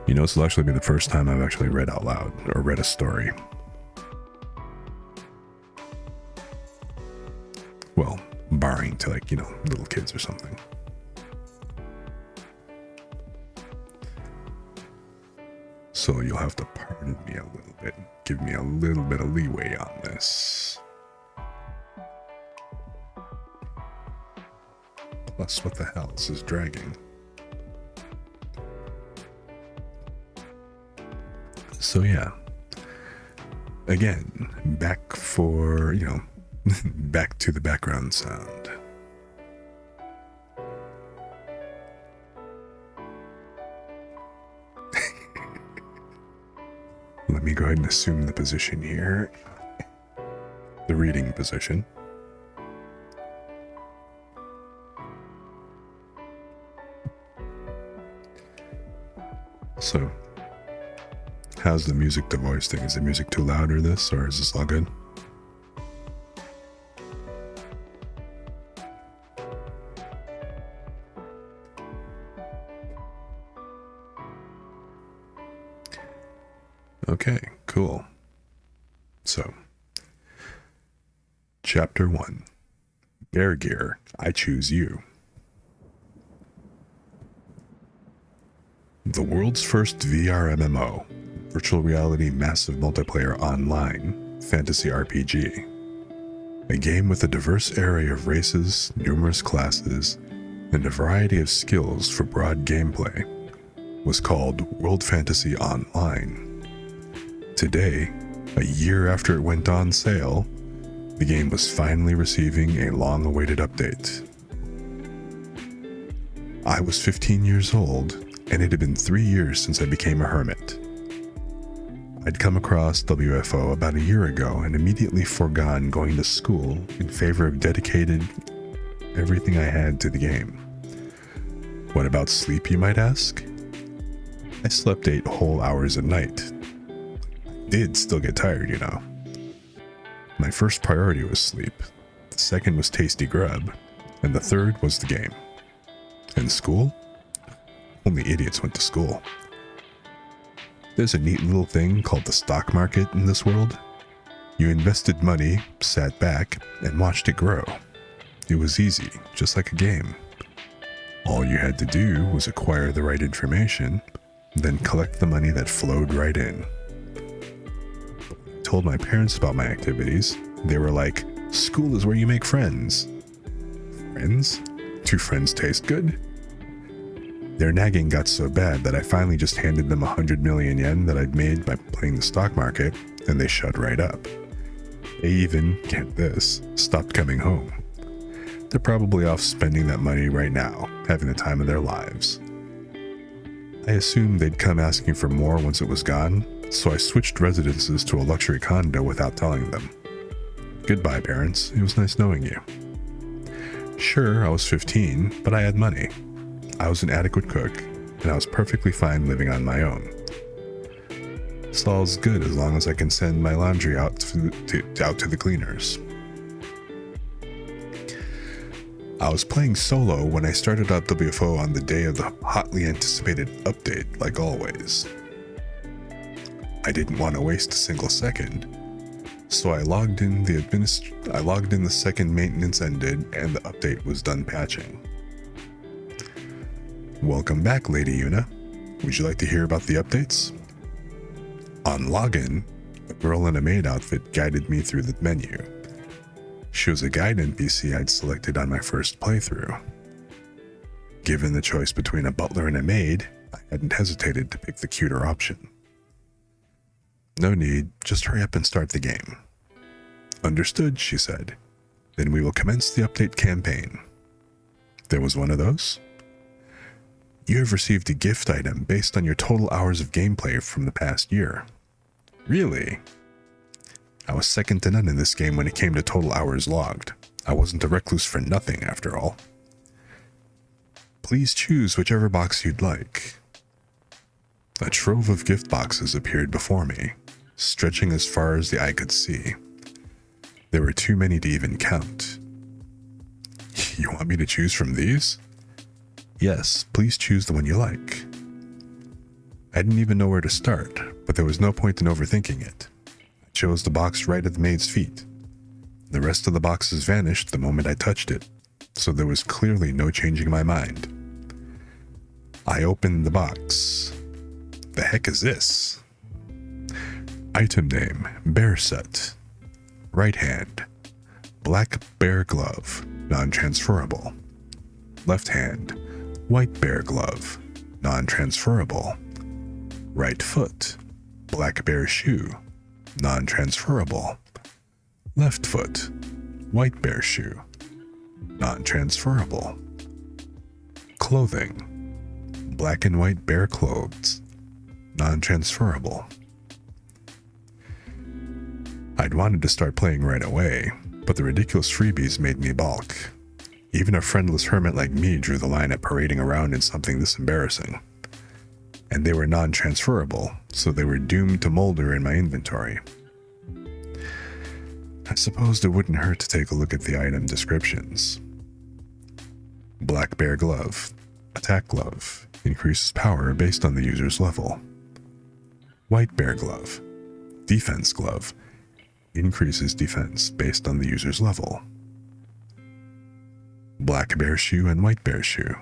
S1: You know, this will actually be the first time I've actually read out loud or read a story. Well, barring to like, little kids or something. So you'll have to pardon me a little bit, give me a little bit of leeway on this. Plus, what the hell, this is dragging. So yeah, again, back for, back to the background sound. Let me go ahead and assume the position here. The reading position. So, how's the music to voice thing? Is the music too loud or this, or is this all good? Okay, cool. So, Chapter 1. Bear Gear, I Choose You. The world's first VR MMO, virtual reality massive multiplayer online, fantasy RPG. A game with a diverse array of races, numerous classes, and a variety of skills for broad gameplay, was called World Fantasy Online. Today, a year after it went on sale, the game was finally receiving a long-awaited update. I was 15 years old, and it had been 3 years since I became a hermit. I'd come across WFO about a year ago and immediately foregone going to school in favor of dedicated everything I had to the game. What about sleep, you might ask? I slept 8 whole hours a night. Did still get tired, My first priority was sleep, the second was tasty grub, and the third was the game. And school? Only idiots went to school. There's a neat little thing called the stock market in this world. You invested money, sat back, and watched it grow. It was easy, just like a game. All you had to do was acquire the right information, then collect the money that flowed right in. Told my parents about my activities, they were like, school is where you make friends. Friends? Do friends taste good? Their nagging got so bad that I finally just handed them 100 million yen that I'd made by playing the stock market, and they shut right up. They even, get this, stopped coming home. They're probably off spending that money right now, having the time of their lives. I assumed they'd come asking for more once it was gone, so I switched residences to a luxury condo without telling them. Goodbye, parents. It was nice knowing you. Sure, I was 15, but I had money. I was an adequate cook, and I was perfectly fine living on my own. It's all's good as long as I can send my laundry out to the cleaners. I was playing solo when I started up WFO on the day of the hotly anticipated update, like always. I didn't want to waste a single second, so I logged in the second maintenance ended and the update was done patching. Welcome back, Lady Yuna. Would you like to hear about the updates? On login, a girl in a maid outfit guided me through the menu. She was a guide NPC I'd selected on my first playthrough. Given the choice between a butler and a maid, I hadn't hesitated to pick the cuter option. No need, just hurry up and start the game. Understood, she said. Then we will commence the update campaign. There was one of those? You have received a gift item based on your total hours of gameplay from the past year. Really? I was second to none in this game when it came to total hours logged. I wasn't a recluse for nothing, after all. Please choose whichever box you'd like. A trove of gift boxes appeared before me, stretching as far as the eye could see. There were too many to even count. You want me to choose from these? Yes, please choose the one you like. I didn't even know where to start, but there was no point in overthinking it. I chose the box right at the maid's feet. The rest of the boxes vanished the moment I touched it, so there was clearly no changing my mind. I opened the box. The heck is this? Item name, Bear Set. Right hand, black bear glove, non-transferable. Left hand, white bear glove, non-transferable. Right foot, black bear shoe, non-transferable. Left foot, white bear shoe, non-transferable. Clothing, black and white bear clothes, non-transferable. I'd wanted to start playing right away, but the ridiculous freebies made me balk. Even a friendless hermit like me drew the line at parading around in something this embarrassing. And they were non-transferable, so they were doomed to molder in my inventory. I supposed it wouldn't hurt to take a look at the item descriptions. Black bear glove, attack glove, increases power based on the user's level. White bear glove, defense glove, increases defense based on the user's level. Black bear shoe and white bear shoe,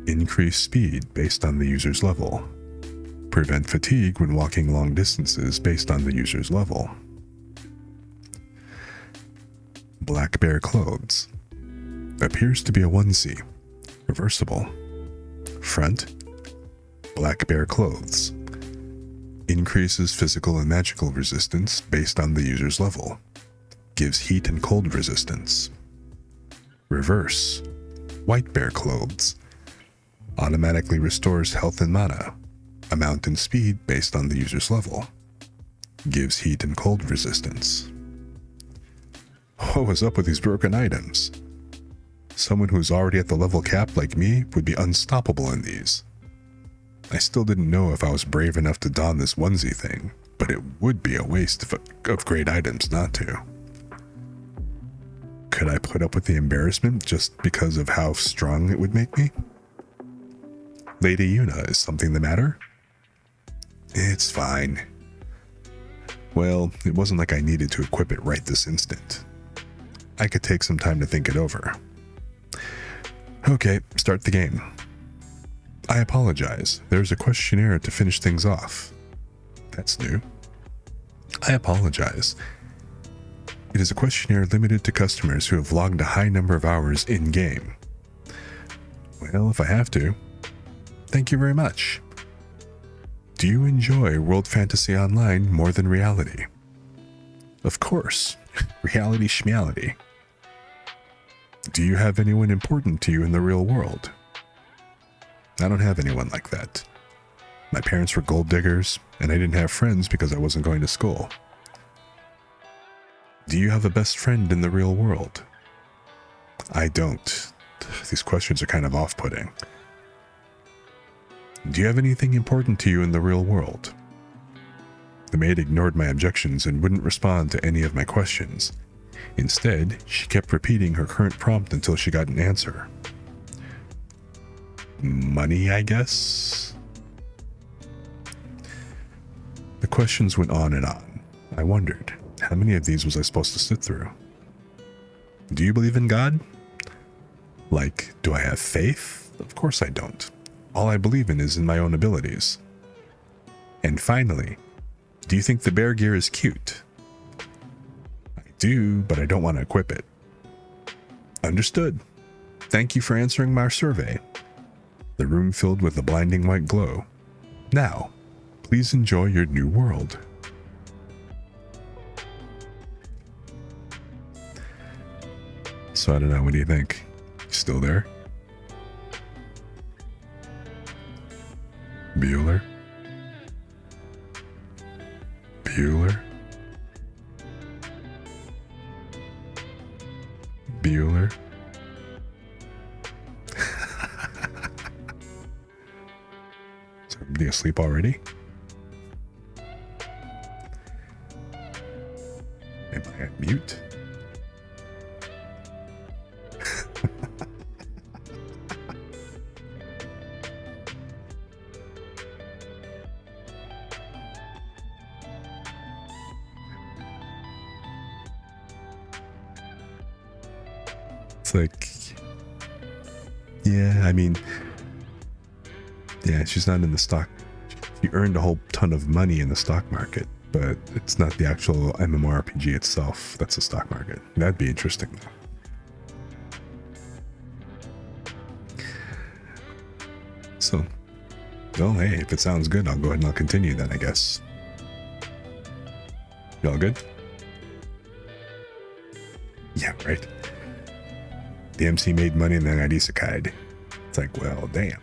S1: increase speed based on the user's level. Prevent fatigue when walking long distances based on the user's level. Black bear clothes, appears to be a onesie, reversible. Front, black bear clothes, increases physical and magical resistance based on the user's level. Gives heat and cold resistance. Reverse, white bear clothes, automatically restores health and mana, amount and speed based on the user's level. Gives heat and cold resistance. What was up with these broken items? Someone who's already at the level cap like me would be unstoppable in these. I still didn't know if I was brave enough to don this onesie thing, but it would be a waste of great items not to. Could I put up with the embarrassment just because of how strong it would make me? Lady Yuna, is something the matter? It's fine. Well, it wasn't like I needed to equip it right this instant. I could take some time to think it over. Okay, start the game. I apologize. There's a questionnaire to finish things off. That's new. I apologize. It is a questionnaire limited to customers who have logged a high number of hours in-game. Well, if I have to. Thank you very much. Do you enjoy World Fantasy Online more than reality? Of course. Reality schmeality. Do you have anyone important to you in the real world? I don't have anyone like that. My parents were gold diggers, and I didn't have friends because I wasn't going to school. Do you have a best friend in the real world? I don't. These questions are kind of off-putting. Do you have anything important to you in the real world? The maid ignored my objections and wouldn't respond to any of my questions. Instead, she kept repeating her current prompt until she got an answer. Money, I guess? The questions went on and on. I wondered, how many of these was I supposed to sit through? Do you believe in God? Like, do I have faith? Of course I don't. All I believe in is in my own abilities. And finally, do you think the bear gear is cute? I do, but I don't want to equip it. Understood. Thank you for answering my survey. The room filled with a blinding white glow. Now, please enjoy your new world. So I don't know, what do you think? Still there? Bueller? Bueller? Bueller? Is everybody asleep already? Am I on mute? Like, yeah, I mean, yeah, she's not in the stock. She earned a whole ton of money in the stock market, but it's not the actual MMORPG itself that's the stock market. That'd be interesting, though. So, well, hey, if it sounds good, I'll go ahead and I'll continue then, I guess. Y'all good? Yeah, right. The MC made money and then got isekai'd. It's like, well, damn.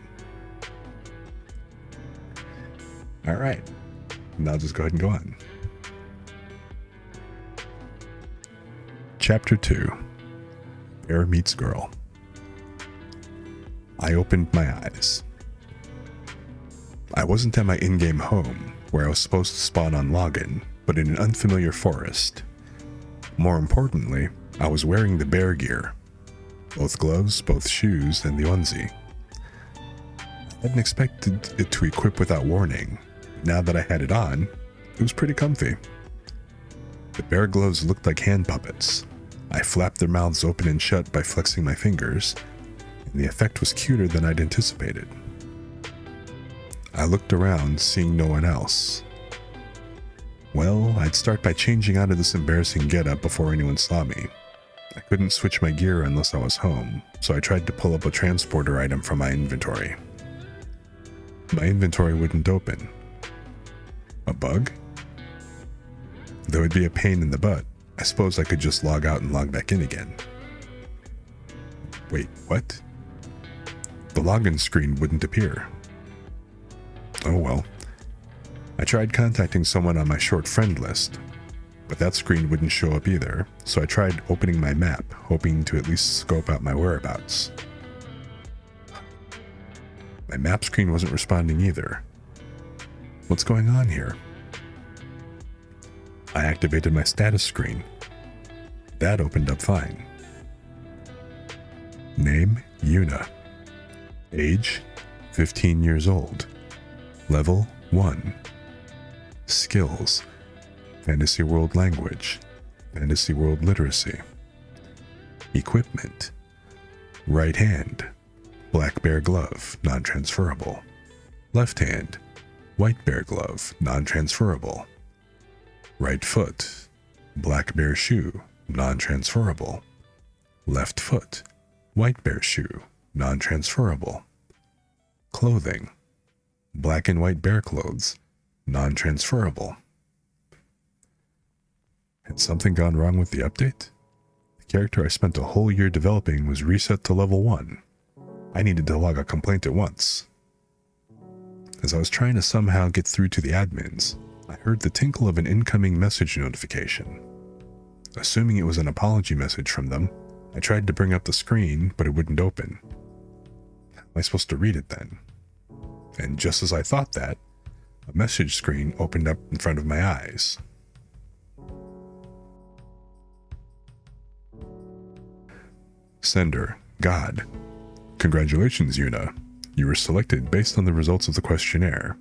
S1: Alright. Now I'll just go ahead and go on. Chapter 2. Bear Meets Girl. I opened my eyes. I wasn't at my in-game home, where I was supposed to spawn on login, but in an unfamiliar forest. More importantly, I was wearing the bear gear. Both gloves, both shoes, and the onesie. I hadn't expected it to equip without warning. Now that I had it on, it was pretty comfy. The bear gloves looked like hand puppets. I flapped their mouths open and shut by flexing my fingers, and the effect was cuter than I'd anticipated. I looked around, seeing no one else. Well, I'd start by changing out of this embarrassing getup before anyone saw me. I couldn't switch my gear unless I was home, so I tried to pull up a transporter item from my inventory. My inventory wouldn't open. A bug? Though it'd be a pain in the butt, I suppose I could just log out and log back in again. Wait, what? The login screen wouldn't appear. Oh well. I tried contacting someone on my short friend list, but that screen wouldn't show up either, so I tried opening my map, hoping to at least scope out my whereabouts. My map screen wasn't responding either. What's going on here? I activated my status screen. That opened up fine. Name, Yuna. Age, 15 years old. Level, 1. Skills, Fantasy World Language, Fantasy World Literacy. Equipment, right hand, black bear glove, non-transferable. Left hand, white bear glove, non-transferable. Right foot, black bear shoe, non-transferable. Left foot, white bear shoe, non-transferable. Clothing, Black and white bear clothes. Non-transferable. Had something gone wrong with the update? The character I spent a whole year developing was reset to level 1. I needed to log a complaint at once. As I was trying to somehow get through to the admins, I heard the tinkle of an incoming message notification. Assuming it was an apology message from them, I tried to bring up the screen, but it wouldn't open. How am I supposed to read it then? And just as I thought that, a message screen opened up in front of my eyes. Sender, God. Congratulations, Yuna. You were selected based on the results of the questionnaire.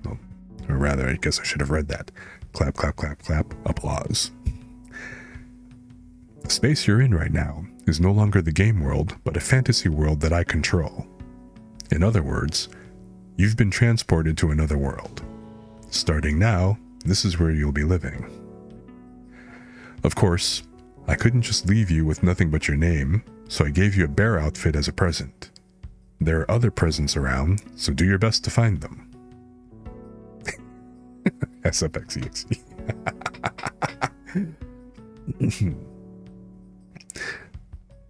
S1: Well, or rather, I guess I should have read that. Clap, clap, clap, clap, applause. The space you're in right now is no longer the game world, but a fantasy world that I control. In other words, you've been transported to another world. Starting now, this is where you'll be living. Of course, I couldn't just leave you with nothing but your name, so I gave you a bear outfit as a present. There are other presents around, so do your best to find them. SFXEXE.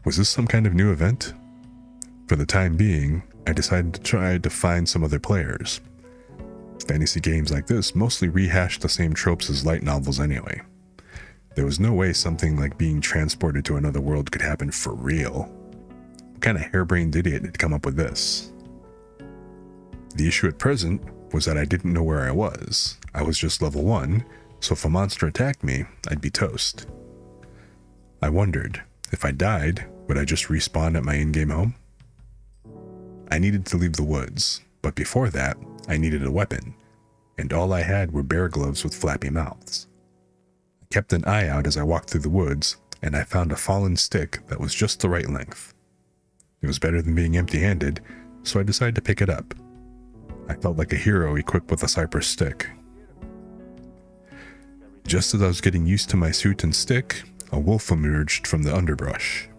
S1: Was this some kind of new event? For the time being, I decided to try to find some other players. Fantasy games like this mostly rehash the same tropes as light novels anyway. There was no way something like being transported to another world could happen for real. What kind of harebrained idiot had come up with this? The issue at present was that I didn't know where I was. I was just level 1, so if a monster attacked me, I'd be toast. I wondered, if I died, would I just respawn at my in-game home? I needed to leave the woods, but before that, I needed a weapon, and all I had were bear gloves with flappy mouths. I kept an eye out as I walked through the woods, and I found a fallen stick that was just the right length. It was better than being empty-handed, so I decided to pick it up. I felt like a hero equipped with a cypress stick. Just as I was getting used to my suit and stick, a wolf emerged from the underbrush.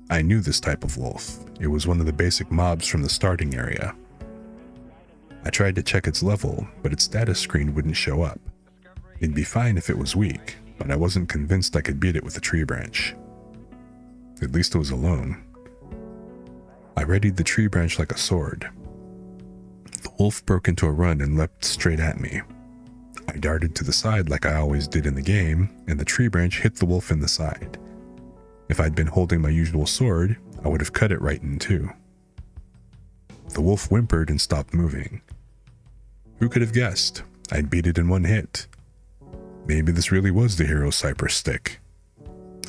S1: I knew this type of wolf. It was one of the basic mobs from the starting area. I tried to check its level, but its status screen wouldn't show up. It'd be fine if it was weak, but I wasn't convinced I could beat it with a tree branch. At least it was alone. I readied the tree branch like a sword. The wolf broke into a run and leapt straight at me. I darted to the side like I always did in the game, and the tree branch hit the wolf in the side. If I'd been holding my usual sword, I would have cut it right in two. The wolf whimpered and stopped moving. Who could have guessed? I'd beat it in one hit. Maybe this really was the hero's cypress stick.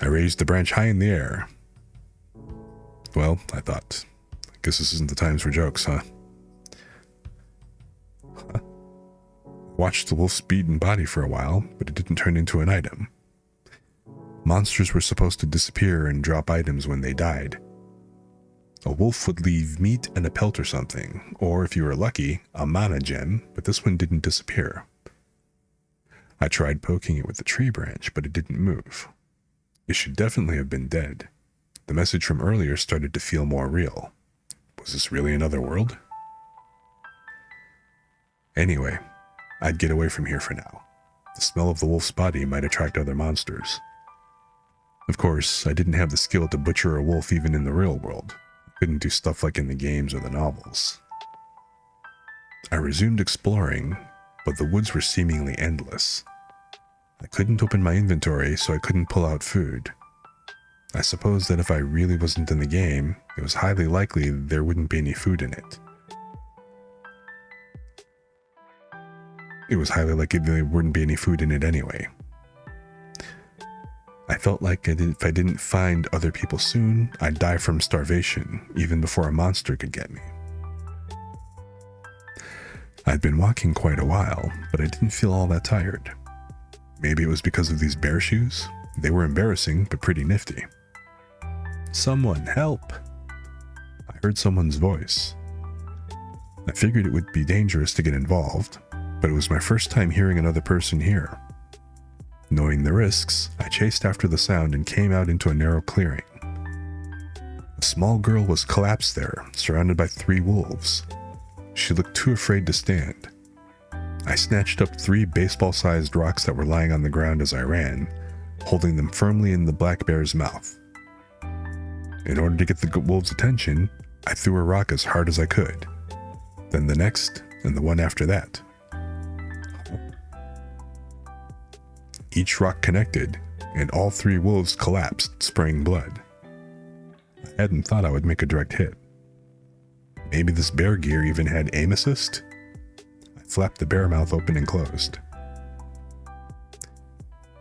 S1: I raised the branch high in the air. Well, I thought, I guess this isn't the times for jokes, huh? Watched the wolf's beaten body for a while, but it didn't turn into an item. Monsters were supposed to disappear and drop items when they died. A wolf would leave meat and a pelt or something, or if you were lucky, a mana gem, but this one didn't disappear. I tried poking it with the tree branch, but it didn't move. It should definitely have been dead. The message from earlier started to feel more real. Was this really another world? Anyway, I'd get away from here for now. The smell of the wolf's body might attract other monsters. Of course, I didn't have the skill to butcher a wolf even in the real world. I couldn't do stuff like in the games or the novels. I resumed exploring, but the woods were seemingly endless. I couldn't open my inventory, so I couldn't pull out food. I suppose that if I really wasn't in the game, it was highly likely there wouldn't be any food in it. It was highly likely there wouldn't be any food in it anyway. I felt like if I didn't find other people soon, I'd die from starvation, even before a monster could get me. I'd been walking quite a while, but I didn't feel all that tired. Maybe it was because of these bear shoes? They were embarrassing, but pretty nifty. Someone help! I heard someone's voice. I figured it would be dangerous to get involved, but it was my first time hearing another person here. Knowing the risks, I chased after the sound and came out into a narrow clearing. A small girl was collapsed there, surrounded by 3 wolves. She looked too afraid to stand. I snatched up 3 baseball-sized rocks that were lying on the ground as I ran, holding them firmly in the black bear's mouth. In order to get the wolves' attention, I threw a rock as hard as I could. Then the next, and the one after that. Each rock connected, and all 3 wolves collapsed, spraying blood. I hadn't thought I would make a direct hit. Maybe this bear gear even had aim assist? I flapped the bear mouth open and closed.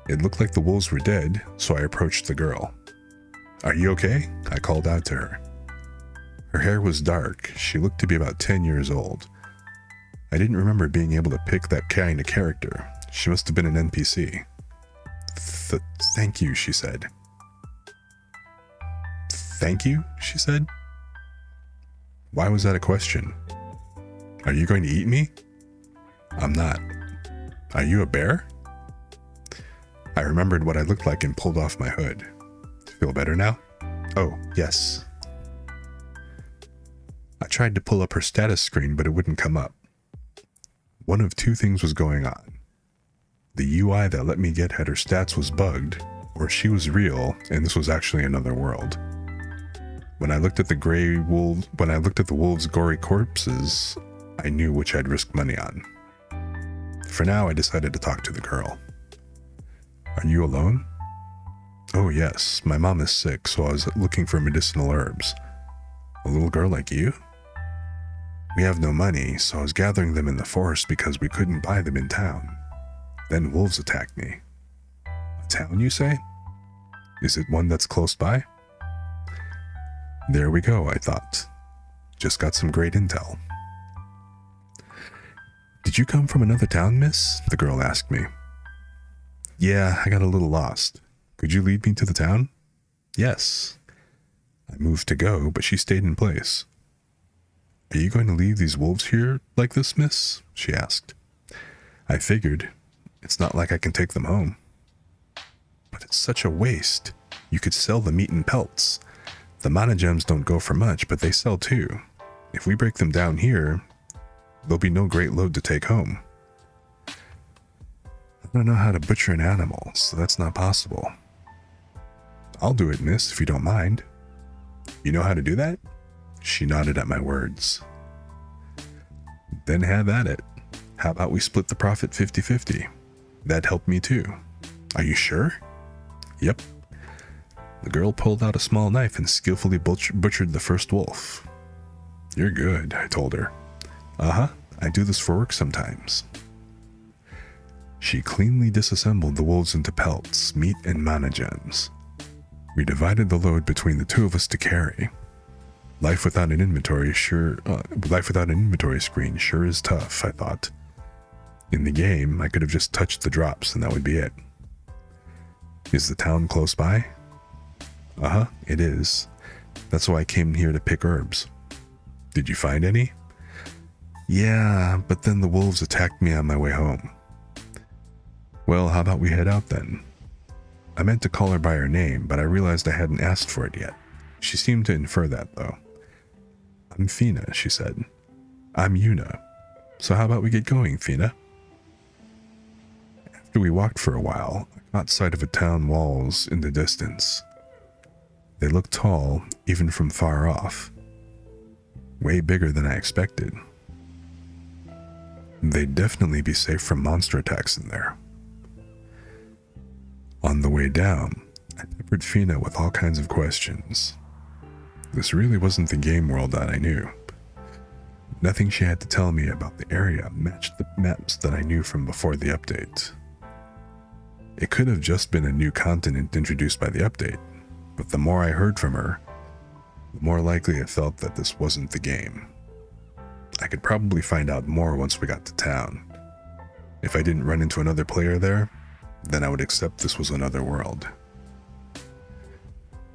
S1: It looked like the wolves were dead, so I approached the girl. "Are you okay?" I called out to her. Her hair was dark. She looked to be about 10 years old. I didn't remember being able to pick that kind of character. She must have been an NPC. Thank you, she said. Thank you, she said. Why was that a question? Are you going to eat me? I'm not. Are you a bear? I remembered what I looked like and pulled off my hood. Feel better now? Oh, yes. I tried to pull up her status screen, but it wouldn't come up. One of 2 things was going on. The UI that let me get at her stats was bugged, or she was real, and this was actually another world. When I looked at the wolves' gory corpses, I knew which I'd risk money on. For now, I decided to talk to the girl. Are you alone? Oh yes, my mom is sick, so I was looking for medicinal herbs. A little girl like you? We have no money, so I was gathering them in the forest because we couldn't buy them in town. Then wolves attacked me. A town, you say? Is it one that's close by? There we go, I thought. Just got some great intel. Did you come from another town, miss? The girl asked me. Yeah, I got a little lost. Could you lead me to the town? Yes. I moved to go, but she stayed in place. Are you going to leave these wolves here like this, miss? She asked. I figured. It's not like I can take them home. But it's such a waste. You could sell the meat and pelts. The mana gems don't go for much, but they sell too. If we break them down here, there'll be no great load to take home. I don't know how to butcher an animal, so that's not possible. I'll do it, miss, if you don't mind. You know how to do that? She nodded at my words. Then have at it. How about we split the profit 50-50? That'd help me too. Are you sure? Yep. The girl pulled out a small knife and skillfully butchered the first wolf. You're good, I told her. Uh-huh, I do this for work sometimes. She cleanly disassembled the wolves into pelts, meat, and mana gems. We divided the load between the 2 of us to carry. Life without an inventory screen sure is tough, I thought. In the game, I could have just touched the drops and that would be it. Is the town close by? Uh-huh, it is. That's why I came here to pick herbs. Did you find any? Yeah, but then the wolves attacked me on my way home. Well, how about we head out then? I meant to call her by her name, but I realized I hadn't asked for it yet. She seemed to infer that, though. I'm Fina, she said. I'm Yuna. So how about we get going, Fina? After we walked for a while, I caught sight of a town walls in the distance. They looked tall, even from far off. Way bigger than I expected. They'd definitely be safe from monster attacks in there. On the way down, I peppered Fina with all kinds of questions. This really wasn't the game world that I knew. Nothing she had to tell me about the area matched the maps that I knew from before the update. It could have just been a new continent introduced by the update, but the more I heard from her, the more likely I felt that this wasn't the game. I could probably find out more once we got to town. If I didn't run into another player there, then I would accept this was another world.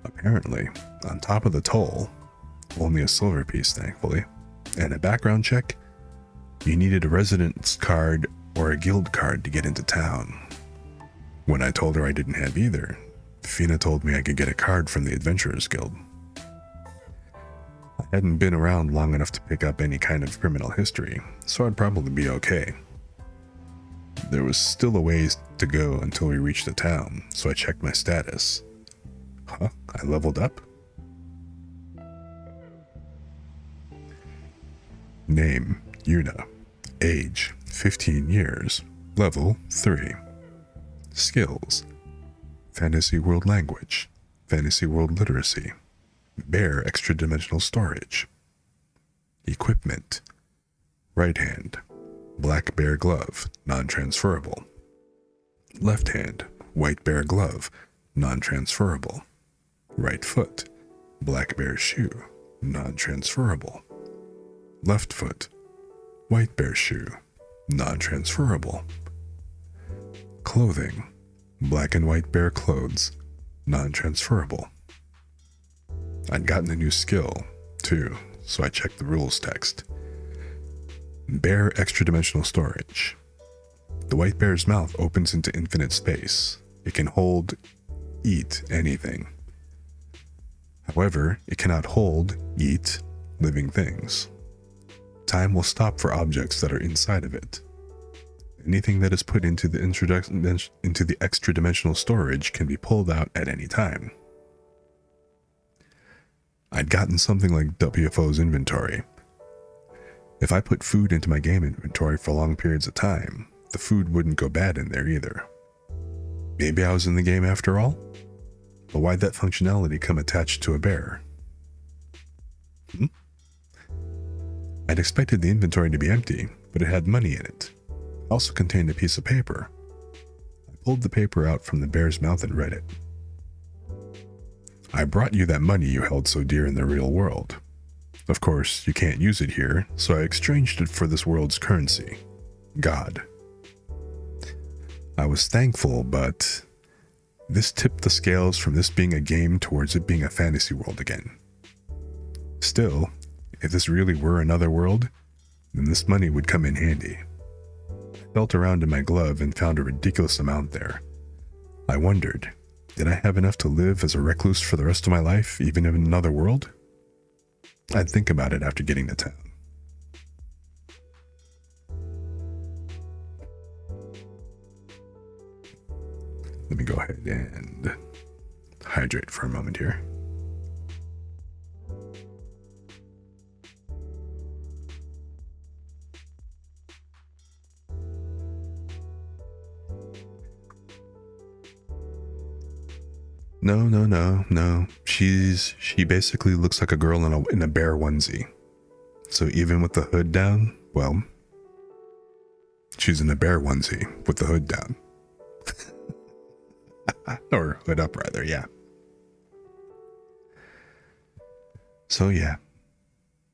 S1: Apparently, on top of the toll, only a silver piece thankfully, and a background check, you needed a residence card or a guild card to get into town. When I told her I didn't have either, Fina told me I could get a card from the Adventurers Guild. I hadn't been around long enough to pick up any kind of criminal history, so I'd probably be okay. There was still a ways to go until we reached the town, so I checked my status. Huh? I leveled up? Name, Yuna. Age, 15 years. Level, 3. Skills, Fantasy World Language, Fantasy World Literacy, Bear Extra-Dimensional Storage. Equipment, right hand, Black Bear Glove, non-transferable. Left hand, White Bear Glove, non-transferable. Right foot, Black Bear Shoe, non-transferable. Left foot, White Bear Shoe, non-transferable. Clothing, Black and White Bear Clothes, non-transferable. I'd gotten a new skill, too, so I checked the rules text. Bear Extra-Dimensional Storage. The white bear's mouth opens into infinite space. It can hold, eat anything. However, it cannot hold, eat, living things. Time will stop for objects that are inside of it. Anything that is put into the extra-dimensional storage can be pulled out at any time. I'd gotten something like WFO's inventory. If I put food into my game inventory for long periods of time, the food wouldn't go bad in there either. Maybe I was in the game after all? But why'd that functionality come attached to a bear? I'd expected the inventory to be empty, but it had money in it. It also contained a piece of paper. I pulled the paper out from the bear's mouth and read it. I brought you that money you held so dear in the real world. Of course, you can't use it here, so I exchanged it for this world's currency, God. I was thankful, but this tipped the scales from this being a game towards it being a fantasy world again. Still, if this really were another world, then this money would come in handy. I felt around in my glove and found a ridiculous amount there. I wondered, did I have enough to live as a recluse for the rest of my life, even in another world? I'd think about it after getting to town. Let me go ahead and hydrate for a moment here. No. She basically looks like a girl in a bear onesie. So even with the hood down, well, she's in a bear onesie with the hood down. Or hood up rather, yeah. So yeah.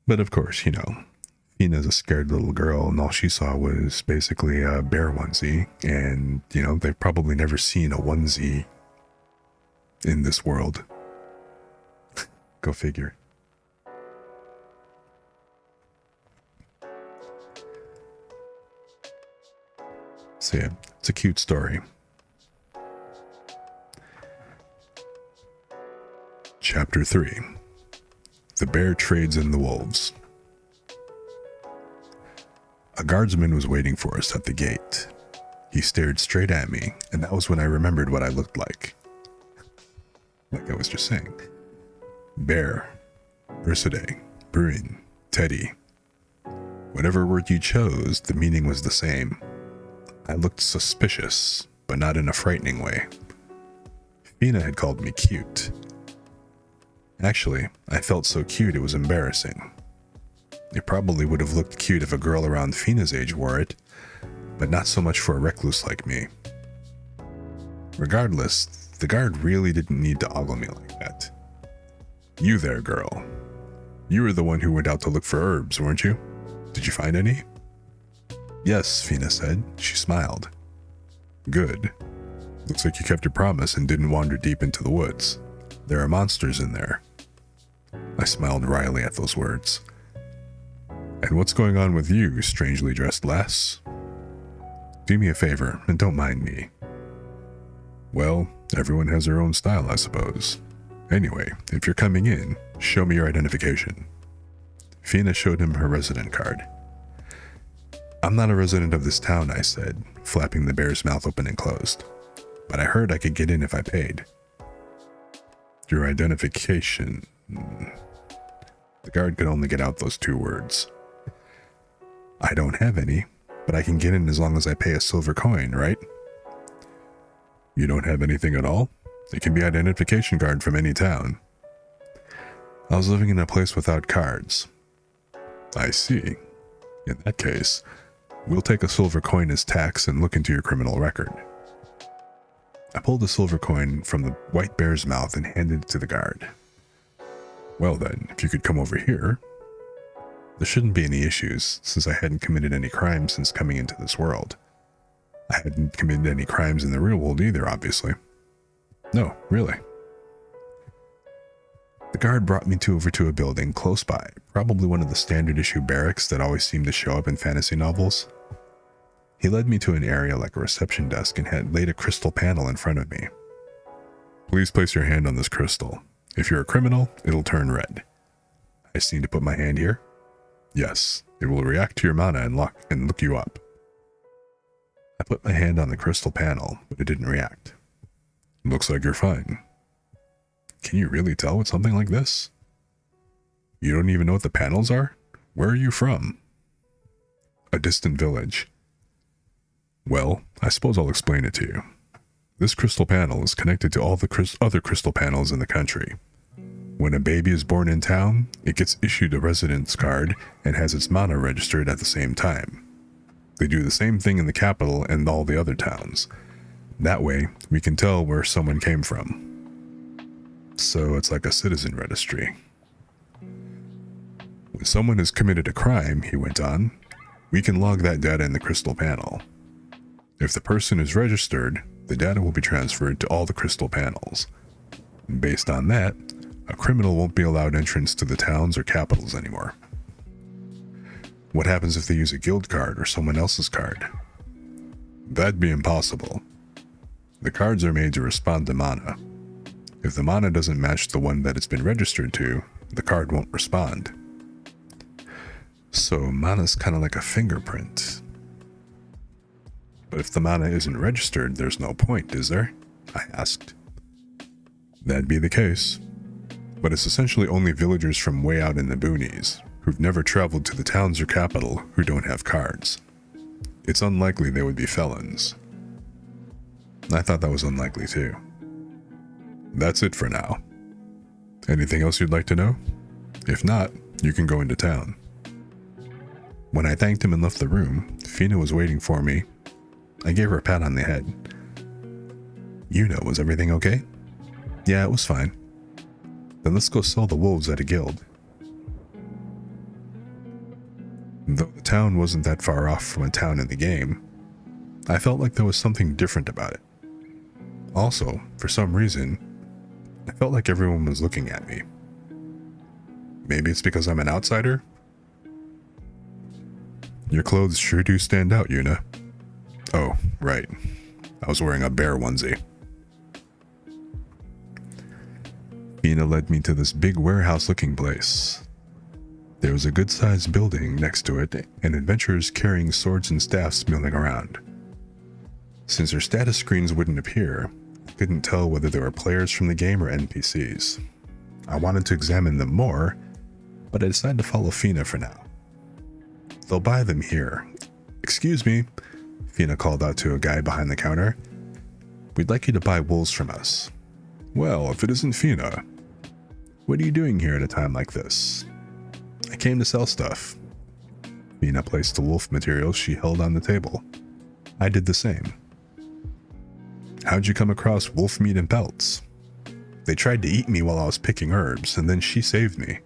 S1: But of course, Fina's a scared little girl and all she saw was basically a bear onesie. And, they've probably never seen a onesie in this world. Go figure. So yeah, it's a cute story. Chapter 3. The Bear Trades in the Wolves. A guardsman was waiting for us at the gate. He stared straight at me, and that was when I remembered what I looked like. Like I was just saying. Bear, Ursidae, Bruin, Teddy. Whatever word you chose, the meaning was the same. I looked suspicious, but not in a frightening way. Fina had called me cute. Actually, I felt so cute it was embarrassing. It probably would have looked cute if a girl around Fina's age wore it, but not so much for a recluse like me. Regardless, the guard really didn't need to ogle me like that. You there, girl. You were the one who went out to look for herbs, weren't you? Did you find any? Yes, Fina said. She smiled. Good. Looks like you kept your promise and didn't wander deep into the woods. There are monsters in there. I smiled wryly at those words. And what's going on with you, strangely dressed lass? Do me a favor and don't mind me. Well, everyone has their own style, I suppose. Anyway, if you're coming in, show me your identification. Fina showed him her resident card. I'm not a resident of this town, I said, flapping the bear's mouth open and closed. But I heard I could get in if I paid. Your identification. The guard could only get out those 2 words. I don't have any, but I can get in as long as I pay a silver coin, right? You don't have anything at all? It can be an identification card from any town. I was living in a place without cards. I see. In that case, we'll take a silver coin as tax and look into your criminal record. I pulled a silver coin from the white bear's mouth and handed it to the guard. Well then, if you could come over here. There shouldn't be any issues, since I hadn't committed any crimes since coming into this world. I hadn't committed any crimes in the real world either, obviously. No, really. The guard brought me over to a building close by, probably one of the standard issue barracks that always seem to show up in fantasy novels. He led me to an area like a reception desk and had laid a crystal panel in front of me. Please place your hand on this crystal. If you're a criminal, it'll turn red. I just need to put my hand here. Yes, it will react to your mana and look you up. I put my hand on the crystal panel, but it didn't react. Looks like you're fine. Can you really tell with something like this? You don't even know what the panels are? Where are you from? A distant village. Well, I suppose I'll explain it to you. This crystal panel is connected to all the other crystal panels in the country. When a baby is born in town, it gets issued a residence card and has its mana registered at the same time. They do the same thing in the capital and all the other towns. That way, we can tell where someone came from. So it's like a citizen registry. When someone has committed a crime, he went on, we can log that data in the crystal panel. If the person is registered, the data will be transferred to all the crystal panels. Based on that, a criminal won't be allowed entrance to the towns or capitals anymore. What happens if they use a guild card or someone else's card? That'd be impossible. The cards are made to respond to mana. If the mana doesn't match the one that it's been registered to, the card won't respond. So mana's kind of like a fingerprint. But if the mana isn't registered, there's no point, is there? I asked. That'd be the case. But it's essentially only villagers from way out in the boonies, who've never traveled to the towns or capital, who don't have cards. It's unlikely they would be felons. I thought that was unlikely too. That's it for now. Anything else you'd like to know? If not, you can go into town. When I thanked him and left the room, Fina was waiting for me. I gave her a pat on the head. Was everything okay? Yeah, it was fine. Then let's go sell the wolves at a guild. Though the town wasn't that far off from a town in the game, I felt like there was something different about it. Also, for some reason, I felt like everyone was looking at me. Maybe it's because I'm an outsider? Your clothes sure do stand out, Yuna. Oh, right. I was wearing a bear onesie. Fina led me to this big warehouse-looking place. There was a good-sized building next to it, and adventurers carrying swords and staffs milling around. Since their status screens wouldn't appear, I couldn't tell whether they were players from the game or NPCs. I wanted to examine them more, but I decided to follow Fina for now. They'll buy them here. Excuse me, Fina called out to a guy behind the counter. We'd like you to buy wolves from us. Well, if it isn't Fina. What are you doing here at a time like this? I came to sell stuff. Fina placed the wolf materials she held on the table. I did the same. How'd you come across wolf meat and pelts? They tried to eat me while I was picking herbs, and then she saved me.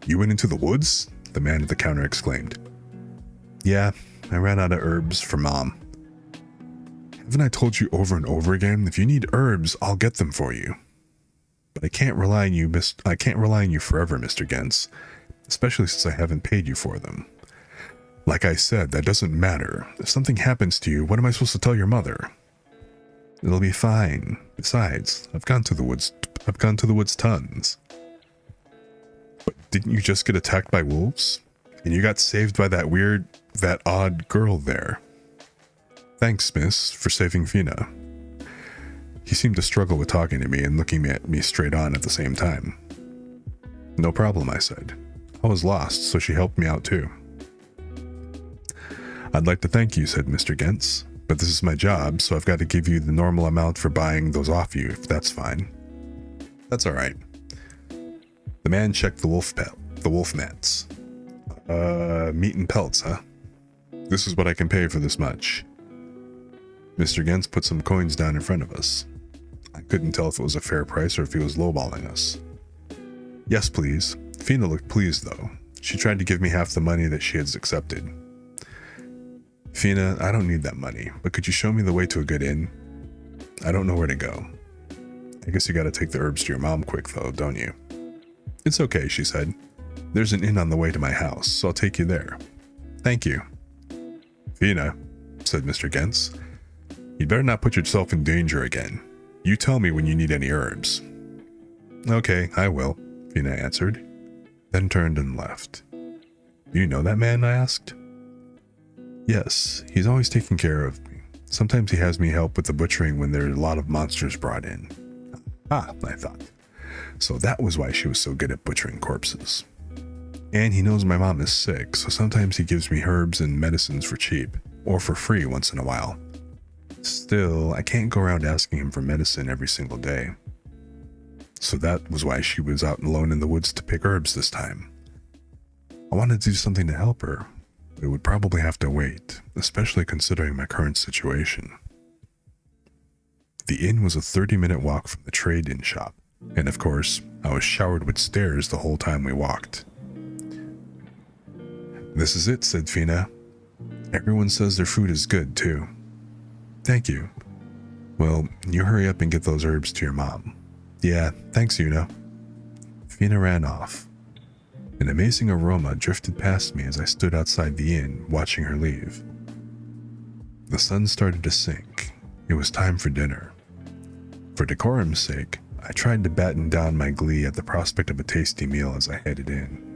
S1: You went into the woods? The man at the counter exclaimed. Yeah, I ran out of herbs for Mom. Haven't I told you over and over again, if you need herbs, I'll get them for you. But I can't rely on you forever, Mr. Gens, especially since I haven't paid you for them. Like I said, that doesn't matter. If something happens to you, what am I supposed to tell your mother? It'll be fine. Besides, I've gone to the woods tons. Didn't you just get attacked by wolves? And you got saved by that odd girl there. Thanks, miss, for saving Fina. He seemed to struggle with talking to me and looking at me straight on at the same time. No problem, I said. I was lost, so she helped me out too. I'd like to thank you, said Mr. Gentz, but this is my job, so I've got to give you the normal amount for buying those off you, if that's fine. That's all right. The man checked the wolf mats. Meat and pelts, huh? This is what I can pay for this much. Mr. Gentz put some coins down in front of us. I couldn't tell if it was a fair price or if he was lowballing us. Yes, please. Fina looked pleased, though. She tried to give me half the money that she had accepted. Fina, I don't need that money, but could you show me the way to a good inn? I don't know where to go. I guess you gotta take the herbs to your mom quick, though, don't you? It's okay, she said. There's an inn on the way to my house, so I'll take you there. Thank you. Fina, said Mr. Gentz, you'd better not put yourself in danger again. You tell me when you need any herbs. Okay, I will, Fina answered, then turned and left. Do you know that man? I asked. Yes, he's always taking care of me. Sometimes he has me help with the butchering when there are a lot of monsters brought in. Ah, I thought. So that was why she was so good at butchering corpses. And he knows my mom is sick, so sometimes he gives me herbs and medicines for cheap, or for free once in a while. Still, I can't go around asking him for medicine every single day. So that was why she was out alone in the woods to pick herbs this time. I wanted to do something to help her, but it would probably have to wait, especially considering my current situation. The inn was a 30-minute walk from the trade-in shop, and of course, I was showered with stares the whole time we walked. This is it, said Fina. Everyone says their food is good, too. Thank you. Well, you hurry up and get those herbs to your mom. Yeah, thanks, Una. Fina ran off. An amazing aroma drifted past me as I stood outside the inn, watching her leave. The sun started to sink. It was time for dinner. For decorum's sake, I tried to batten down my glee at the prospect of a tasty meal as I headed in.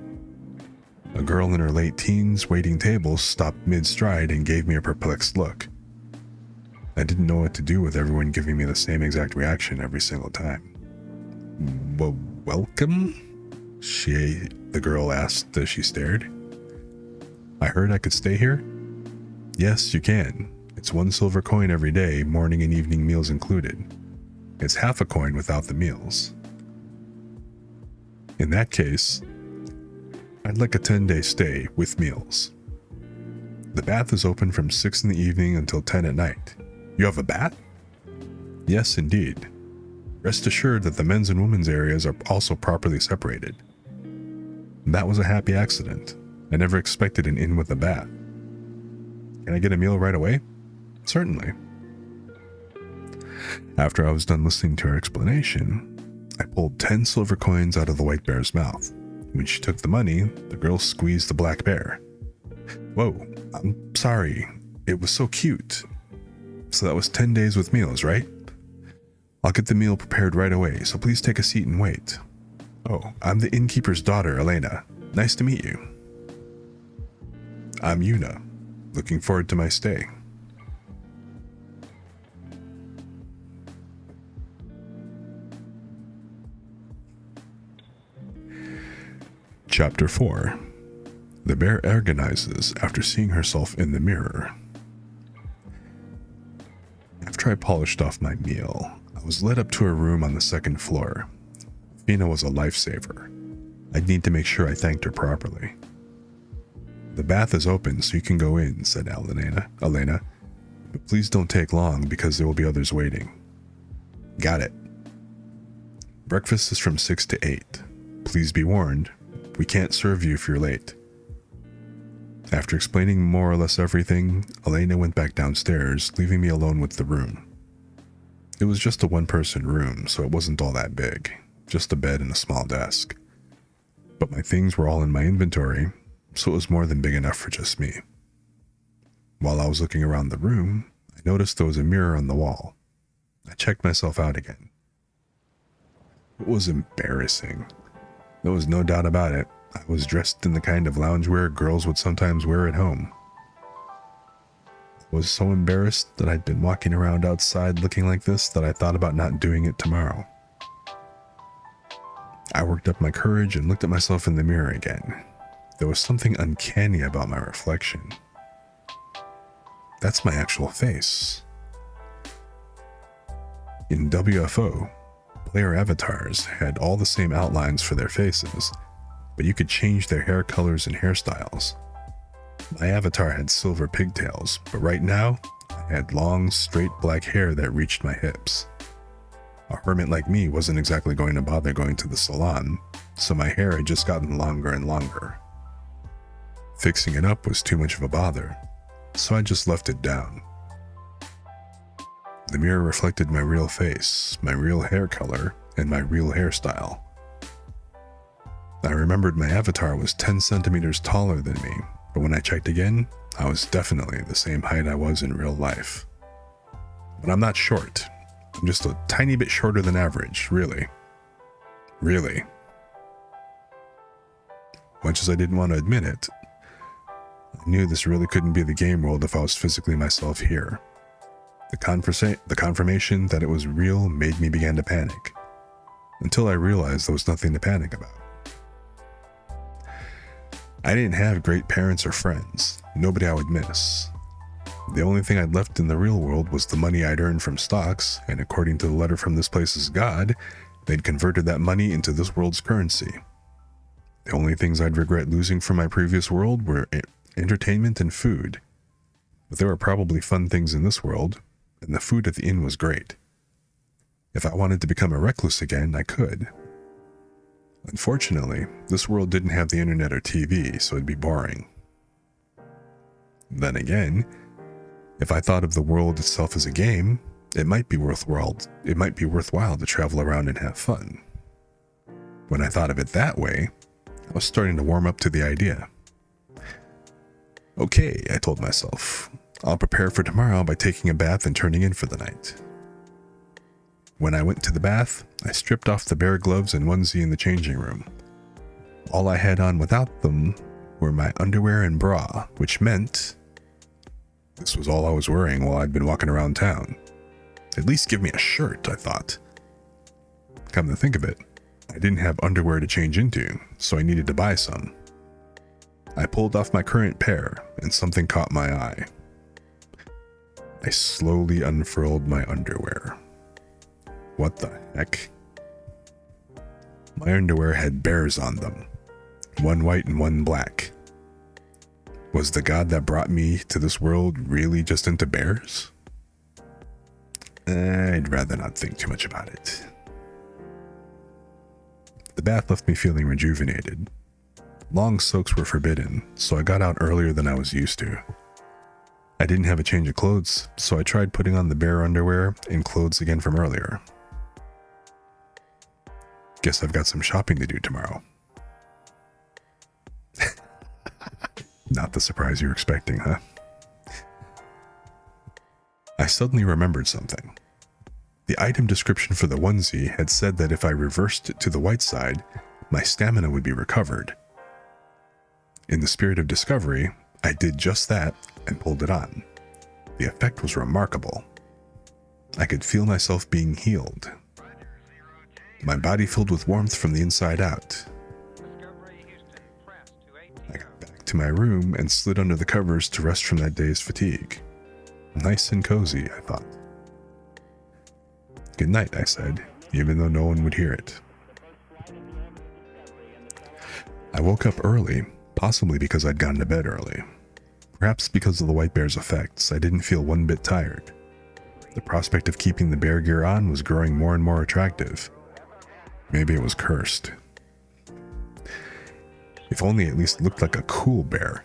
S1: A girl in her late teens waiting tables stopped mid-stride and gave me a perplexed look. I didn't know what to do with everyone giving me the same exact reaction every single time. Welcome? The girl asked as she stared. I heard I could stay here? Yes, you can. It's 1 silver coin every day, morning and evening meals included. It's half a coin without the meals. In that case, I'd like a 10-day stay with meals. The bath is open from 6 in the evening until 10 at night. You have a bath? Yes, indeed. Rest assured that the men's and women's areas are also properly separated. That was a happy accident. I never expected an inn with a bath. Can I get a meal right away? Certainly. After I was done listening to her explanation, I pulled 10 silver coins out of the white bear's mouth. When she took the money, the girl squeezed the black bear. Whoa, I'm sorry. It was so cute. So that was 10 days with meals, right? I'll get the meal prepared right away, so please take a seat and wait. Oh, I'm the innkeeper's daughter, Elena. Nice to meet you. I'm Una. Looking forward to my stay. Chapter 4. The bear agonizes after seeing herself in the mirror. After I polished off my meal, I was led up to a room on the second floor. Fina was a lifesaver. I'd need to make sure I thanked her properly. The bath is open, so you can go in, said Elena. But please don't take long because there will be others waiting. Got it. Breakfast is from 6 to 8. Please be warned, we can't serve you if you're late. After explaining more or less everything, Elena went back downstairs, leaving me alone with the room. It was just a one-person room, so it wasn't all that big, just a bed and a small desk. But my things were all in my inventory, so it was more than big enough for just me. While I was looking around the room, I noticed there was a mirror on the wall. I checked myself out again. It was embarrassing. There was no doubt about it. I was dressed in the kind of loungewear girls would sometimes wear at home. I was so embarrassed that I'd been walking around outside looking like this that I thought about not doing it tomorrow. I worked up my courage and looked at myself in the mirror again. There was something uncanny about my reflection. That's my actual face. In WFO, player avatars had all the same outlines for their faces, but you could change their hair colors and hairstyles. My avatar had silver pigtails, but right now, I had long, straight black hair that reached my hips. A hermit like me wasn't exactly going to bother going to the salon, so my hair had just gotten longer and longer. Fixing it up was too much of a bother, so I just left it down. The mirror reflected my real face, my real hair color, and my real hairstyle. I remembered my avatar was 10 centimeters taller than me, but when I checked again, I was definitely the same height I was in real life. But I'm not short. I'm just a tiny bit shorter than average, really. Really. Much as I didn't want to admit it, I knew this really couldn't be the game world if I was physically myself here. The confirmation that it was real made me begin to panic, until I realized there was nothing to panic about. I didn't have great parents or friends, nobody I would miss. The only thing I'd left in the real world was the money I'd earned from stocks, and according to the letter from this place's god, they'd converted that money into this world's currency. The only things I'd regret losing from my previous world were entertainment and food. But there were probably fun things in this world, and the food at the inn was great. If I wanted to become a recluse again, I could. Unfortunately, this world didn't have the internet or TV, so it'd be boring. Then again, if I thought of the world itself as a game, it might be worthwhile to travel around and have fun. When I thought of it that way, I was starting to warm up to the idea. Okay, I told myself, I'll prepare for tomorrow by taking a bath and turning in for the night. When I went to the bath, I stripped off the bear gloves and onesie in the changing room. All I had on without them were my underwear and bra, which meant this was all I was wearing while I'd been walking around town. At least give me a shirt, I thought. Come to think of it, I didn't have underwear to change into, so I needed to buy some. I pulled off my current pair, and something caught my eye. I slowly unfurled my underwear. What the heck? My underwear had bears on them, one white and one black. Was the god that brought me to this world really just into bears? I'd rather not think too much about it. The bath left me feeling rejuvenated. Long soaks were forbidden, so I got out earlier than I was used to. I didn't have a change of clothes, so I tried putting on the bear underwear and clothes again from earlier. Guess I've got some shopping to do tomorrow. Not the surprise you're expecting, huh? I suddenly remembered something. The item description for the onesie had said that if I reversed it to the white side, my stamina would be recovered. In the spirit of discovery, I did just that and pulled it on. The effect was remarkable. I could feel myself being healed. My body filled with warmth from the inside out. I got back to my room and slid under the covers to rest from that day's fatigue. Nice and cozy, I thought. Good night, I said, even though no one would hear it. I woke up early, possibly because I'd gone to bed early. Perhaps because of the white bear's effects, I didn't feel one bit tired. The prospect of keeping the bear gear on was growing more and more attractive. Maybe it was cursed. If only it at least looked like a cool bear.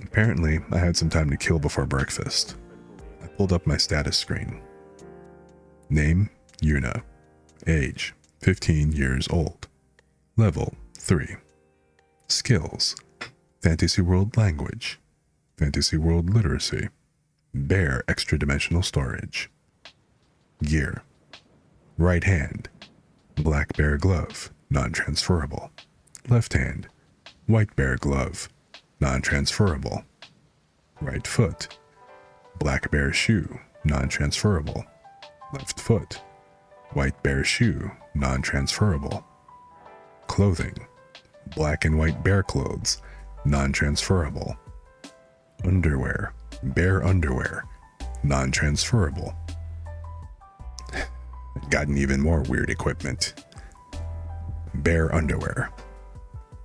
S1: Apparently, I had some time to kill before breakfast. I pulled up my status screen. Name, Yuna. Age, 15 years old. Level, 3. Skills, Fantasy World Language. Fantasy World Literacy. Bear Extra Dimensional Storage. Gear. Right hand. Black bear glove, non-transferable. Left hand, white bear glove, non-transferable. Right foot, black bear shoe, non-transferable. Left foot, white bear shoe, non-transferable. Clothing, black and white bear clothes, non-transferable. Underwear, bear underwear, non-transferable. Gotten even more weird equipment. Bear underwear.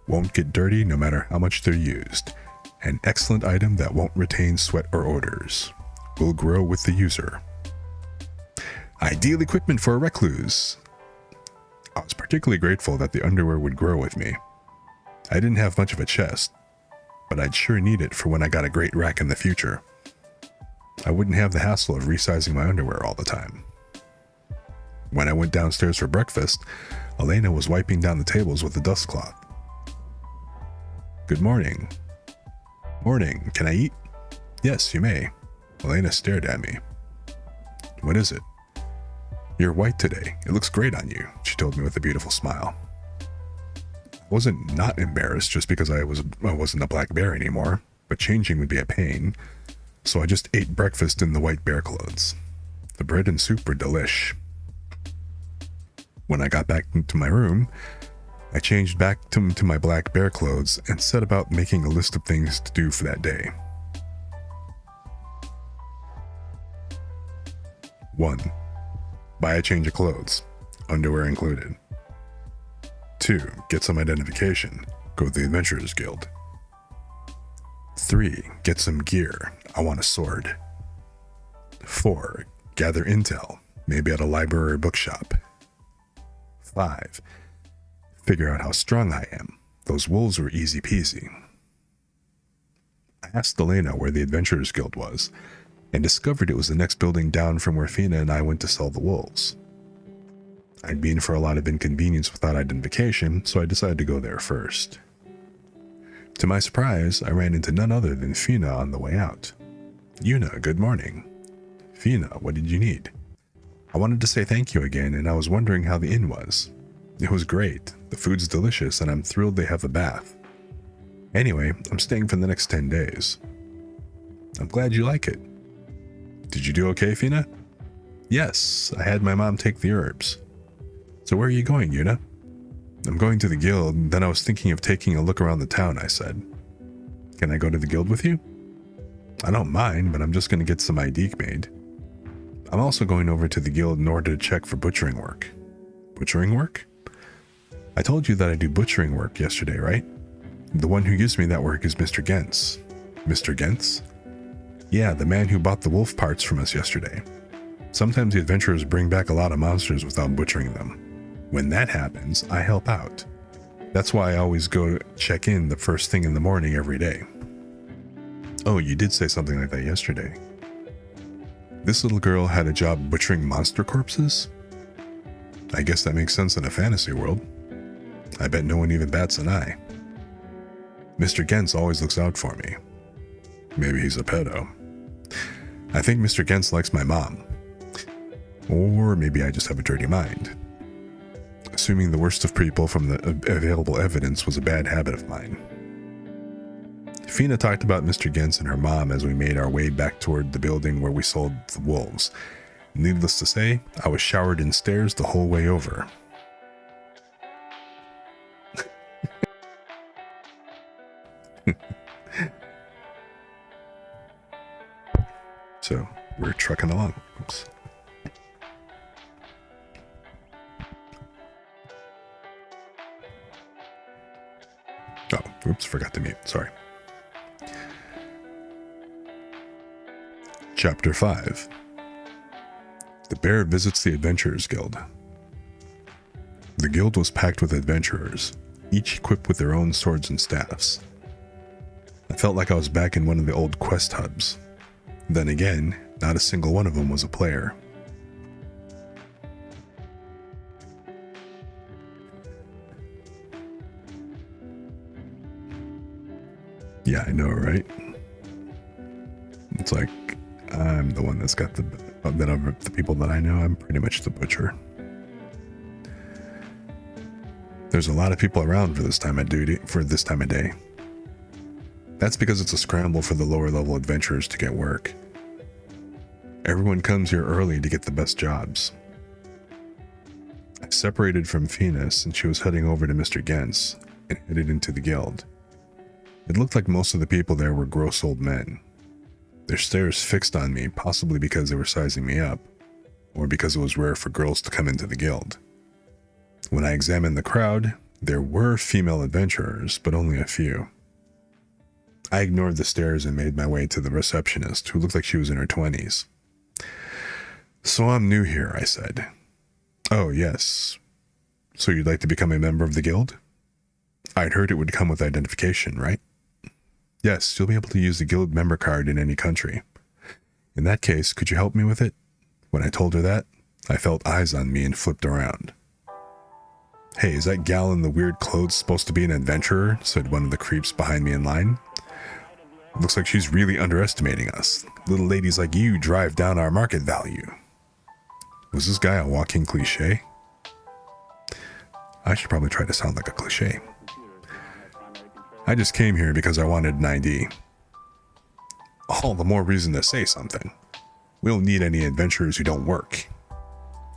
S1: Won't get dirty no matter how much they're used. An excellent item that won't retain sweat or odors. Will grow with the user. Ideal equipment for a recluse. I was particularly grateful that the underwear would grow with me. I didn't have much of a chest, but I'd sure need it for when I got a great rack in the future. I wouldn't have the hassle of resizing my underwear all the time. When I went downstairs for breakfast, Elena was wiping down the tables with a dust cloth. Good morning. Morning, can I eat? Yes, you may. Elena stared at me. What is it? You're white today. It looks great on you, she told me with a beautiful smile. I wasn't not embarrassed just because I wasn't a black bear anymore, but changing would be a pain, so I just ate breakfast in the white bear clothes. The bread and soup were delish. When I got back into my room, I changed back to my black bear clothes and set about making a list of things to do for that day. 1. Buy a change of clothes, underwear included. 2. Get some identification, go to the Adventurers Guild. 3. Get some gear, I want a sword. 4. Gather intel, maybe at a library or bookshop. 5. Figure out how strong I am. Those wolves were easy peasy. I asked Elena where the Adventurers Guild was, and discovered it was the next building down from where Fina and I went to sell the wolves. I'd be in for a lot of inconvenience without identification, so I decided to go there first. To my surprise, I ran into none other than Fina on the way out. Yuna, good morning. Fina, what did you need? I wanted to say thank you again, and I was wondering how the inn was. It was great, the food's delicious, and I'm thrilled they have a bath. Anyway, I'm staying for the next 10 days. I'm glad you like it. Did you do okay, Fina? Yes, I had my mom take the herbs. So where are you going, Yuna? I'm going to the guild, and then I was thinking of taking a look around the town, I said. Can I go to the guild with you? I don't mind, but I'm just going to get some ID made. I'm also going over to the guild in order to check for butchering work. Butchering work? I told you that I do butchering work yesterday, right? The one who gives me that work is Mr. Gentz. Mr. Gentz? Yeah, the man who bought the wolf parts from us yesterday. Sometimes the adventurers bring back a lot of monsters without butchering them. When that happens, I help out. That's why I always go check in the first thing in the morning every day. Oh, you did say something like that yesterday. This little girl had a job butchering monster corpses? I guess that makes sense in a fantasy world. I bet no one even bats an eye. Mr. Gentz always looks out for me. Maybe he's a pedo. I think Mr. Gentz likes my mom. Or maybe I just have a dirty mind. Assuming the worst of people from the available evidence was a bad habit of mine. Fina talked about Mr. Gentz and her mom as we made our way back toward the building where we sold the wolves. Needless to say, I was showered in stares the whole way over. So, we're trucking along. Oops. Oh, oops, forgot to mute. Sorry. Chapter 5. The bear visits the Adventurers Guild. The guild was packed with adventurers, each equipped with their own swords and staffs. I felt like I was back in one of the old quest hubs. Then again, not a single one of them was a player. Yeah, I know, right? It's like, I'm the one that's got that of the people that I know, I'm pretty much the butcher. There's a lot of people around for this time of day. That's because it's a scramble for the lower level adventurers to get work. Everyone comes here early to get the best jobs. I separated from Phoenix and she was heading over to Mr. Gens and headed into the guild. It looked like most of the people there were gross old men. Their stares fixed on me, possibly because they were sizing me up, or because it was rare for girls to come into the guild. When I examined the crowd, there were female adventurers, but only a few. I ignored the stares and made my way to the receptionist, who looked like she was in her 20s. "So I'm new here," I said. "Oh, yes. So you'd like to become a member of the guild? I'd heard it would come with identification, right?" "Yes, you'll be able to use the guild member card in any country. In that case, could you help me with it?" When I told her that, I felt eyes on me and flipped around. "Hey, is that gal in the weird clothes supposed to be an adventurer?" said one of the creeps behind me in line. "Looks like she's really underestimating us. Little ladies like you drive down our market value." Was this guy a walking cliche? I should probably try to sound like a cliche. "I just came here because I wanted an ID." "All the more reason to say something. We don't need any adventurers who don't work."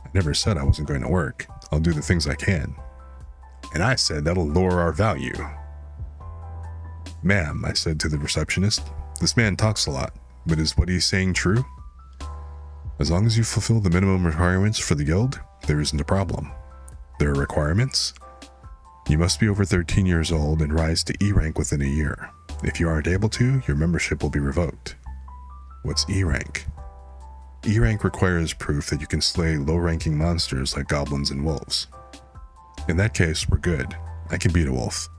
S1: "I never said I wasn't going to work. I'll do the things I can." "And I said that'll lower our value." "Ma'am," I said to the receptionist, "this man talks a lot, but is what he's saying true? As long as you fulfill the minimum requirements for the guild, there isn't a problem." "There are requirements?" "You must be over 13 years old and rise to E rank within a year. If you aren't able to, your membership will be revoked." "What's E rank?" "E rank requires proof that you can slay low-ranking monsters like goblins and wolves." "In that case, we're good. I can beat a wolf."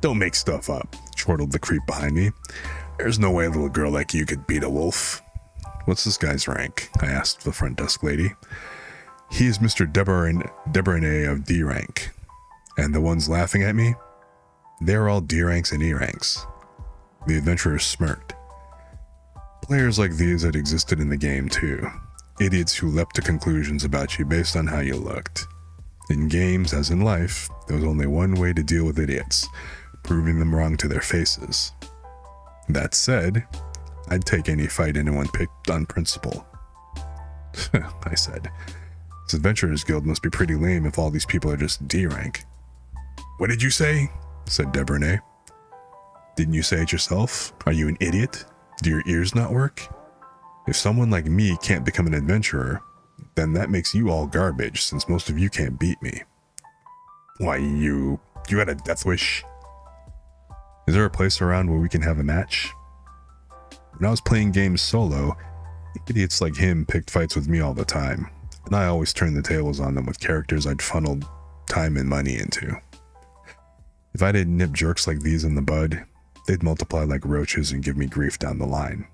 S1: "Don't make stuff up," chortled the creep behind me. "There's no way a little girl like you could beat a wolf." "What's this guy's rank?" I asked the front desk lady. "He is Mr. Debornay of D rank." "And the ones laughing at me?" "They're all D ranks and E ranks." The adventurer smirked. Players like these had existed in the game too. Idiots who leapt to conclusions about you based on how you looked. In games, as in life, there was only one way to deal with idiots: proving them wrong to their faces. That said, I'd take any fight anyone picked on principle. I said, "This Adventurers Guild must be pretty lame if all these people are just D rank." "What did you say?" said Debornay. "Didn't you say it yourself? Are you an idiot? Do your ears not work? If someone like me can't become an adventurer, then that makes you all garbage, since most of you can't beat me." "Why, you had a death wish?" "Is there a place around where we can have a match?" When I was playing games solo, idiots like him picked fights with me all the time, and I always turned the tables on them with characters I'd funneled time and money into. If I didn't nip jerks like these in the bud, they'd multiply like roaches and give me grief down the line.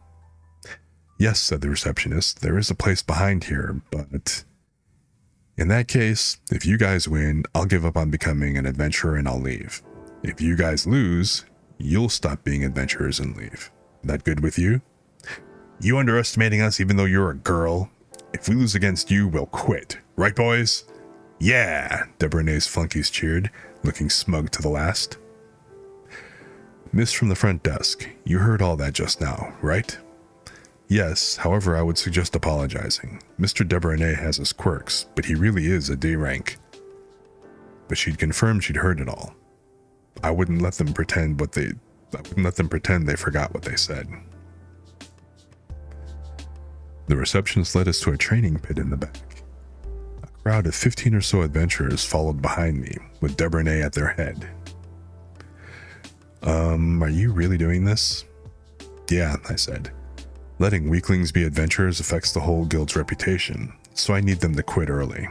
S1: "Yes," said the receptionist, "there is a place behind here, but in that case, if you guys win, I'll give up on becoming an adventurer and I'll leave. If you guys lose, you'll stop being adventurers and leave. That good with you?" "You underestimating us even though you're a girl? If we lose against you, we'll quit. Right, boys?" "Yeah," Debornay's flunkies cheered, looking smug to the last. "Miss from the front desk, you heard all that just now, right?" "Yes, however, I would suggest apologizing. Mr. Debornay has his quirks, but he really is a D rank." But she'd confirmed she'd heard it all. I wouldn't let them pretend they forgot what they said. The receptionist led us to a training pit in the back. A crowd of 15 or so adventurers followed behind me, with Debornay at their head. Are you really doing this?" "Yeah," I said. "Letting weaklings be adventurers affects the whole guild's reputation, so I need them to quit early."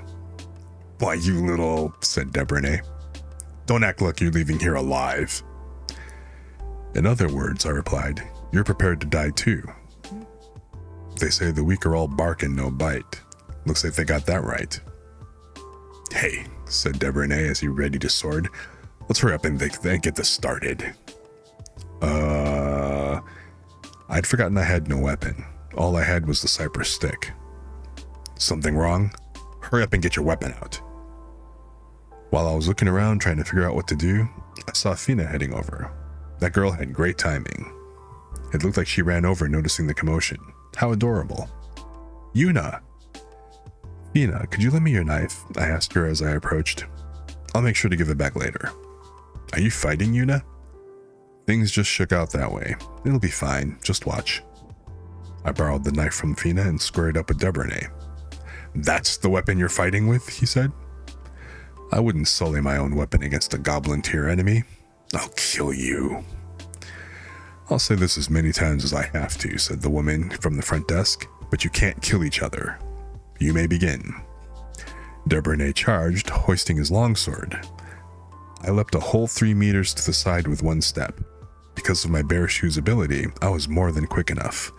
S1: "Why, you little," said Debornay. "Don't act like you're leaving here alive." "In other words," I replied, "you're prepared to die too. They say the weak are all bark and no bite. Looks like they got that right." "Hey," said Debornay as he readied his sword, "let's hurry up and get this started." I'd forgotten I had no weapon. All I had was the cypress stick. "Something wrong? Hurry up and get your weapon out." While I was looking around trying to figure out what to do, I saw Fina heading over. That girl had great timing. It looked like she ran over noticing the commotion. How adorable. Yuna! Fina, could you lend me your knife? I asked her as I approached. I'll make sure to give it back later. Are you fighting, Yuna? Things just shook out that way. It'll be fine, just watch. I borrowed the knife from Fina and squared up with Debernay. That's the weapon you're fighting with, he said. I wouldn't sully my own weapon against a goblin tier enemy. I'll kill you. I'll say this as many times as I have to, said the woman from the front desk, but you can't kill each other. You may begin. Debernay charged, hoisting his longsword. I leapt a whole 3 meters to the side with one step. Because of my bare shoes ability, I was more than quick enough.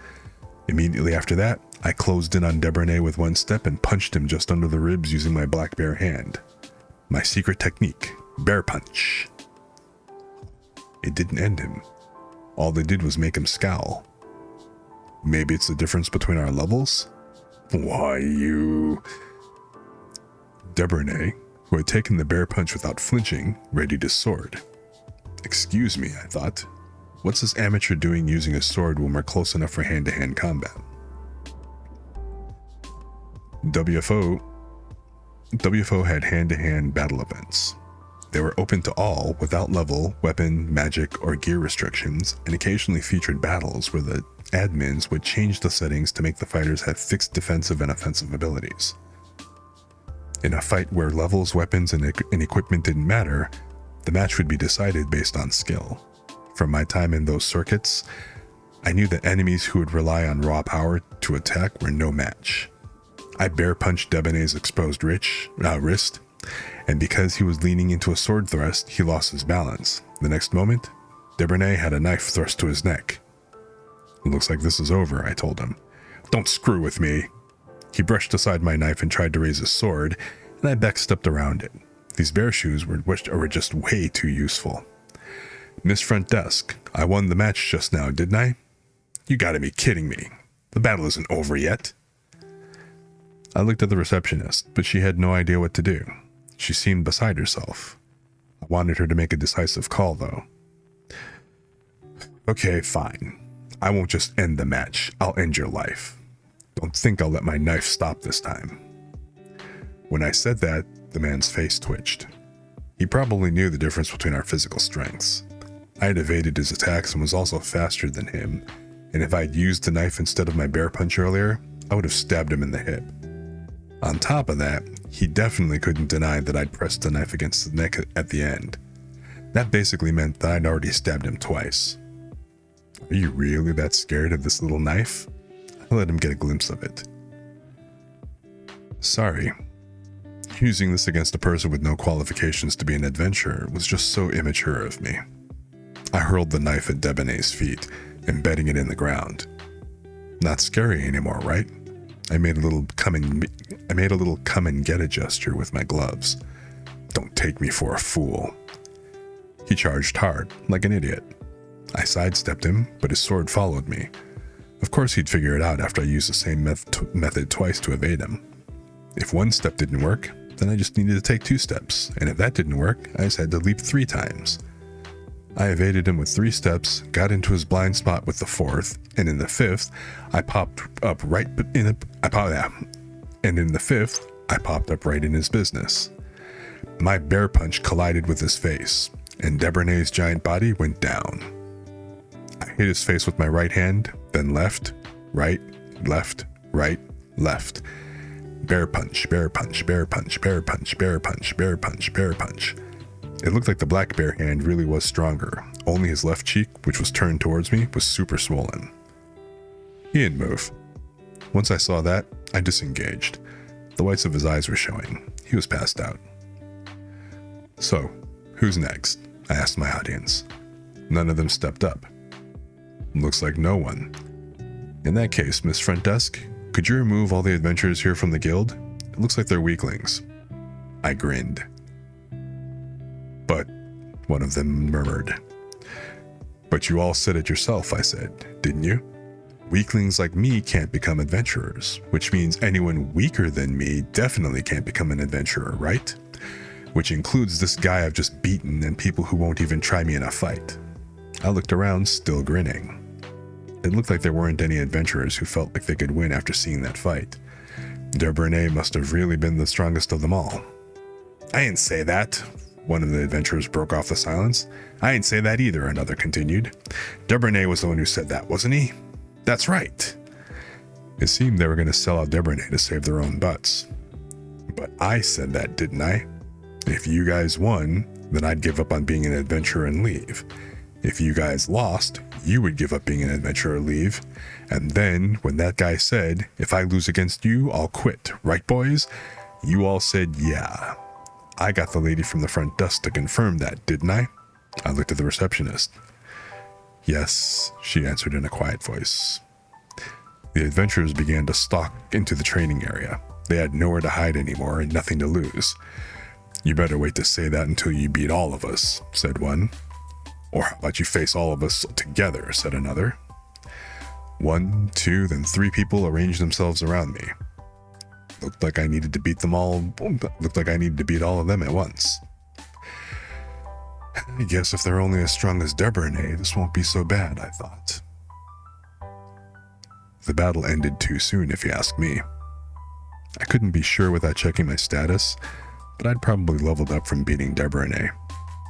S1: Immediately after that, I closed in on Debernay with one step and punched him just under the ribs using my black bare hand. My secret technique, bear punch. It didn't end him. All they did was make him scowl. Maybe it's the difference between our levels? Why, you... Debernay, who had taken the bear punch without flinching, readied his sword. Excuse me, I thought. What's this amateur doing using a sword when we're close enough for hand-to-hand combat? WFO had hand-to-hand battle events. They were open to all without level, weapon, magic, or gear restrictions, and occasionally featured battles where the admins would change the settings to make the fighters have fixed defensive and offensive abilities. In a fight where levels, weapons, and equipment didn't matter, the match would be decided based on skill. From my time in those circuits, I knew that enemies who would rely on raw power to attack were no match. I bear punched Debonay's exposed wrist, and because he was leaning into a sword thrust, he lost his balance. The next moment, Debernay had a knife thrust to his neck. It looks like this is over, I told him. Don't screw with me. He brushed aside my knife and tried to raise his sword, and I backstepped around it. These bear shoes were just way too useful. Miss Front Desk, I won the match just now, didn't I? You gotta be kidding me. The battle isn't over yet. I looked at the receptionist, but she had no idea what to do. She seemed beside herself. I wanted her to make a decisive call, though. Okay, fine. I won't just end the match. I'll end your life. Don't think I'll let my knife stop this time. When I said that, the man's face twitched. He probably knew the difference between our physical strengths. I had evaded his attacks and was also faster than him, and if I'd used the knife instead of my bear punch earlier, I would have stabbed him in the hip. On top of that, he definitely couldn't deny that I'd pressed the knife against the neck at the end. That basically meant that I'd already stabbed him twice. Are you really that scared of this little knife? I let him get a glimpse of it. Sorry. Using this against a person with no qualifications to be an adventurer was just so immature of me. I hurled the knife at Debonay's feet, embedding it in the ground. Not scary anymore, right? I made a little come and get a gesture with my gloves. Don't take me for a fool. He charged hard, like an idiot. I sidestepped him, but his sword followed me. Of course he'd figure it out after I used the same method twice to evade him. If one step didn't work, then I just needed to take 2 steps, and if that didn't work, I just had to leap 3 times. I evaded him with 3 steps, got into his blind spot with the 4th, and in the 5th, I popped up right in his business. My bear punch collided with his face, and Debernay's giant body went down. I hit his face with my right hand, then left, right, left, right, left. Bear punch, bear punch, bear punch, bear punch, bear punch, bear punch, bear punch. It looked like the black bear hand really was stronger. Only his left cheek, which was turned towards me, was super swollen. He didn't move. Once I saw that, I disengaged. The whites of his eyes were showing. He was passed out. So, who's next? I asked my audience. None of them stepped up. Looks like no one. In that case, Miss Front Desk, could you remove all the adventurers here from the guild? It looks like they're weaklings. I grinned. But, one of them murmured. But you all said it yourself, I said, didn't you? Weaklings like me can't become adventurers, which means anyone weaker than me definitely can't become an adventurer, right? which includes this guy I've just beaten and people who won't even try me in a fight. I looked around, still grinning. It looked like there weren't any adventurers who felt like they could win after seeing that fight. Debrene must have really been the strongest of them all. I didn't say that. One of the adventurers broke off the silence. I didn't say that either, another continued. Debrene was the one who said that, wasn't he? That's right. It seemed they were going to sell out Debrene to save their own butts. But I said that, didn't I? If you guys won, then I'd give up on being an adventurer and leave. If you guys lost, you would give up being an adventurer and leave. And then, when that guy said, if I lose against you, I'll quit, right boys? You all said, yeah. I got the lady from the front desk to confirm that, didn't I? I looked at the receptionist. Yes, she answered in a quiet voice. The adventurers began to stalk into the training area. They had nowhere to hide anymore and nothing to lose. You better wait to say that until you beat all of us, said one. Or how about you face all of us together, said another. 1, 2, then 3 people arranged themselves around me. Looked like I needed to beat them all. Looked like I needed to beat all of them at once. I guess if they're only as strong as Debrene, this won't be so bad, I thought. The battle ended too soon, if you ask me. I couldn't be sure without checking my status, but I'd probably leveled up from beating Debrene.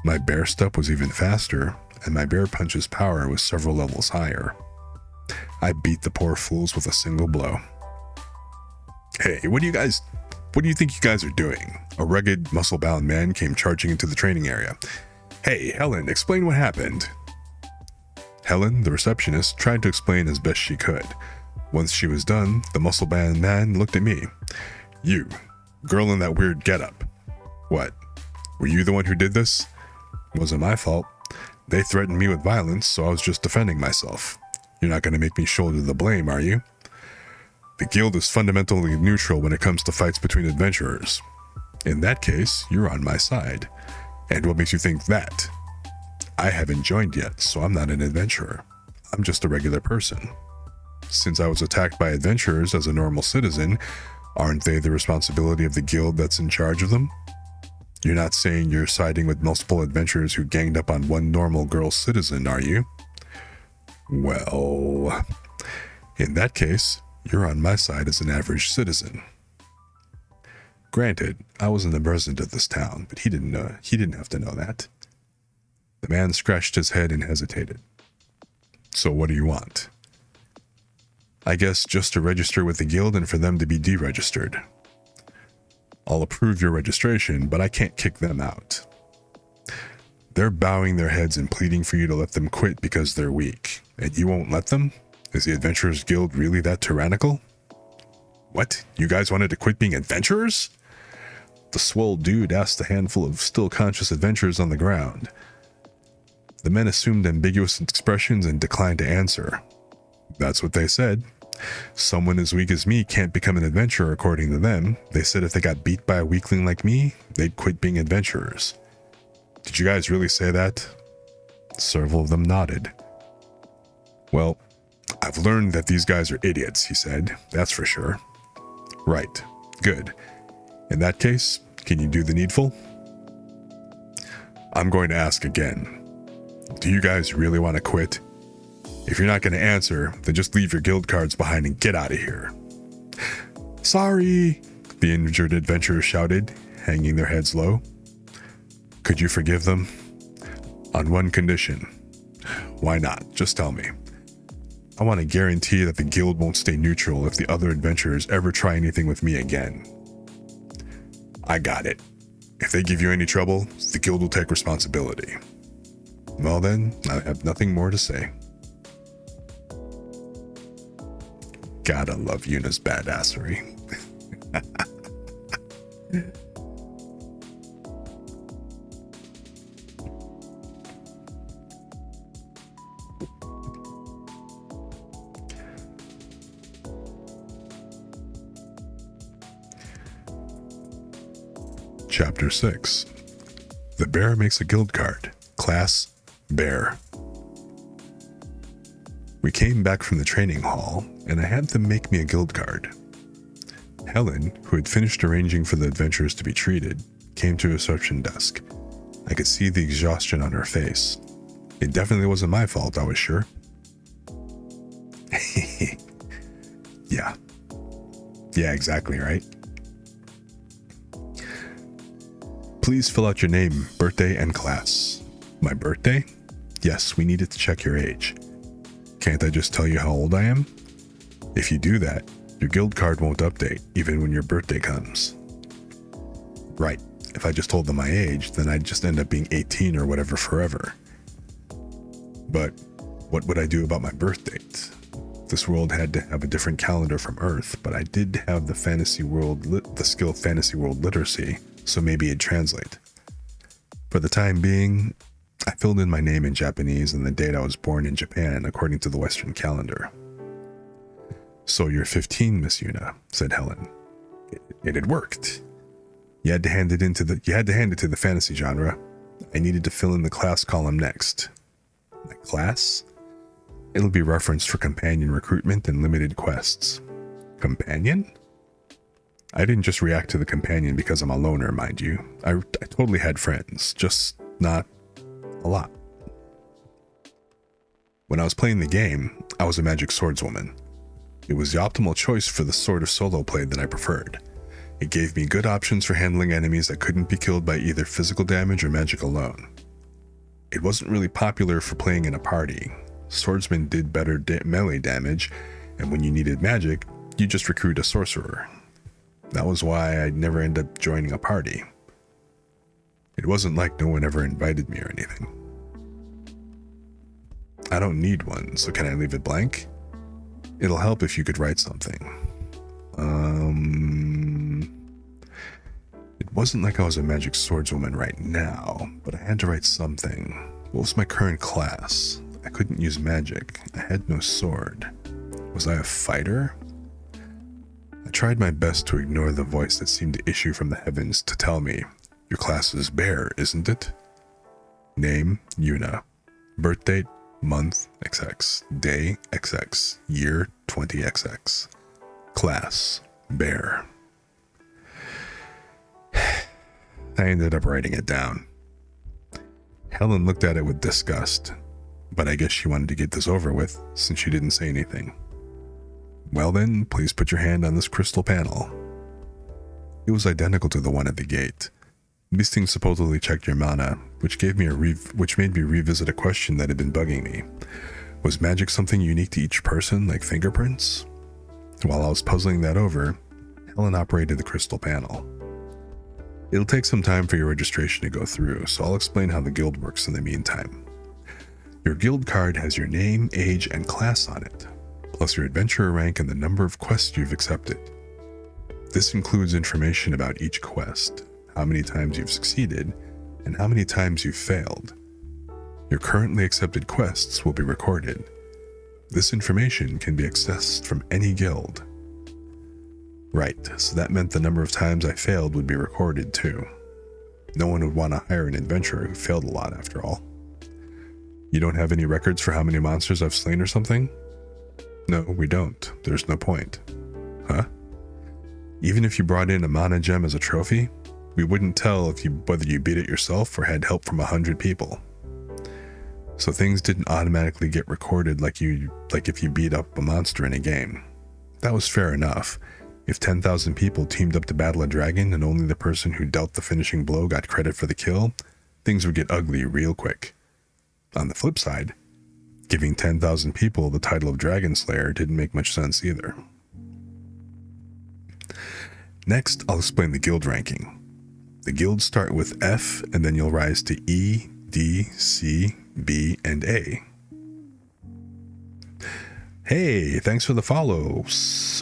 S1: My bear step was even faster, and my bear punch's power was several levels higher. I beat the poor fools with a single blow. Hey, what do you think you guys are doing? A rugged, muscle-bound man came charging into the training area. Hey, Helen, explain what happened. Helen, the receptionist, tried to explain as best she could. Once she was done, the muscle-bound man looked at me. You, girl in that weird getup. What? Were you the one who did this? Wasn't my fault. They threatened me with violence, so I was just defending myself. You're not going to make me shoulder the blame, are you? The guild is fundamentally neutral when it comes to fights between adventurers. In that case, you're on my side. And what makes you think that? I haven't joined yet, so I'm not an adventurer. I'm just a regular person. Since I was attacked by adventurers as a normal citizen, aren't they the responsibility of the guild that's in charge of them? You're not saying you're siding with multiple adventurers who ganged up on one normal girl citizen, are you? Well, in that case, you're on my side as an average citizen. Granted, I wasn't the president of this town, but he didn't have to know that. The man scratched his head and hesitated. So what do you want? I guess just to register with the guild and for them to be deregistered. I'll approve your registration, but I can't kick them out. They're bowing their heads and pleading for you to let them quit because they're weak, and you won't let them? Is the Adventurers Guild really that tyrannical? What? You guys wanted to quit being adventurers? The swole dude asked a handful of still conscious adventurers on the ground. The men assumed ambiguous expressions and declined to answer. That's what they said. Someone as weak as me can't become an adventurer according to them. They said if they got beat by a weakling like me, they'd quit being adventurers. Did you guys really say that? Several of them nodded. Well, I've learned that these guys are idiots, he said. That's for sure. Right. Good. In that case, can you do the needful? I'm going to ask again. Do you guys really want to quit? If you're not going to answer, then just leave your guild cards behind and get out of here. Sorry, the injured adventurers shouted, hanging their heads low. Could you forgive them? On one condition. Why not? Just tell me. I want to guarantee that the guild won't stay neutral if the other adventurers ever try anything with me again. I got it. If they give you any trouble, the guild will take responsibility. Well then, I have nothing more to say. Gotta love Yuna's badassery. Chapter 6. The Bear makes a guild card. Class Bear. We came back from the training hall, and I had them make me a guild card. Helen, who had finished arranging for the adventurers to be treated, came to a reception desk. I could see the exhaustion on her face. It definitely wasn't my fault, I was sure. Yeah. Yeah, exactly, right? Please fill out your name, birthday, and class. My birthday? Yes, we needed to check your age. Can't I just tell you how old I am? If you do that, your guild card won't update, even when your birthday comes. Right. If I just told them my age, then I'd just end up being 18 or whatever forever. But what would I do about my birth date? This world had to have a different calendar from Earth, but I did have the skill fantasy world literacy, so maybe it'd translate. For the time being, I filled in my name in Japanese and the date I was born in Japan according to the Western calendar. So you're 15, Miss Yuna, said Helen. It had worked. You had to hand it to the fantasy genre. I needed to fill in the class column next. My class? It'll be referenced for companion recruitment and limited quests. Companion? I didn't just react to the companion because I'm a loner, mind you. I totally had friends, just not a lot. When I was playing the game, I was a magic swordswoman. It was the optimal choice for the sort of solo play that I preferred. It gave me good options for handling enemies that couldn't be killed by either physical damage or magic alone. It wasn't really popular for playing in a party. Swordsmen did better melee damage, and when you needed magic, you just recruit a sorcerer. That was why I'd never end up joining a party. It wasn't like no one ever invited me or anything. I don't need one, so can I leave it blank? It'll help if you could write something. It wasn't like I was a magic swordswoman right now, but I had to write something. What was my current class? I couldn't use magic. I had no sword. Was I a fighter? I tried my best to ignore the voice that seemed to issue from the heavens to tell me, your class is bear, isn't it? Name, Yuna. Birth date, month, XX. Day, XX. Year, 20XX. Class, bear. I ended up writing it down. Helen looked at it with disgust, but I guess she wanted to get this over with since she didn't say anything. Well then, please put your hand on this crystal panel. It was identical to the one at the gate. These things supposedly checked your mana, which made me revisit a question that had been bugging me. Was magic something unique to each person, like fingerprints? While I was puzzling that over, Helen operated the crystal panel. It'll take some time for your registration to go through, so I'll explain how the guild works in the meantime. Your guild card has your name, age, and class on it, plus your adventurer rank and the number of quests you've accepted. This includes information about each quest, how many times you've succeeded, and how many times you've failed. Your currently accepted quests will be recorded. This information can be accessed from any guild. Right, so that meant the number of times I failed would be recorded too. No one would want to hire an adventurer who failed a lot after all. You don't have any records for how many monsters I've slain or something? No, we don't. There's no point. Huh? Even if you brought in a mana gem as a trophy, we wouldn't tell whether you beat it yourself or had help from 100 people. So things didn't automatically get recorded like if you beat up a monster in a game. That was fair enough. If 10,000 people teamed up to battle a dragon and only the person who dealt the finishing blow got credit for the kill, things would get ugly real quick. On the flip side, giving 10,000 people the title of Dragon Slayer didn't make much sense either. Next, I'll explain the guild ranking. The guilds start with F, and then you'll rise to E, D, C, B, and A. Hey, thanks for the follow.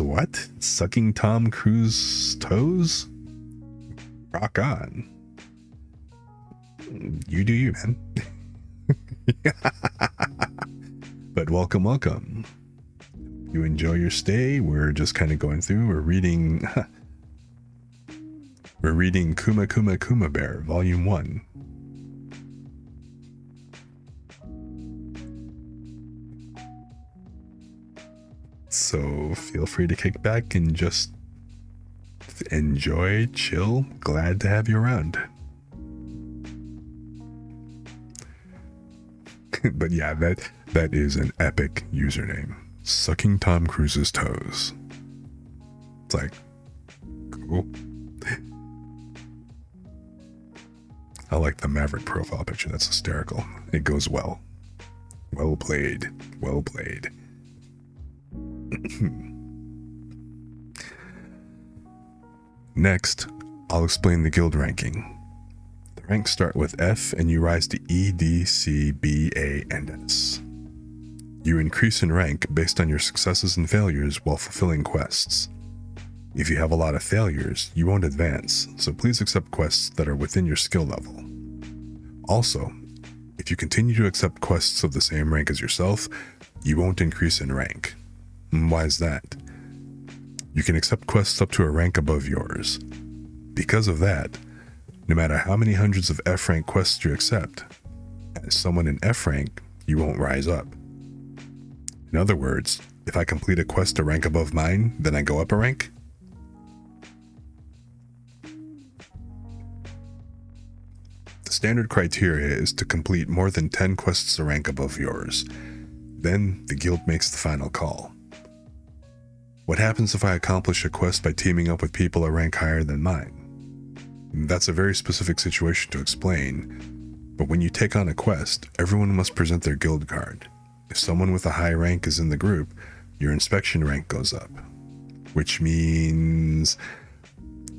S1: What? Sucking Tom Cruise toes? Rock on. You do you, man. But welcome. You enjoy your stay. We're just kind of going through. We're reading Kuma Kuma Kuma Bear, Volume 1. So feel free to kick back and just Enjoy, chill, glad to have you around. But yeah, that is an epic username. Sucking Tom Cruise's toes. It's like, cool. I like the Maverick profile picture. That's hysterical. It goes well. Well played. Well played. Next, I'll explain the guild ranking. The ranks start with F and you rise to E, D, C, B, A, and S. You increase in rank based on your successes and failures while fulfilling quests. If you have a lot of failures, you won't advance, so please accept quests that are within your skill level. Also, if you continue to accept quests of the same rank as yourself, you won't increase in rank. Why is that? You can accept quests up to a rank above yours. Because of that, no matter how many hundreds of F rank quests you accept, as someone in F rank, you won't rise up. In other words, if I complete a quest a rank above mine, then I go up a rank? The standard criteria is to complete more than 10 quests a rank above yours. Then the guild makes the final call. What happens if I accomplish a quest by teaming up with people a rank higher than mine? That's a very specific situation to explain, but when you take on a quest, everyone must present their guild card. If someone with a high rank is in the group, your inspection rank goes up, which means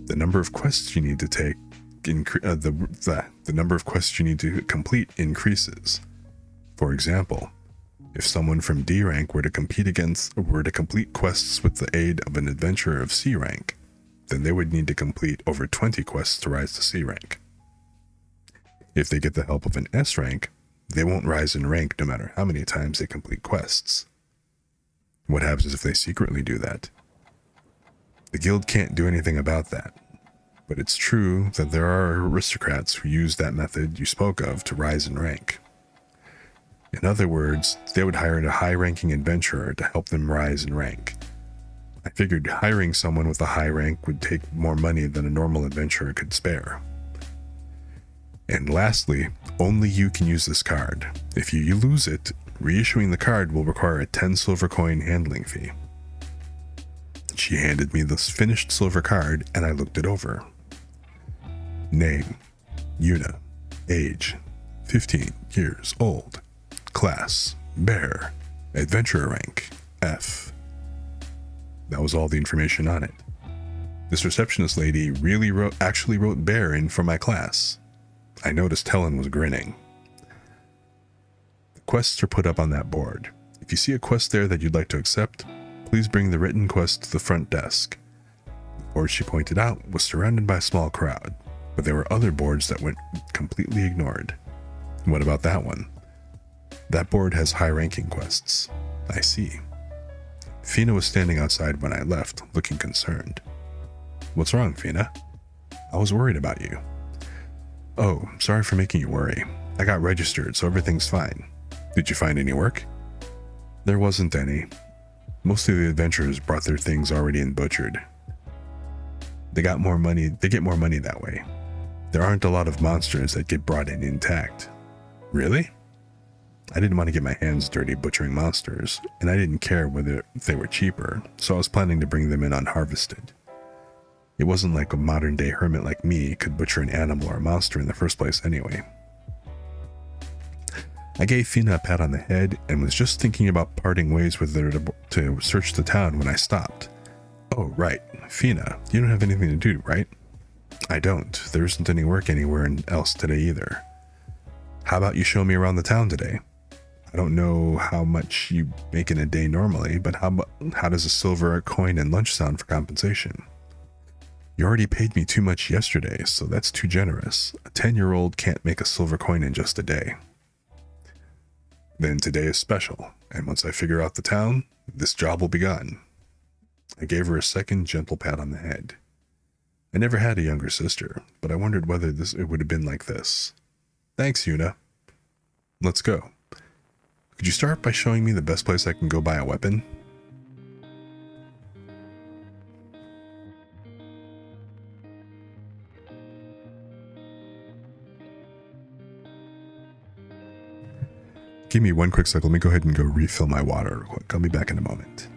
S1: the number of quests you need to take, the number of quests you need to complete increases. For example, if someone from D rank were to complete quests with the aid of an adventurer of C rank, then they would need to complete over 20 quests to rise to C rank. If they get the help of an S rank, they won't rise in rank no matter how many times they complete quests. What happens if they secretly do that? The guild can't do anything about that, but it's true that there are aristocrats who use that method you spoke of to rise in rank. In other words, they would hire a high-ranking adventurer to help them rise in rank. I figured hiring someone with a high rank would take more money than a normal adventurer could spare. And lastly, only you can use this card. If you lose it, reissuing the card will require a 10 silver coin handling fee. She handed me this finished silver card and I looked it over. Name, Yuna, age, 15 years old, class, bear, adventurer rank, F. That was all the information on it. This receptionist lady actually wrote bear in for my class. I noticed Helen was grinning. The quests are put up on that board. If you see a quest there that you'd like to accept, please bring the written quest to the front desk. The board she pointed out was surrounded by a small crowd, but there were other boards that went completely ignored. What about that one? That board has high-ranking quests. I see. Fina was standing outside when I left, looking concerned. What's wrong, Fina? I was worried about you. Oh, sorry for making you worry. I got registered, so everything's fine. Did you find any work? There wasn't any. Most of the adventurers brought their things already in butchered. They get more money that way. There aren't a lot of monsters that get brought in intact. Really? I didn't want to get my hands dirty butchering monsters, and I didn't care whether they were cheaper, so I was planning to bring them in unharvested. It wasn't like a modern-day hermit like me could butcher an animal or a monster in the first place anyway. I gave Fina a pat on the head and was just thinking about parting ways with her to search the town when I stopped. Oh, right. Fina, you don't have anything to do, right? I don't. There isn't any work anywhere else today either. How about you show me around the town today? I don't know how much you make in a day normally, but how does a silver coin and lunch sound for compensation? You already paid me too much yesterday, so that's too generous. A 10-year-old can't make a silver coin in just a day. Then today is special, and once I figure out the town, this job will be gone. I gave her a second gentle pat on the head. I never had a younger sister, but I wondered whether it would have been like this. Thanks, Yuna. Let's go. Could you start by showing me the best place I can go buy a weapon? Give me one quick second. Let me go ahead and go refill my water real quick. I'll be back in a moment.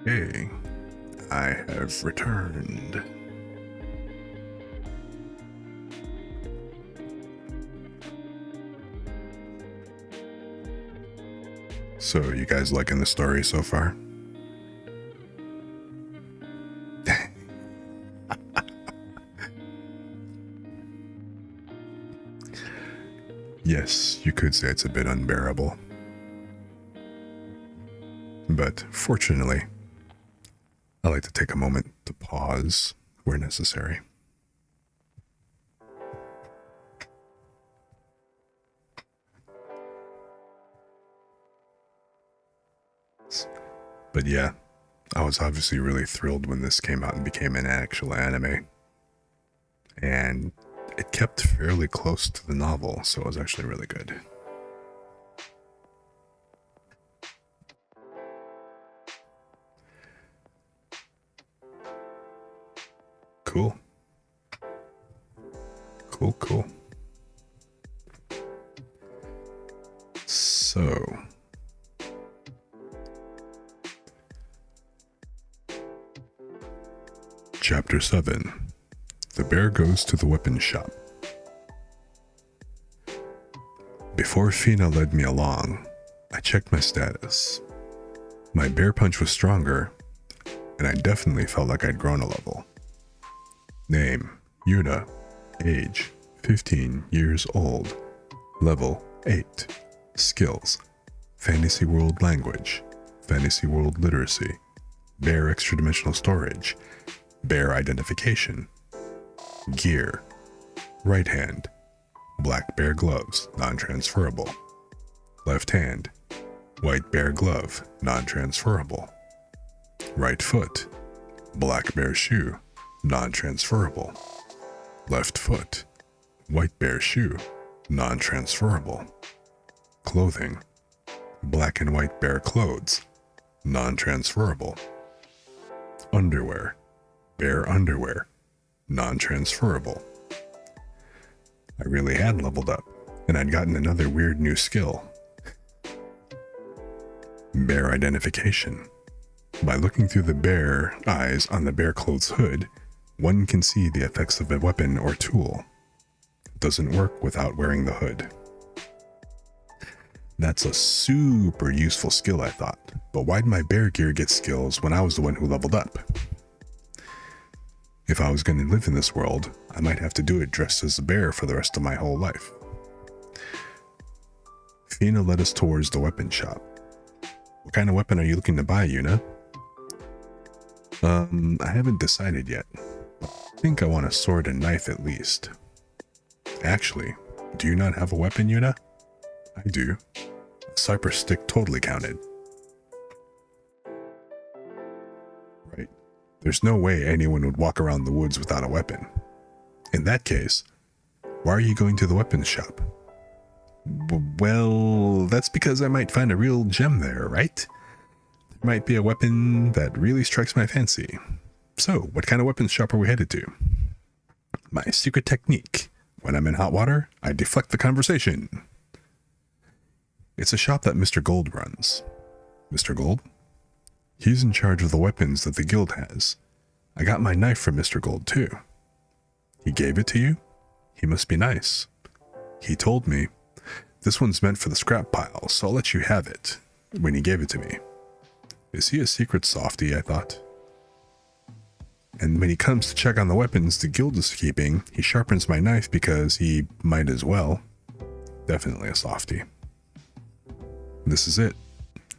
S1: Okay, I have returned. So, you guys liking the story so far? Yes, you could say it's a bit unbearable. But fortunately, I like to take a moment to pause where necessary. But yeah, I was obviously really thrilled when this came out and became an actual anime. And it kept fairly close to the novel, so it was actually really good. Cool. Cool. So, Chapter 7. The bear goes to the weapon shop. Before Fina led me along, I checked my status. My bear punch was stronger, and I definitely felt like I'd grown a level. Name, Yuna. Age, 15 years old. Level, 8. Skills, Fantasy World Language, Fantasy World Literacy, Bear Extra-Dimensional Storage, Bear Identification. Gear, right hand, black bear gloves, non-transferable. Left hand, white bear glove, non-transferable. Right foot, black bear shoe, non-transferable. Left foot, white bear shoe, non-transferable. Clothing, black and white bear clothes, non-transferable. Underwear, bear underwear, non-transferable. I really had leveled up, and I'd gotten another weird new skill. Bear identification. By looking through the bear eyes on the bear clothes hood, one can see the effects of a weapon or tool. It doesn't work without wearing the hood. That's a super useful skill, I thought, but why'd my bear gear get skills when I was the one who leveled up? If I was going to live in this world, I might have to do it dressed as a bear for the rest of my whole life. Fina led us towards the weapon shop. What kind of weapon are you looking to buy, Yuna? I haven't decided yet. I think I want a sword and knife at least. Actually, do you not have a weapon, Yuna? I do. A cypress stick totally counted. Right. There's no way anyone would walk around the woods without a weapon. In that case, why are you going to the weapons shop? Well, that's because I might find a real gem there, right? There might be a weapon that really strikes my fancy. So, what kind of weapons shop are we headed to? My secret technique. When I'm in hot water, I deflect the conversation. It's a shop that Mr. Gold runs. Mr. Gold? He's in charge of the weapons that the guild has. I got my knife from Mr. Gold too. He gave it to you? He must be nice. He told me, this one's meant for the scrap pile, so I'll let you have it, when he gave it to me. Is he a secret softy, I thought. And when he comes to check on the weapons the guild is keeping, he sharpens my knife because he might as well. Definitely a softy. This is it.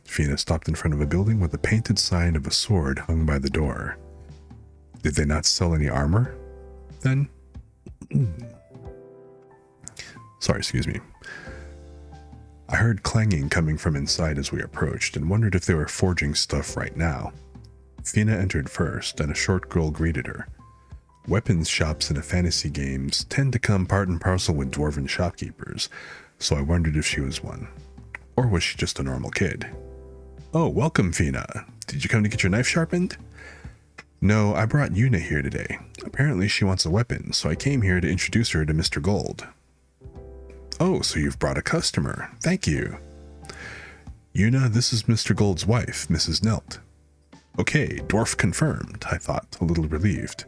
S1: Fina stopped in front of a building with a painted sign of a sword hung by the door. Did they not sell any armor, then? Sorry, excuse me. I heard clanging coming from inside as we approached and wondered if they were forging stuff right now. Fina entered first, and a short girl greeted her. Weapons shops in fantasy games tend to come part and parcel with dwarven shopkeepers, so I wondered if she was one. Or was she just a normal kid? Oh, welcome, Fina. Did you come to get your knife sharpened? No, I brought Yuna here today. Apparently she wants a weapon, so I came here to introduce her to Mr. Gold. Oh, so you've brought a customer. Thank you. Yuna, this is Mr. Gold's wife, Mrs. Nelt. Okay, dwarf confirmed, I thought, a little relieved.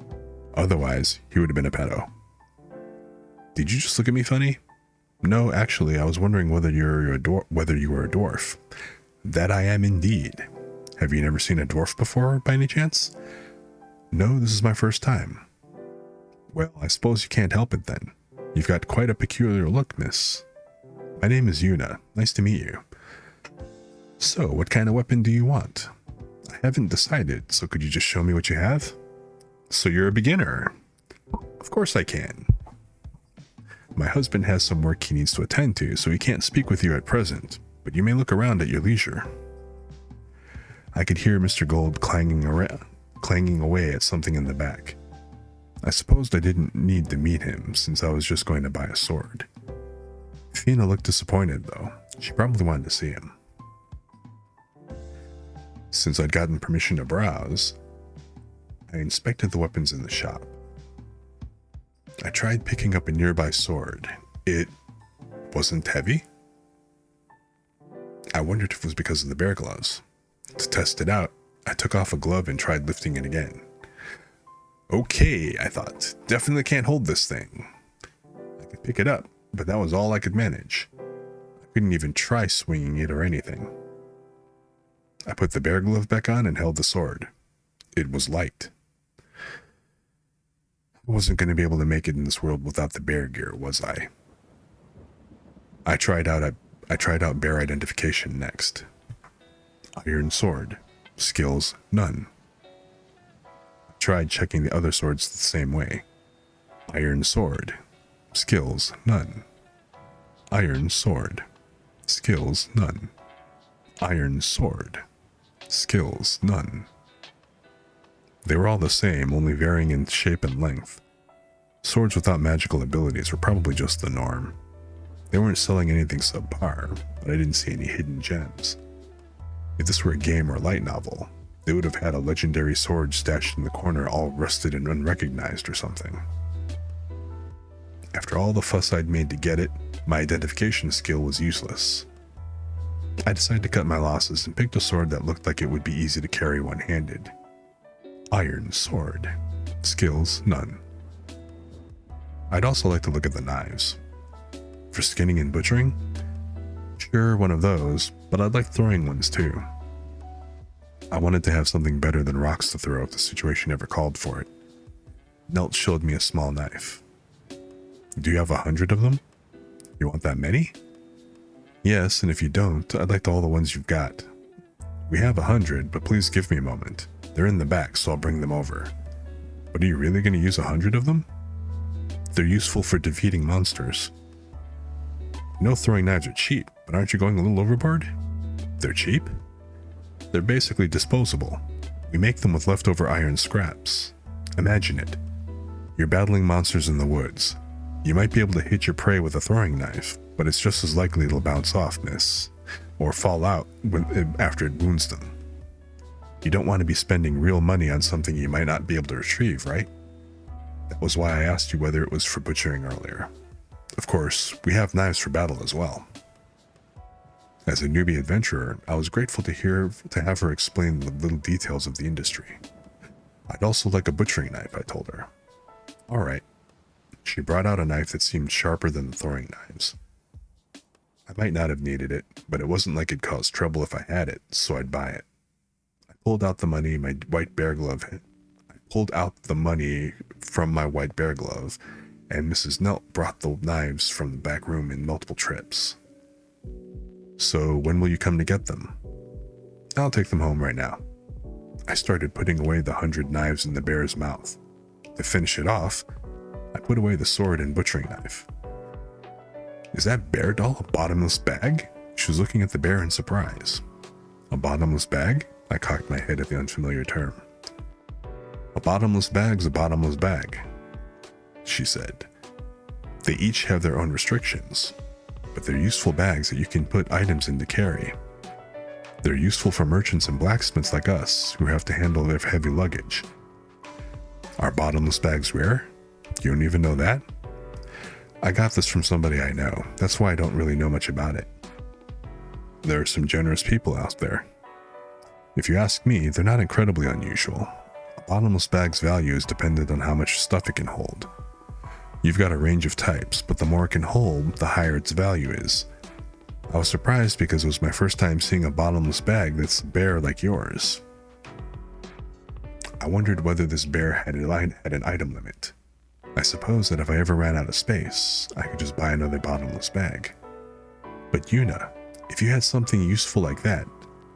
S1: Otherwise, he would have been a pedo. Did you just look at me funny? No, actually, I was wondering whether you were a dwarf. That I am indeed. Have you never seen a dwarf before, by any chance? No, this is my first time. Well, I suppose you can't help it then. You've got quite a peculiar look, miss. My name is Yuna. Nice to meet you. So, what kind of weapon do you want? I haven't decided, so could you just show me what you have? So you're a beginner? Of course I can. My husband has some work he needs to attend to, so he can't speak with you at present, but you may look around at your leisure. I could hear Mr. Gold clanging away at something in the back. I supposed I didn't need to meet him, since I was just going to buy a sword. Fina looked disappointed, though. She probably wanted to see him. Since I'd gotten permission to browse, I inspected the weapons in the shop. I tried picking up a nearby sword. It wasn't heavy. I wondered if it was because of the bear gloves. To test it out, I took off a glove and tried lifting it again. Okay, I thought, definitely can't hold this thing. I could pick it up, but that was all I could manage. I couldn't even try swinging it or anything. I put the bear glove back on and held the sword. It was light. I wasn't going to be able to make it in this world without the bear gear, was I? I tried out bear identification next. Iron sword. Skills, none. I tried checking the other swords the same way. Iron sword. Skills, none. Iron sword. Skills, none. Iron sword. Skills, none. They were all the same, only varying in shape and length. Swords without magical abilities were probably just the norm. They weren't selling anything subpar, but I didn't see any hidden gems. If this were a game or light novel, they would have had a legendary sword stashed in the corner all rusted and unrecognized or something. After all the fuss I'd made to get it, my identification skill was useless. I decided to cut my losses and picked a sword that looked like it would be easy to carry one-handed. Iron sword. Skills, none. I'd also like to look at the knives. For skinning and butchering? Sure, one of those, but I'd like throwing ones too. I wanted to have something better than rocks to throw if the situation ever called for it. Nelt showed me a small knife. Do you have 100 of them? You want that many? Yes, and if you don't, I'd like all the ones you've got. We have 100, but please give me a moment. They're in the back, so I'll bring them over. But are you really going to use 100 of them? They're useful for defeating monsters. No, throwing knives are cheap, but aren't you going a little overboard? They're cheap? They're basically disposable. We make them with leftover iron scraps. Imagine it. You're battling monsters in the woods. You might be able to hit your prey with a throwing knife, but it's just as likely it'll bounce off, miss, or fall out after it wounds them. You don't want to be spending real money on something you might not be able to retrieve, right? That was why I asked you whether it was for butchering earlier. Of course, we have knives for battle as well. As a newbie adventurer, I was grateful to have her explain the little details of the industry. I'd also like a butchering knife, I told her. All right. She brought out a knife that seemed sharper than the throwing knives. I might not have needed it, but it wasn't like it'd cause trouble if I had it, so I'd buy it. I pulled out the money from my white bear glove, and Mrs. Nelt brought the knives from the back room in multiple trips. So when will you come to get them? I'll take them home right now. I started putting away the 100 knives in the bear's mouth. To finish it off, I put away the sword and butchering knife. Is that bear doll a bottomless bag? She was looking at the bear in surprise. A bottomless bag? I cocked my head at the unfamiliar term. A bottomless bag's a bottomless bag, she said. They each have their own restrictions, but they're useful bags that you can put items in to carry. They're useful for merchants and blacksmiths like us who have to handle their heavy luggage. Are bottomless bags rare? You don't even know that? I got this from somebody I know. That's why I don't really know much about it. There are some generous people out there. If you ask me, they're not incredibly unusual. A bottomless bag's value is dependent on how much stuff it can hold. You've got a range of types, but the more it can hold, the higher its value is. I was surprised because it was my first time seeing a bottomless bag that's bare like yours. I wondered whether this bear had an item limit. I suppose that if I ever ran out of space, I could just buy another bottomless bag. But Yuna, if you had something useful like that,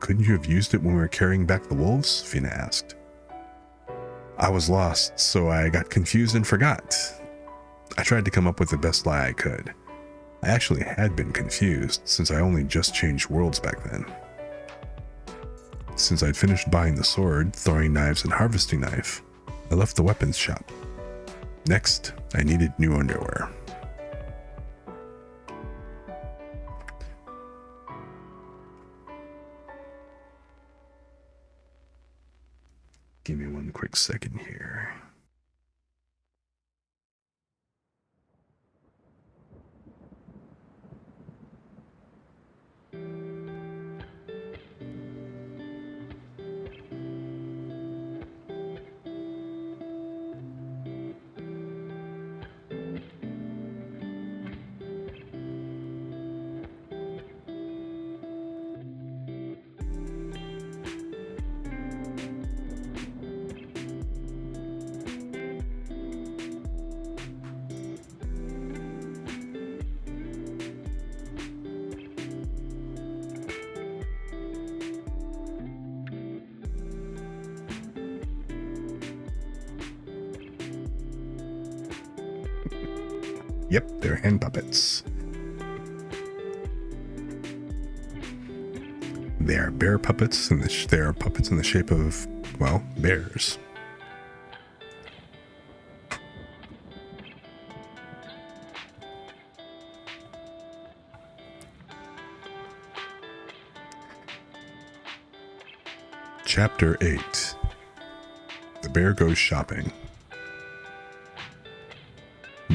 S1: couldn't you have used it when we were carrying back the wolves? Fina asked. I was lost, so I got confused and forgot. I tried to come up with the best lie I could. I actually had been confused since I only just changed worlds back then. Since I'd finished buying the sword, throwing knives, and harvesting knife, I left the weapons shop. Next, I needed new underwear. Give me one quick second here. Yep, they're hand puppets. They are bear puppets, and they are puppets in the shape of, well, bears. Chapter 8. The Bear Goes Shopping.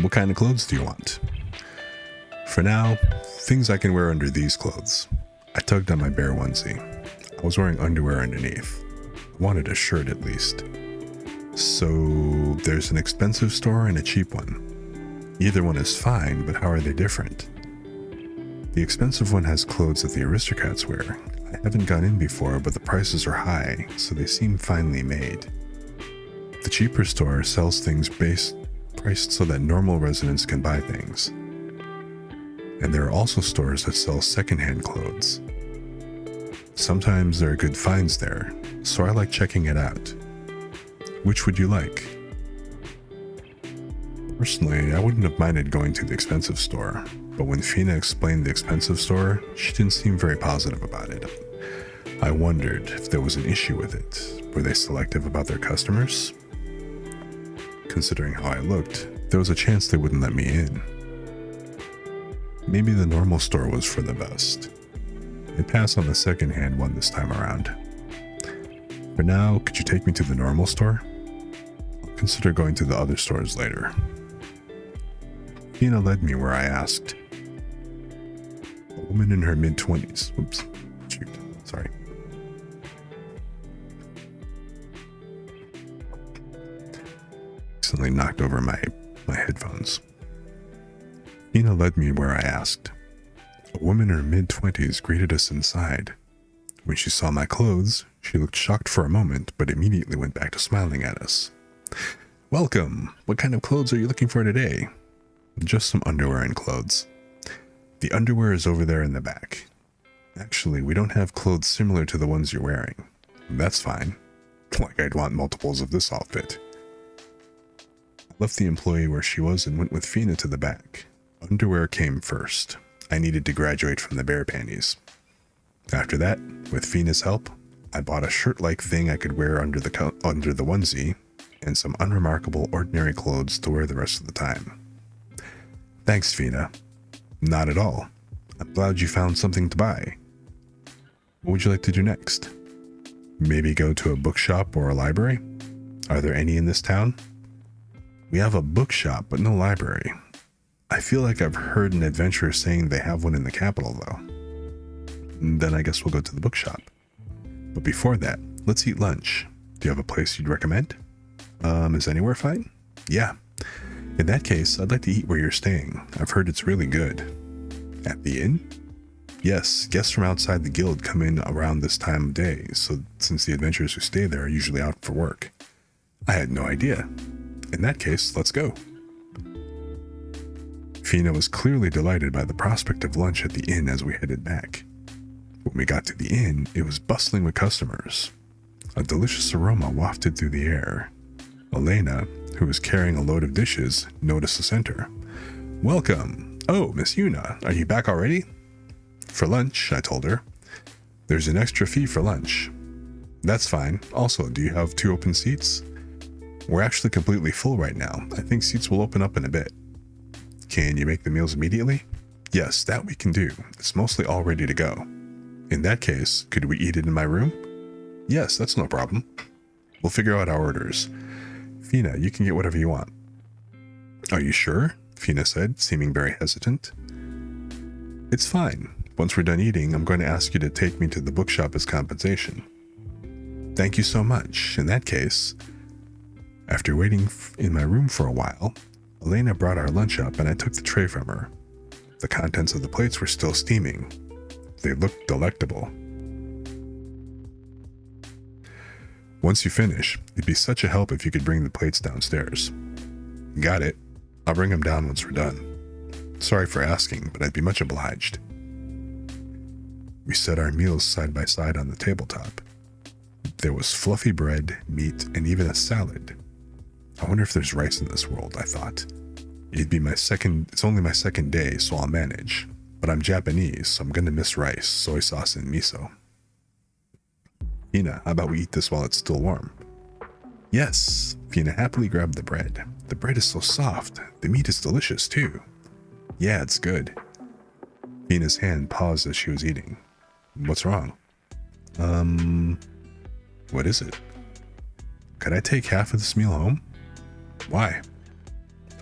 S1: What kind of clothes do you want? For now, things I can wear under these clothes. I tugged on my bare onesie. I was wearing underwear underneath. I wanted a shirt at least. So there's an expensive store and a cheap one. Either one is fine, but how are they different? The expensive one has clothes that the aristocrats wear. I haven't gone in before, but the prices are high, so they seem finely made. The cheaper store sells things priced so that normal residents can buy things. And there are also stores that sell secondhand clothes. Sometimes there are good finds there, so I like checking it out. Which would you like? Personally, I wouldn't have minded going to the expensive store, but when Fina explained the expensive store, she didn't seem very positive about it. I wondered if there was an issue with it. Were they selective about their customers? Considering how I looked, there was a chance they wouldn't let me in. Maybe the normal store was for the best. I passed on the second-hand one this time around. For now, could you take me to the normal store? I'll consider going to the other stores later. Fina led me where I asked. A woman in her mid-20s. Oops. Shoot. Sorry. Accidentally knocked over my headphones. Fina led me where I asked. A woman in her mid-20s greeted us inside. When she saw my clothes, she looked shocked for a moment, but immediately went back to smiling at us. Welcome! What kind of clothes are you looking for today? Just some underwear and clothes. The underwear is over there in the back. Actually, we don't have clothes similar to the ones you're wearing. That's fine. Like I'd want multiples of this outfit. I left the employee where she was and went with Fina to the back. Underwear came first. I needed to graduate from the bare panties. After that, with Fina's help, I bought a shirt-like thing I could wear under the onesie, and some unremarkable ordinary clothes to wear the rest of the time. Thanks, Fina. Not at all. I'm glad you found something to buy. What would you like to do next? Maybe go to a bookshop or a library? Are there any in this town? We have a bookshop, but no library. I feel like I've heard an adventurer saying they have one in the capital, though. Then I guess we'll go to the bookshop. But before that, let's eat lunch. Do you have a place you'd recommend? Is anywhere fine? Yeah. In that case, I'd like to eat where you're staying. I've heard it's really good. At the inn? Yes, guests from outside the guild come in around this time of day, so since the adventurers who stay there are usually out for work. I had no idea. In that case, let's go. Fina was clearly delighted by the prospect of lunch at the inn as we headed back. When we got to the inn, it was bustling with customers. A delicious aroma wafted through the air. Elena, who was carrying a load of dishes, noticed us enter. Welcome! Oh, Miss Yuna, are you back already? For lunch, I told her. There's an extra fee for lunch. That's fine. Also, do you have 2 open seats? We're actually completely full right now. I think seats will open up in a bit. Can you make the meals immediately? Yes, that we can do. It's mostly all ready to go. In that case, could we eat it in my room? Yes, that's no problem. We'll figure out our orders. Fina, you can get whatever you want. Are you sure? Fina said, seeming very hesitant. It's fine. Once we're done eating, I'm going to ask you to take me to the bookshop as compensation. Thank you so much. In that case, after waiting in my room for a while, Elena brought our lunch up and I took the tray from her. The contents of the plates were still steaming. They looked delectable. Once you finish, it'd be such a help if you could bring the plates downstairs. Got it. I'll bring them down once we're done. Sorry for asking, but I'd be much obliged. We set our meals side by side on the tabletop. There was fluffy bread, meat, and even a salad. I wonder if there's rice in this world, I thought. It's only my second day, so I'll manage. But I'm Japanese, so I'm gonna miss rice, soy sauce, and miso. Fina, how about we eat this while it's still warm? Yes. Fina happily grabbed the bread. The bread is so soft. The meat is delicious, too. Yeah, it's good. Fina's hand paused as she was eating. What's wrong? What is it? Could I take half of this meal home? Why?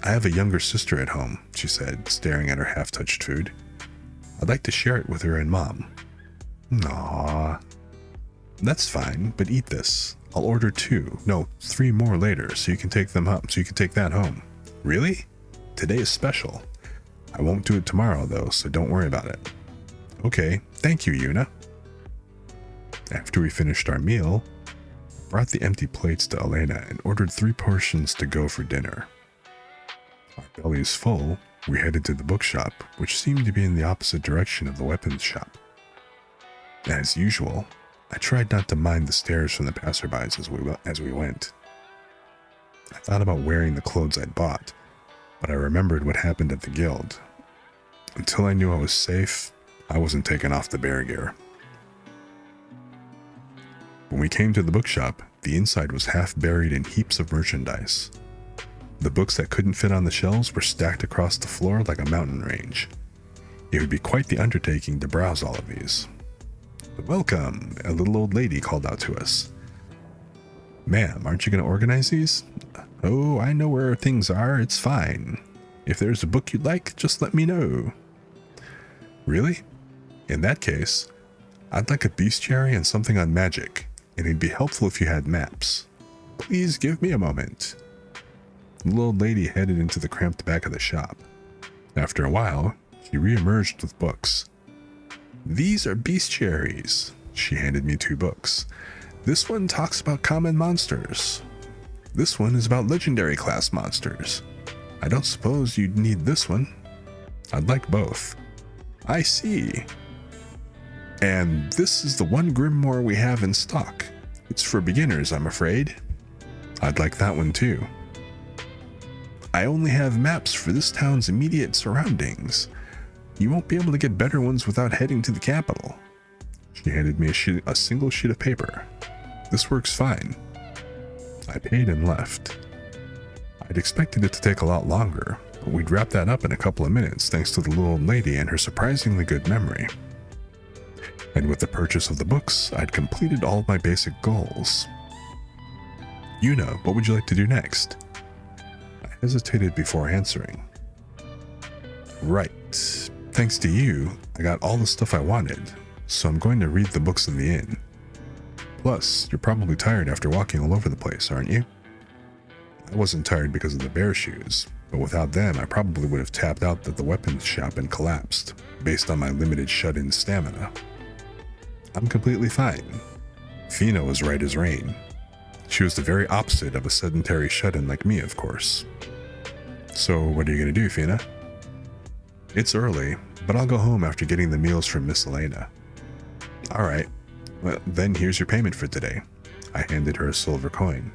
S1: I have a younger sister at home, she said, staring at her half-touched food. I'd like to share it with her and Mom. Aww. That's fine, but eat this. I'll order 3 more later so you can take them home, so you can take that home. Really? Today is special. I won't do it tomorrow though, so don't worry about it. Okay, thank you, Yuna. After we finished our meal, I brought the empty plates to Elena and ordered 3 portions to go for dinner. Our bellies full, we headed to the bookshop, which seemed to be in the opposite direction of the weapons shop. As usual, I tried not to mind the stares from the passerbys as we went. I thought about wearing the clothes I'd bought, but I remembered what happened at the guild. Until I knew I was safe, I wasn't taking off the bear gear. When we came to the bookshop, the inside was half buried in heaps of merchandise. The books that couldn't fit on the shelves were stacked across the floor like a mountain range. It would be quite the undertaking to browse all of these. Welcome, a little old lady called out to us. Ma'am, aren't you going to organize these? Oh, I know where things are, it's fine. If there's a book you'd like, just let me know. Really? In that case, I'd like a bestiary and something on magic, and it'd be helpful if you had maps. Please give me a moment. The little old lady headed into the cramped back of the shop. After a while, she re-emerged with books. These are bestiaries. She handed me 2 books. This one talks about common monsters. This one is about legendary class monsters. I don't suppose you'd need this one. I'd like both. I see. And this is the one grimoire we have in stock. It's for beginners, I'm afraid. I'd like that one too. I only have maps for this town's immediate surroundings. You won't be able to get better ones without heading to the capital. She handed me a single sheet of paper. This works fine. I paid and left. I'd expected it to take a lot longer, but we'd wrap that up in a couple of minutes thanks to the little old lady and her surprisingly good memory. And with the purchase of the books, I'd completed all of my basic goals. Yuna, what would you like to do next? I hesitated before answering. Right. Thanks to you, I got all the stuff I wanted, so I'm going to read the books in the inn. Plus, you're probably tired after walking all over the place, aren't you? I wasn't tired because of the bear shoes, but without them I probably would have tapped out at the weapons shop and collapsed, based on my limited shut-in stamina. I'm completely fine. Fina was right as rain. She was the very opposite of a sedentary shut-in like me, of course. So what are you going to do, Fina? It's early, but I'll go home after getting the meals from Miss Elena. Alright, well then here's your payment for today. I handed her a silver coin.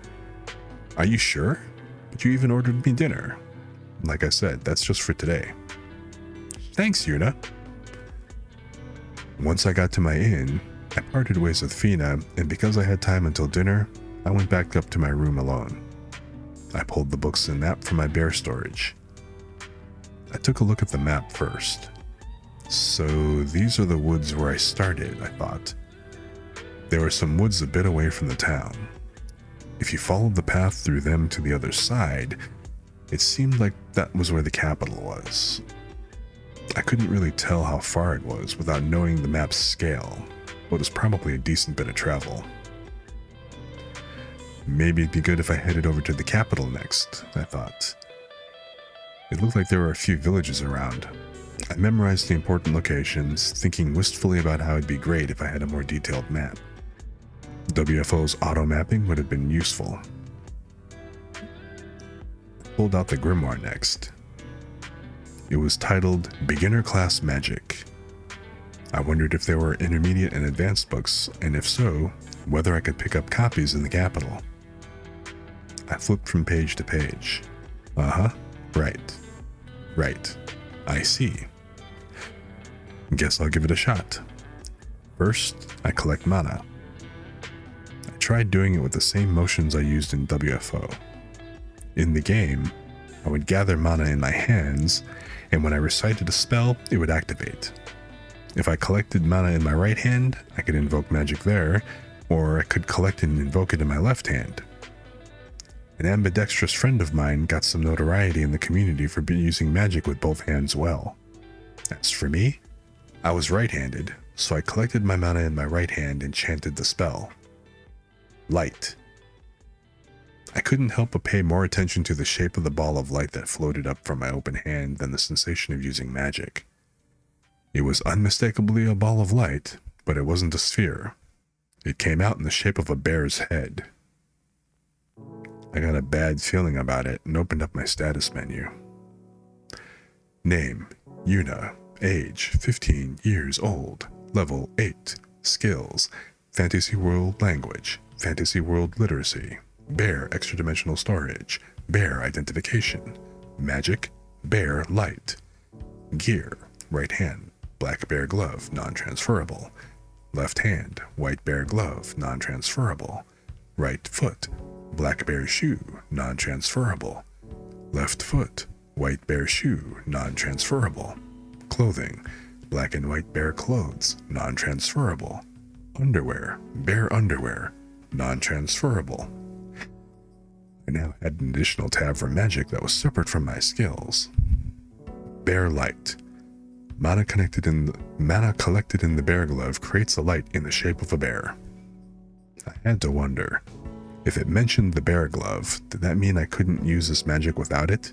S1: Are you sure? But you even ordered me dinner. Like I said, that's just for today. Thanks, Yuna. Once I got to my inn, I parted ways with Fina, and because I had time until dinner, I went back up to my room alone. I pulled the books and map from my bear storage. I took a look at the map first. So these are the woods where I started, I thought. There were some woods a bit away from the town. If you followed the path through them to the other side, it seemed like that was where the capital was. I couldn't really tell how far it was without knowing the map's scale, but it was probably a decent bit of travel. Maybe it'd be good if I headed over to the capital next, I thought. It looked like there were a few villages around. I memorized the important locations, thinking wistfully about how it'd be great if I had a more detailed map. WFO's auto-mapping would have been useful. I pulled out the grimoire next. It was titled Beginner Class Magic. I wondered if there were intermediate and advanced books, and if so, whether I could pick up copies in the capital. I flipped from page to page. Right. I see. Guess I'll give it a shot. First, I collect mana. I tried doing it with the same motions I used in WFO. In the game, I would gather mana in my hands, and when I recited a spell, it would activate. If I collected mana in my right hand, I could invoke magic there, or I could collect and invoke it in my left hand. An ambidextrous friend of mine got some notoriety in the community for using magic with both hands well. As for me, I was right-handed, so I collected my mana in my right hand and chanted the spell. Light. I couldn't help but pay more attention to the shape of the ball of light that floated up from my open hand than the sensation of using magic. It was unmistakably a ball of light, but it wasn't a sphere. It came out in the shape of a bear's head. I got a bad feeling about it and opened up my status menu. Name, Yuna, age, 15 years old, level 8, skills, Fantasy World language, Fantasy World literacy, bear extra-dimensional storage, bear identification, magic, bear light, gear, right hand, black bear glove, non-transferable, left hand, white bear glove, non-transferable, right foot, black bear shoe, non-transferable, left foot, white bear shoe, non-transferable, clothing, black and white bear clothes, non-transferable, underwear, bear underwear, non-transferable. I now had an additional tab for magic that was separate from my skills. Bear light. Mana collected in the bear glove creates a light in the shape of a bear. I had to wonder, if it mentioned the bear glove, did that mean I couldn't use this magic without it?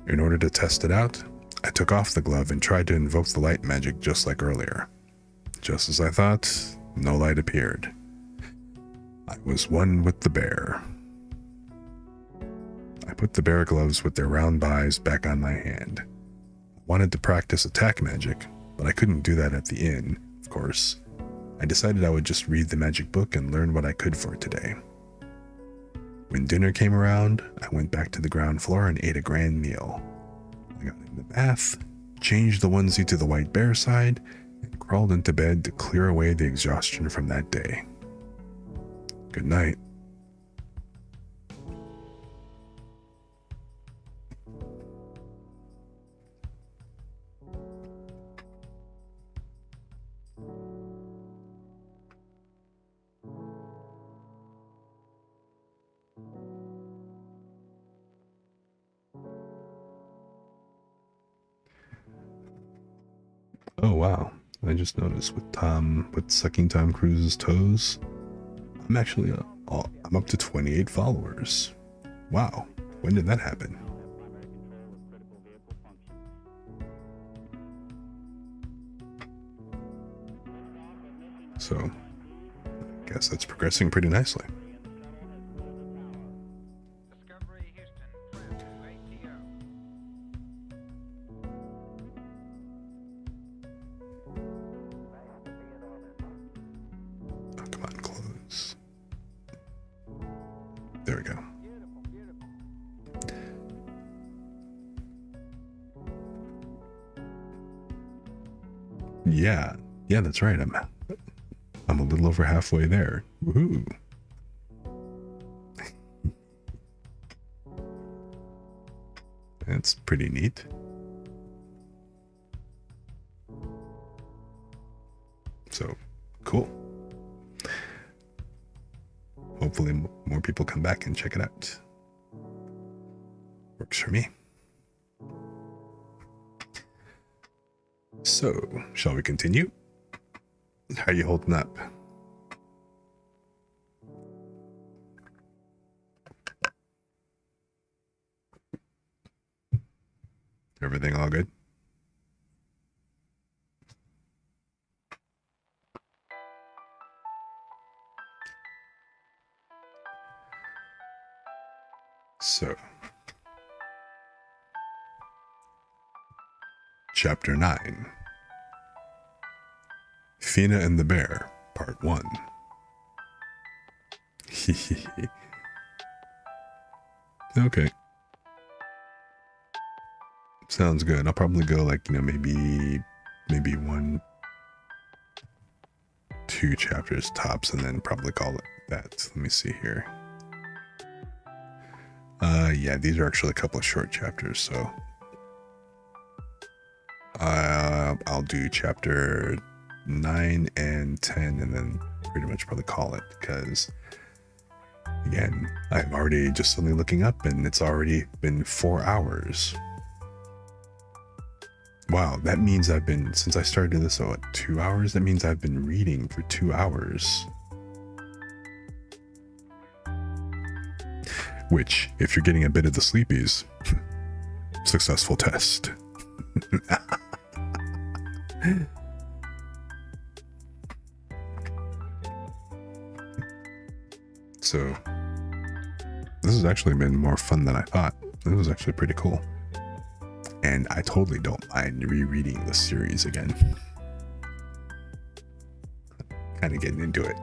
S1: In order to test it out, I took off the glove and tried to invoke the light magic just like earlier. Just as I thought, no light appeared. I was one with the bear. I put the bear gloves with their round eyes back on my hand. I wanted to practice attack magic, but I couldn't do that at the inn, of course. I decided I would just read the magic book and learn what I could for today. When dinner came around, I went back to the ground floor and ate a grand meal. I got in the bath, changed the onesie to the white bear side, and crawled into bed to clear away the exhaustion from that day. Good night. Oh wow, I just noticed with sucking Tom Cruise's toes, I'm actually I'm up to 28 followers. Wow, when did that happen? So, I guess that's progressing pretty nicely. There we go. Yeah, that's right. I'm a little over halfway there. Woohoo! That's pretty neat. So, cool. Hopefully more people come back and check it out. Works for me. So, shall we continue? How are you holding up? Everything all good? So, Chapter 9, Fina and the Bear, Part 1. Okay. Sounds good. I'll probably go like, maybe 1, 2 chapters tops and then probably call it that. Let me see here. Yeah, these are actually a couple of short chapters, so I'll do chapter 9 and 10 and then pretty much probably call it, because Again, I'm already just suddenly looking up and it's already been 4 hours. Wow, that means since I started this, 2 hours? That means I've been reading for 2 hours. Which, if you're getting a bit of the sleepies, successful test. So, this has actually been more fun than I thought. This was actually pretty cool. And I totally don't mind rereading the series again. Kind of getting into it.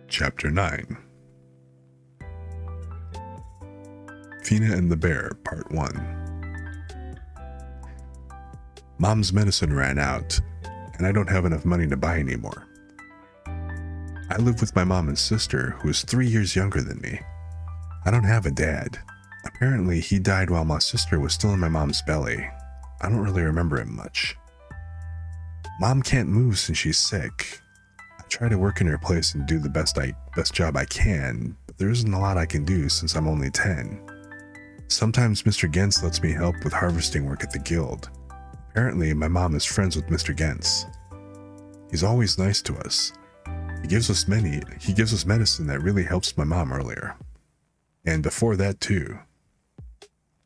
S1: Chapter 9. Fina and the Bear, Part 1. Mom's medicine ran out, and I don't have enough money to buy anymore. I live with my mom and sister, who is 3 years younger than me. I don't have a dad. Apparently, he died while my sister was still in my mom's belly. I don't really remember him much. Mom can't move since she's sick. I try to work in her place and do the best job I can, but there isn't a lot I can do since I'm only 10. Sometimes Mr. Gens lets me help with harvesting work at the guild. Apparently, my mom is friends with Mr. Gens. He's always nice to us. He gives us medicine that really helps my mom earlier. And before that too.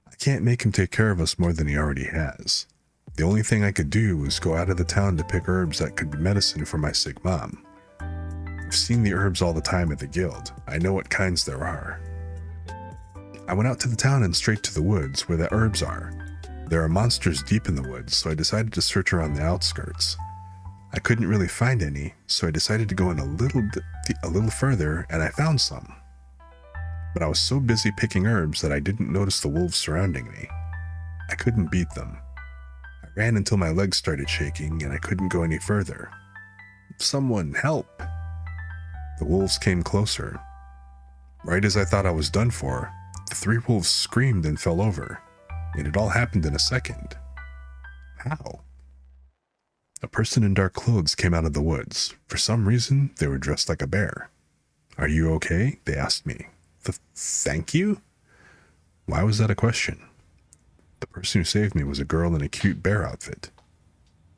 S1: I can't make him take care of us more than he already has. The only thing I could do was go out of the town to pick herbs that could be medicine for my sick mom. I've seen the herbs all the time at the guild. I know what kinds there are. I went out to the town and straight to the woods where the herbs are. There are monsters deep in the woods, so I decided to search around the outskirts. I couldn't really find any, so I decided to go in a little further, and I found some. But I was so busy picking herbs that I didn't notice the wolves surrounding me. I couldn't beat them. I ran until my legs started shaking, and I couldn't go any further. Someone help! The wolves came closer. Right as I thought I was done for, the 3 wolves screamed and fell over, and it all happened in a second. How? A person in dark clothes came out of the woods. For some reason, they were dressed like a bear. "Are you okay?" they asked me. Thank you? Why was that a question? The person who saved me was a girl in a cute bear outfit.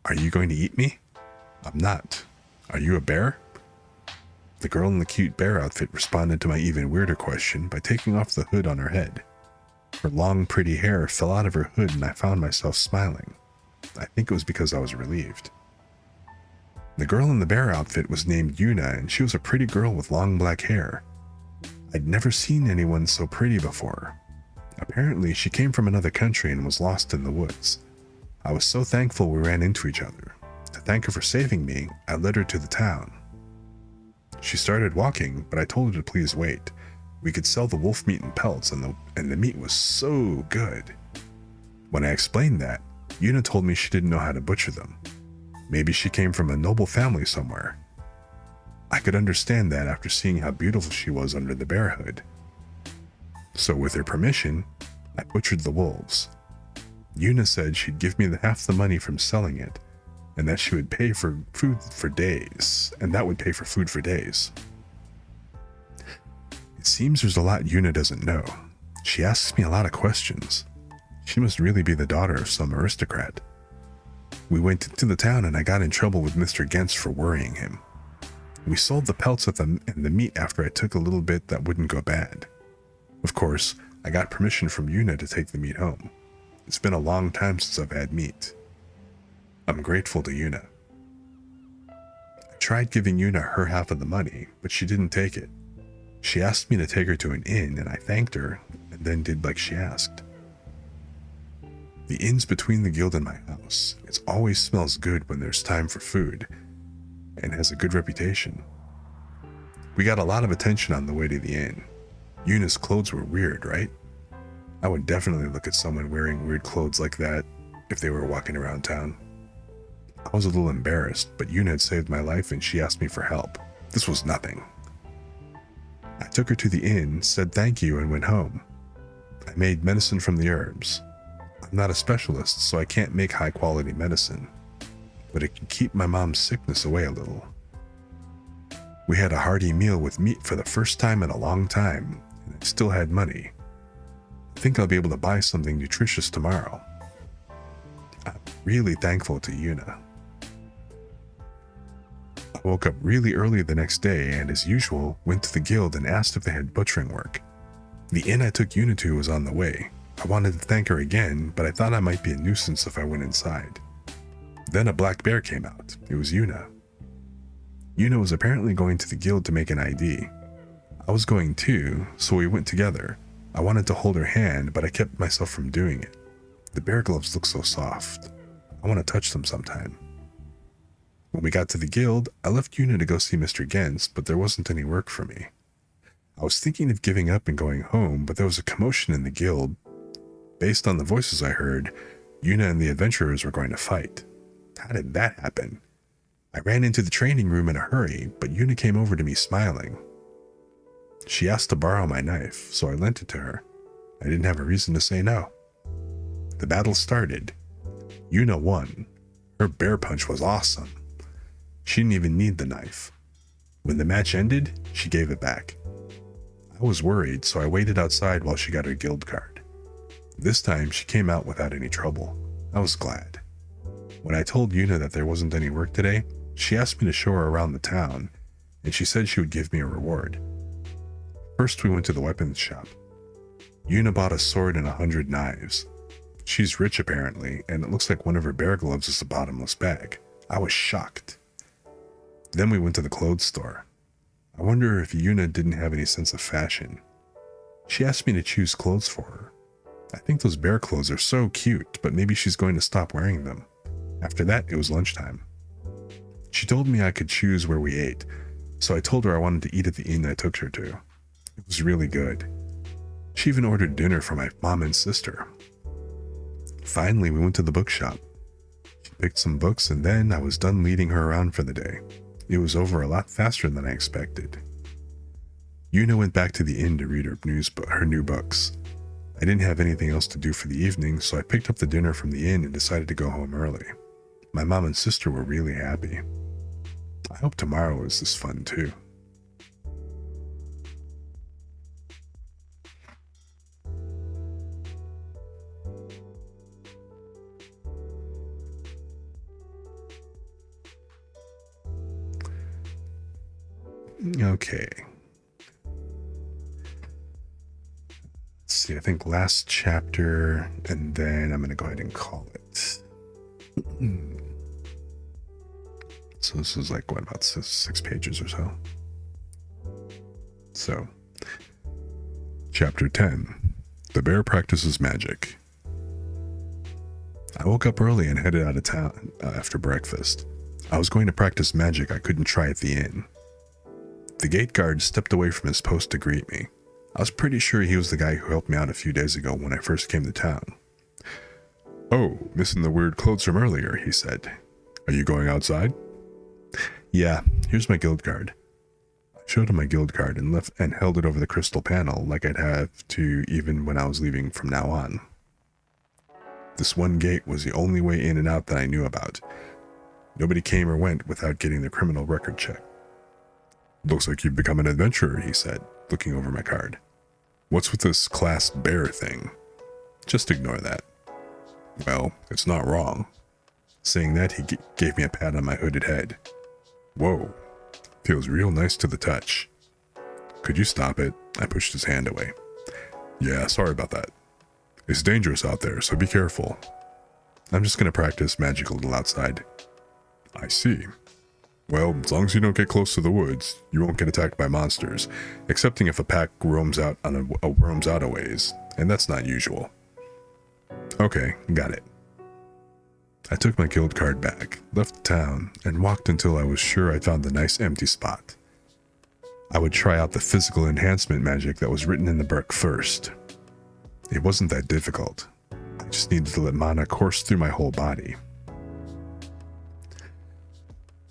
S1: "Are you going to eat me?" "I'm not." "Are you a bear?" The girl in the cute bear outfit responded to my even weirder question by taking off the hood on her head. Her long, pretty hair fell out of her hood and I found myself smiling. I think it was because I was relieved. The girl in the bear outfit was named Yuna, and she was a pretty girl with long black hair. I'd never seen anyone so pretty before. Apparently, she came from another country and was lost in the woods. I was so thankful we ran into each other. To thank her for saving me, I led her to the town. She started walking, but I told her to please wait. We could sell the wolf meat and pelts, and the meat was so good. When I explained that, Yuna told me she didn't know how to butcher them. Maybe she came from a noble family somewhere. I could understand that after seeing how beautiful she was under the bear hood. So with her permission, I butchered the wolves. Yuna said she'd give me half the money from selling it, and that she would pay for food for days, and that would pay for food for days. It seems there's a lot Yuna doesn't know. She asks me a lot of questions. She must really be the daughter of some aristocrat. We went into the town and I got in trouble with Mr. Gens for worrying him. We sold the pelts and the meat after I took a little bit that wouldn't go bad. Of course, I got permission from Yuna to take the meat home. It's been a long time since I've had meat. I'm grateful to Yuna. I tried giving Yuna her half of the money, but she didn't take it. She asked me to take her to an inn, and I thanked her, and then did like she asked. The inn's between the guild and my house. It always smells good when there's time for food, and has a good reputation. We got a lot of attention on the way to the inn. Yuna's clothes were weird, right? I would definitely look at someone wearing weird clothes like that if they were walking around town. I was a little embarrassed, but Yuna had saved my life and she asked me for help. This was nothing. I took her to the inn, said thank you, and went home. I made medicine from the herbs. I'm not a specialist, so I can't make high quality medicine, but it can keep my mom's sickness away a little. We had a hearty meal with meat for the first time in a long time, and I still had money. I think I'll be able to buy something nutritious tomorrow. I'm really thankful to Yuna. I woke up really early the next day and, as usual, went to the guild and asked if they had butchering work. The inn I took Yuna to was on the way. I wanted to thank her again, but I thought I might be a nuisance if I went inside. Then a black bear came out. It was Yuna. Yuna was apparently going to the guild to make an ID. I was going too, so we went together. I wanted to hold her hand, but I kept myself from doing it. The bear gloves look so soft. I want to touch them sometime. When we got to the guild, I left Yuna to go see Mr. Gens, but there wasn't any work for me. I was thinking of giving up and going home, but there was a commotion in the guild. Based on the voices I heard, Yuna and the adventurers were going to fight. How did that happen? I ran into the training room in a hurry, but Yuna came over to me smiling. She asked to borrow my knife, so I lent it to her. I didn't have a reason to say no. The battle started. Yuna won. Her bear punch was awesome. She didn't even need the knife. When the match ended, she gave it back. I was worried, so I waited outside while she got her guild card. This time, she came out without any trouble. I was glad. When I told Yuna that there wasn't any work today, she asked me to show her around the town, and she said she would give me a reward. First, we went to the weapons shop. Yuna bought a sword and 100 knives. She's rich apparently, and it looks like one of her bear gloves is a bottomless bag. I was shocked. Then we went to the clothes store. I wonder if Yuna didn't have any sense of fashion. She asked me to choose clothes for her. I think those bear clothes are so cute, but maybe she's going to stop wearing them. After that, it was lunchtime. She told me I could choose where we ate, so I told her I wanted to eat at the inn I took her to. It was really good. She even ordered dinner for my mom and sister. Finally, we went to the bookshop. She picked some books, and then I was done leading her around for the day. It was over a lot faster than I expected. Yuna went back to the inn to read her new books. I didn't have anything else to do for the evening, so I picked up the dinner from the inn and decided to go home early. My mom and sister were really happy. I hope tomorrow is this fun too. Okay. Let's see, I think last chapter, and then I'm going to go ahead and call it. So this is like, what, about six pages or so? So, Chapter 10, The Bear Practices Magic. I woke up early and headed out of town after breakfast. I was going to practice magic I couldn't try at the inn. The gate guard stepped away from his post to greet me. I was pretty sure he was the guy who helped me out a few days ago when I first came to town. "Oh, missing the weird clothes from earlier," he said. "Are you going outside?" "Yeah, here's my guild card." I showed him my guild card and held it over the crystal panel like I'd have to even when I was leaving from now on. This one gate was the only way in and out that I knew about. Nobody came or went without getting their criminal record checked. "Looks like you've become an adventurer," he said, looking over my card. "What's with this class bear thing?" "Just ignore that." "Well, it's not wrong." Saying that, he gave me a pat on my hooded head. "Whoa, feels real nice to the touch." "Could you stop it?" I pushed his hand away. "Yeah, sorry about that. It's dangerous out there, so be careful." "I'm just going to practice magic a little outside." "I see. Well, as long as you don't get close to the woods, you won't get attacked by monsters, excepting if a pack roams out a ways, and that's not usual." "Okay, got it." I took my guild card back, left the town, and walked until I was sure I'd found the nice empty spot. I would try out the physical enhancement magic that was written in the book first. It wasn't that difficult. I just needed to let mana course through my whole body.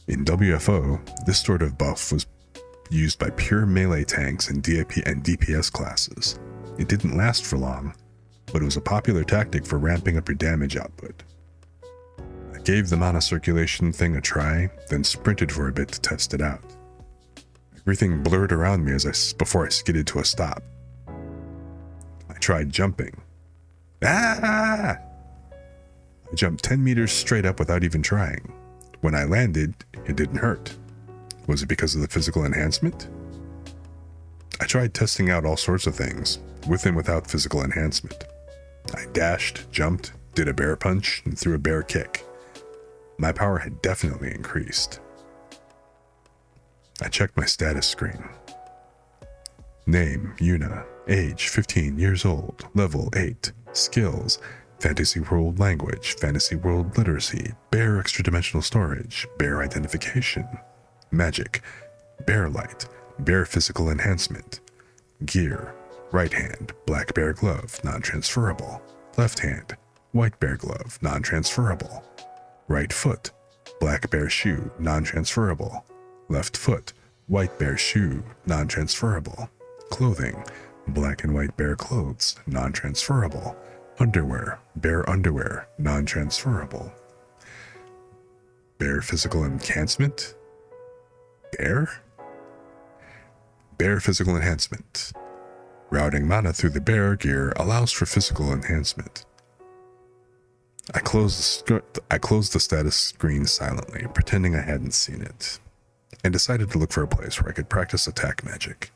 S1: In WFO, this sort of buff was used by pure melee tanks and DPS classes. It didn't last for long, but it was a popular tactic for ramping up your damage output. I gave the mana circulation thing a try, then sprinted for a bit to test it out. Everything blurred around me before I skidded to a stop. I tried jumping. Ah! I jumped 10 meters straight up without even trying. When I landed, it didn't hurt. Was it because of the physical enhancement? I tried testing out all sorts of things, with and without physical enhancement. I dashed, jumped, did a bear punch, and threw a bear kick. My power had definitely increased. I checked my status screen. Name, Yuna. Age, 15 years old. Level, 8. Skills, Fantasy World Language, Fantasy World Literacy, Bear Extra Dimensional Storage, Bear Identification. Magic, Bear Light, Bear Physical Enhancement. Gear, right hand, Black Bear Glove, non-transferable. Left hand, White Bear Glove, non-transferable. Right foot, Black Bear Shoe, non-transferable. Left foot, White Bear Shoe, non-transferable. Clothing, Black and White Bear Clothes, non-transferable. Underwear, Bear Underwear, non-transferable. Bear Physical Enhancement? Bear Physical Enhancement. Routing mana through the bear gear allows for physical enhancement. I closed the status screen silently, pretending I hadn't seen it, and decided to look for a place where I could practice attack magic.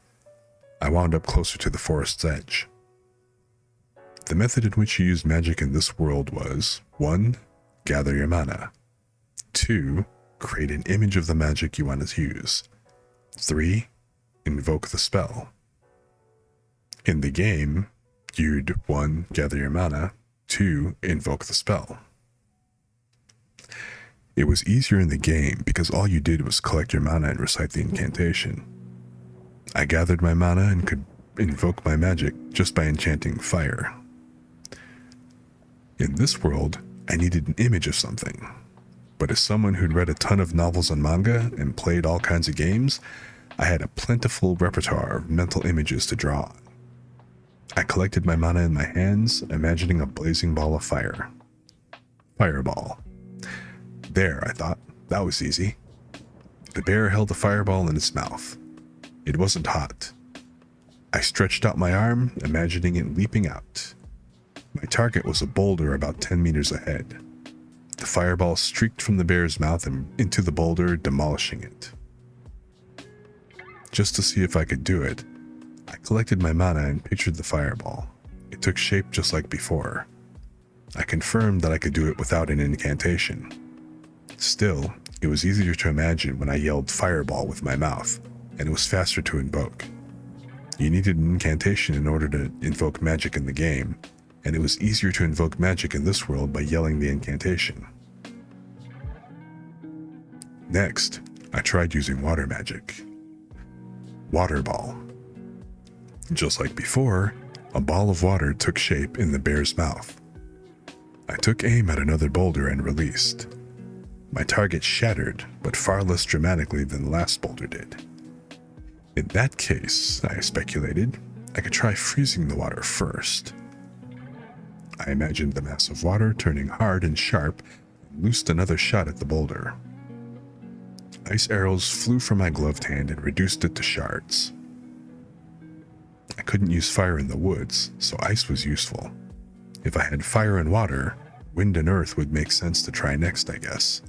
S1: I wound up closer to the forest's edge. The method in which you use magic in this world was 1. Gather your mana. 2. Create an image of the magic you want to use. 3. Invoke the spell. In the game, you'd 1. Gather your mana. 2. Invoke the spell. It was easier in the game because all you did was collect your mana and recite the incantation. I gathered my mana and could invoke my magic just by enchanting fire. In this world, I needed an image of something, but as someone who'd read a ton of novels and manga and played all kinds of games, I had a plentiful repertoire of mental images to draw on. I collected my mana in my hands, imagining a blazing ball of fire. Fireball. There, I thought, that was easy. The bear held the fireball in its mouth. It wasn't hot. I stretched out my arm, imagining it leaping out. My target was a boulder about 10 meters ahead. The fireball streaked from the bear's mouth and into the boulder, demolishing it. Just to see if I could do it, I collected my mana and pictured the fireball. It took shape just like before. I confirmed that I could do it without an incantation. Still, it was easier to imagine when I yelled fireball with my mouth, and it was faster to invoke. You needed an incantation in order to invoke magic in the game, and it was easier to invoke magic in this world by yelling the incantation. Next, I tried using water magic. Water ball. Just like before, a ball of water took shape in the bear's mouth. I took aim at another boulder and released. My target shattered, but far less dramatically than the last boulder did. In that case, I speculated, I could try freezing the water first. I imagined the mass of water turning hard and sharp, and loosed another shot at the boulder. Ice arrows flew from my gloved hand and reduced it to shards. I couldn't use fire in the woods, so ice was useful. If I had fire and water, wind and earth would make sense to try next, I guess.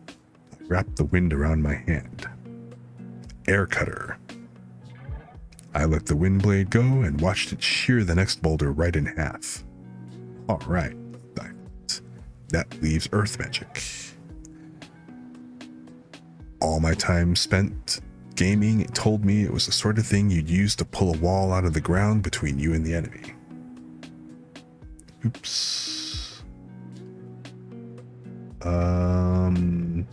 S1: I wrapped the wind around my hand. Air cutter. I let the wind blade go and watched it shear the next boulder right in half. Alright, that leaves earth magic. All my time spent gaming told me it was the sort of thing you'd use to pull a wall out of the ground between you and the enemy. Oops. Am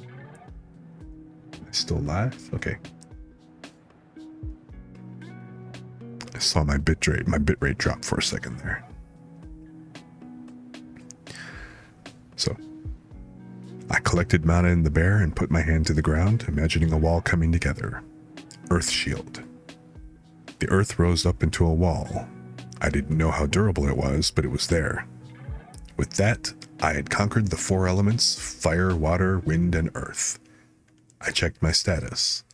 S1: I still live? Okay. I saw my bitrate drop for a second there. So, I collected mana in the bear and put my hand to the ground, imagining a wall coming together. Earth shield. The earth rose up into a wall. I didn't know how durable it was, but it was there. With that, I had conquered the 4 elements: fire, water, wind, and earth. I checked my status.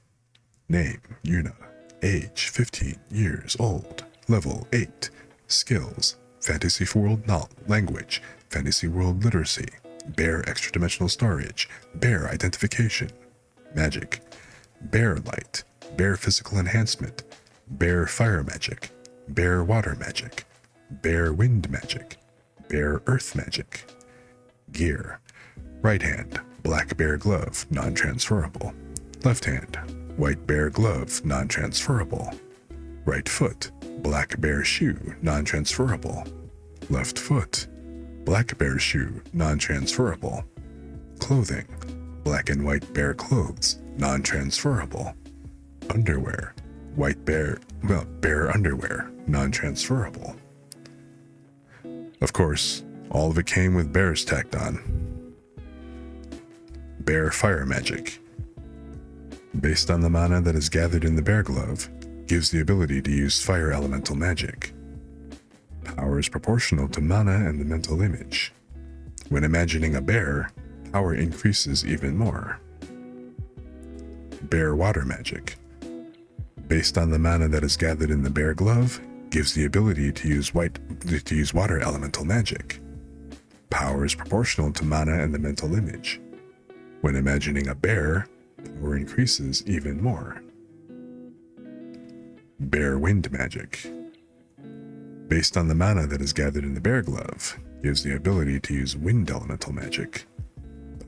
S1: Name, Yuna. Age, 15 years old. Level 8. Skills, Fantasy World Language, Fantasy World Literacy, Bear Extra-Dimensional Storage, Bear Identification, Magic, Bear Light, Bear Physical Enhancement, Bear Fire Magic, Bear Water Magic, Bear Wind Magic, Bear Earth Magic. Gear, right hand, Black Bear Glove, non-transferable. Left hand, White Bear Glove, non-transferable. Right foot, Black Bear Shoe, non-transferable. Left foot, Black Bear Shoe, non-transferable. Clothing, Black and White Bear Clothes, non-transferable. Underwear, Bear Underwear, non-transferable. Of course, all of it came with bears tacked on. Bear Fire Magic. Based on the mana that is gathered in the Bear Glove, gives the ability to use fire elemental magic. Power is proportional to mana and the mental image. When imagining a bear, power increases even more. Bear Water Magic. Based on the mana that is gathered in the Bear Glove, gives the ability to use water elemental magic. Power is proportional to mana and the mental image. When imagining a bear, power increases even more. Bear Wind Magic. Based on the mana that is gathered in the Bear Glove, gives the ability to use wind elemental magic.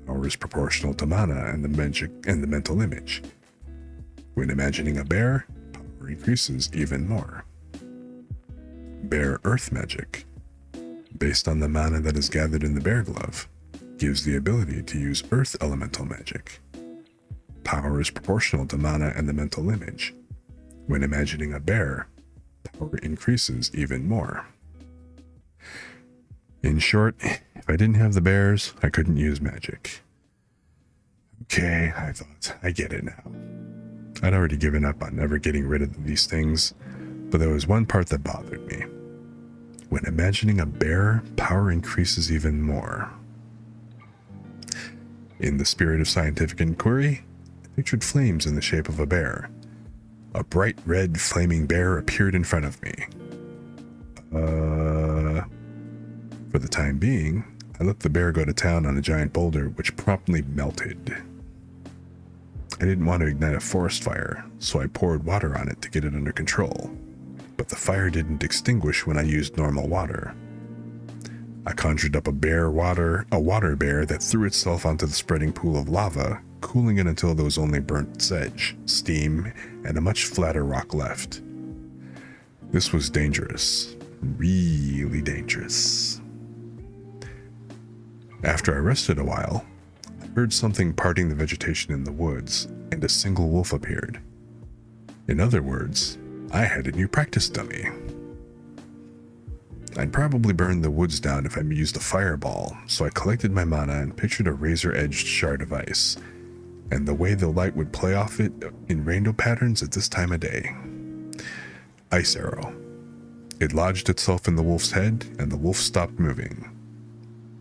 S1: Power is proportional to mana and the mental image. When imagining a bear, power increases even more. Bear Earth Magic. Based on the mana that is gathered in the Bear Glove, gives the ability to use earth elemental magic. Power is proportional to mana and the mental image. When imagining a bear, power increases even more. In short, if I didn't have the bears, I couldn't use magic. Okay, I thought, I get it now. I'd already given up on never getting rid of these things, but there was one part that bothered me. When imagining a bear, power increases even more. In the spirit of scientific inquiry, I pictured flames in the shape of a bear. A bright red flaming bear appeared in front of me. For the time being, I let the bear go to town on a giant boulder, which promptly melted. I didn't want to ignite a forest fire, so I poured water on it to get it under control. But the fire didn't extinguish when I used normal water. I conjured up a water bear that threw itself onto the spreading pool of lava, cooling it until there was only burnt sedge, steam, and a much flatter rock left. This was dangerous. Really dangerous. After I rested a while, I heard something parting the vegetation in the woods, and a single wolf appeared. In other words, I had a new practice dummy. I'd probably burn the woods down if I used a fireball, so I collected my mana and pictured a razor-edged shard of ice, and the way the light would play off it in rainbow patterns at this time of day. Ice arrow. It lodged itself in the wolf's head, and the wolf stopped moving.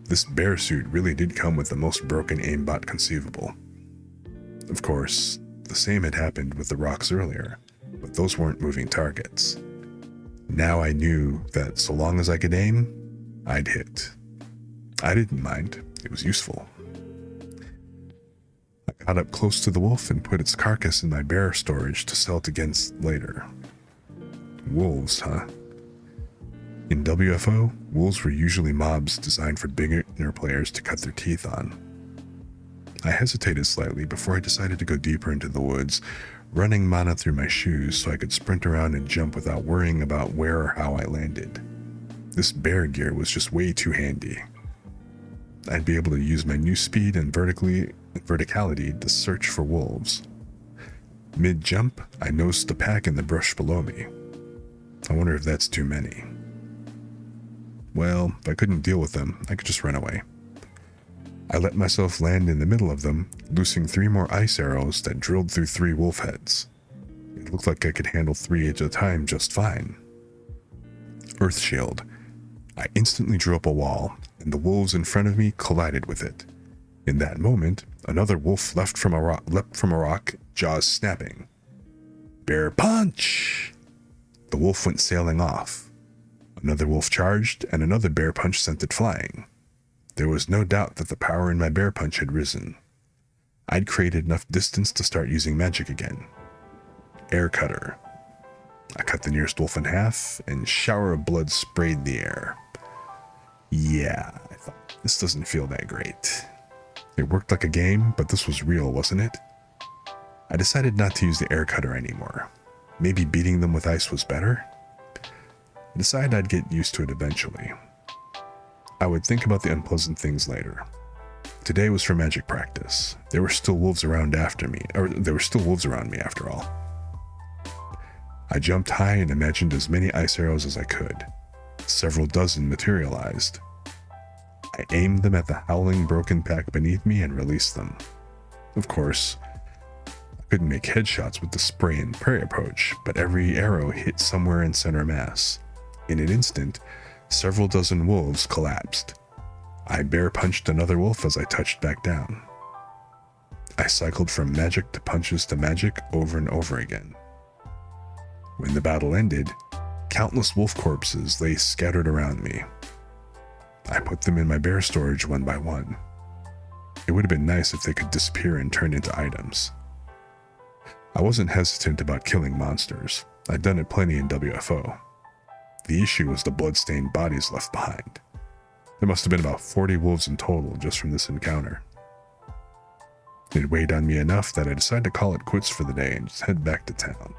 S1: This bear suit really did come with the most broken aimbot conceivable. Of course, the same had happened with the rocks earlier, but those weren't moving targets. Now I knew that so long as I could aim, I'd hit. I didn't mind, it was useful. I got up close to the wolf and put its carcass in my bear storage to sell it against later. Wolves, huh? In WFO, wolves were usually mobs designed for beginner players to cut their teeth on. I hesitated slightly before I decided to go deeper into the woods, running mana through my shoes so I could sprint around and jump without worrying about where or how I landed. This bear gear was just way too handy. I'd be able to use my new speed and verticality to search for wolves. Mid-jump, I noticed a pack in the brush below me. I wonder if that's too many. Well, if I couldn't deal with them, I could just run away. I let myself land in the middle of them, loosing 3 more ice arrows that drilled through 3 wolf heads. It looked like I could handle 3 at a time just fine. Earth Shield. I instantly drew up a wall, and the wolves in front of me collided with it. In that moment, another wolf leapt from a rock, jaws snapping. Bear punch! The wolf went sailing off. Another wolf charged, and another bear punch sent it flying. There was no doubt that the power in my bear punch had risen. I'd created enough distance to start using magic again. Air cutter. I cut the nearest wolf in half, and a shower of blood sprayed the air. Yeah, I thought, this doesn't feel that great. It worked like a game, but this was real, wasn't it? I decided not to use the air cutter anymore. Maybe beating them with ice was better? I decided I'd get used to it eventually. I would think about the unpleasant things later. Today was for magic practice. There were still wolves around me after all. I jumped high and imagined as many ice arrows as I could. Several dozen materialized. I aimed them at the howling broken pack beneath me and released them. Of course, I couldn't make headshots with the spray and pray approach, but every arrow hit somewhere in center mass. In an instant, several dozen wolves collapsed. I bear punched another wolf as I touched back down. I cycled from magic to punches to magic over and over again. When the battle ended, countless wolf corpses lay scattered around me. I put them in my bear storage one by one. It would have been nice if they could disappear and turn into items. I wasn't hesitant about killing monsters. I'd done it plenty in WFO. The issue was the blood-stained bodies left behind. There must have been about 40 wolves in total just from this encounter. It weighed on me enough that I decided to call it quits for the day and just head back to town.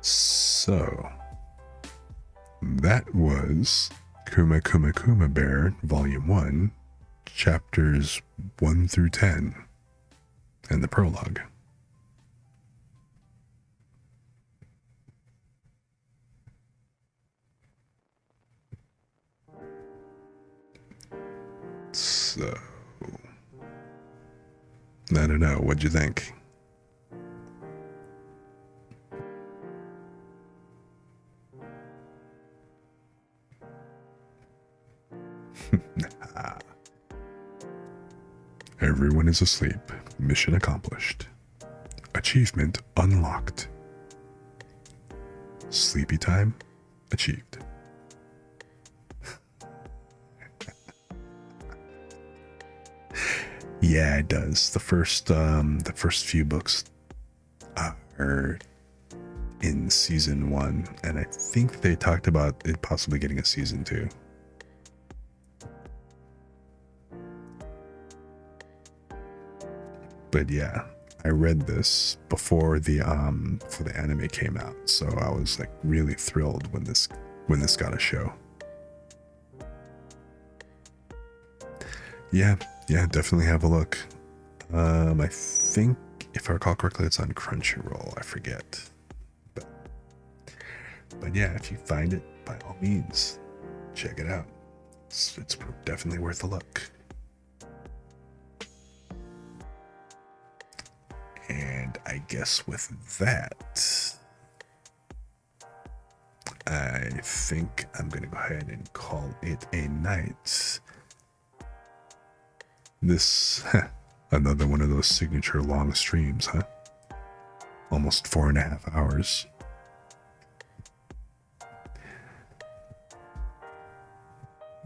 S1: So, that was Kuma Kuma Kuma Bear Volume 1, Chapters 1 through 10, and the prologue. So, I don't know, what'd you think? Everyone is asleep. Mission accomplished. Achievement unlocked. Sleepy time achieved. Yeah, it does. The first few books are in season 1, and I think they talked about it possibly getting a season 2. But yeah, I read this before the anime came out, so I was like really thrilled when this got a show. Yeah, definitely have a look. I think if I recall correctly, it's on Crunchyroll. I forget, but yeah, if you find it, by all means, check it out. It's definitely worth a look. And I guess with that, I think I'm going to go ahead and call it a night. This, another one of those signature long streams, huh? Almost 4.5 hours.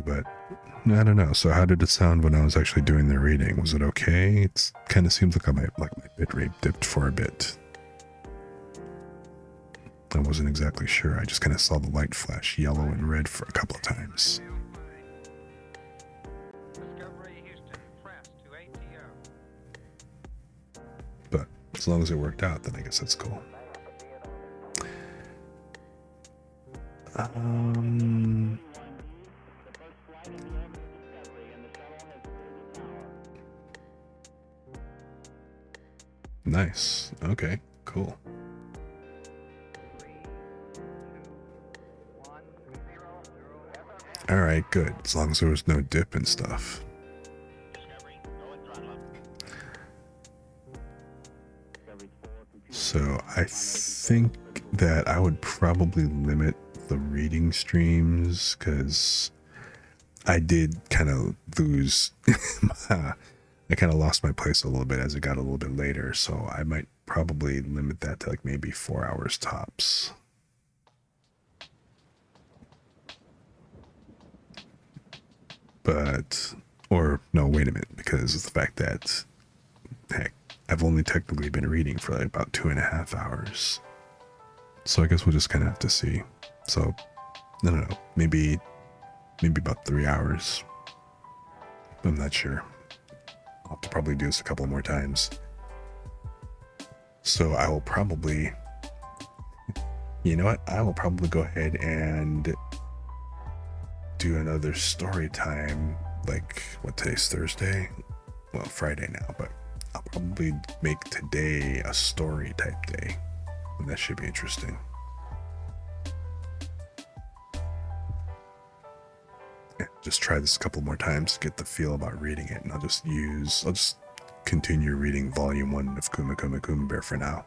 S1: But I don't know. So how did it sound when I was actually doing the reading? Was it okay? It kind of seems like my bitrate dipped for a bit. I wasn't exactly sure. I just kind of saw the light flash yellow and red for a couple of times. But as long as it worked out, then I guess that's cool. Nice. Okay, cool. Alright, good. As long as there was no dip and stuff. I think that I would probably limit the reading streams because I did kind of lose. I kind of lost my place a little bit as it got a little bit later, so I might probably limit that to like maybe 4 hours tops. But, or no, wait a minute, because of the fact that, heck, I've only technically been reading for like about 2.5 hours. So I guess we'll just kind of have to see. So, I don't know, maybe about 3 hours. I'm not sure. I'll have to probably do this a couple more times. So I will probably, you know what? I will probably go ahead and do another story time. Like, what, today's Thursday? Well, Friday now, but I'll probably make today a story type day. And that should be interesting. Yeah, just try this a couple more times to get the feel about reading it, and I'll just continue reading volume 1 of Kuma Kuma Kuma Bear for now.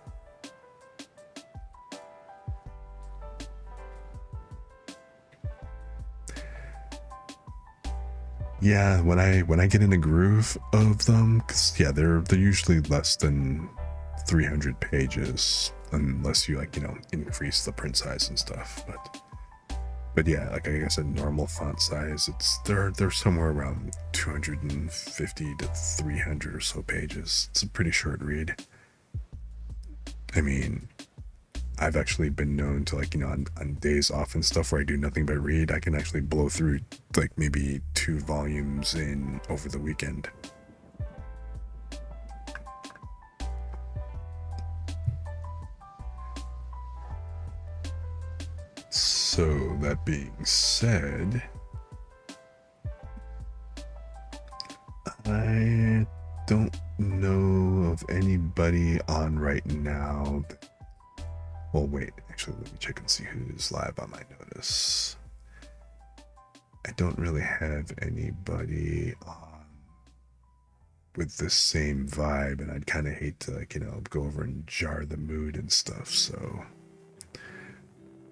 S1: Yeah, when I get in a groove of them, because yeah, they're usually less than 300 pages, unless you increase the print size and stuff. But yeah, like I said, normal font size, they're somewhere around 250 to 300 or so pages. It's a pretty short read. I mean, I've actually been known to on days off and stuff where I do nothing but read, I can actually blow through like maybe 2 volumes in over the weekend. So that being said, I don't know of anybody on right now. Well, wait, actually, let me check and see who's live on my notice. I don't really have anybody on with the same vibe, and I'd kind of hate to go over and jar the mood and stuff, so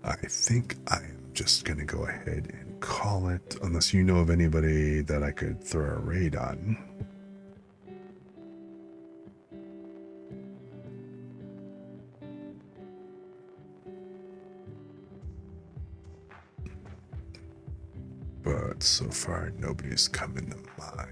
S1: I think I am just gonna go ahead and call it, unless you know of anybody that I could throw a raid on. But so far, nobody's coming to mind.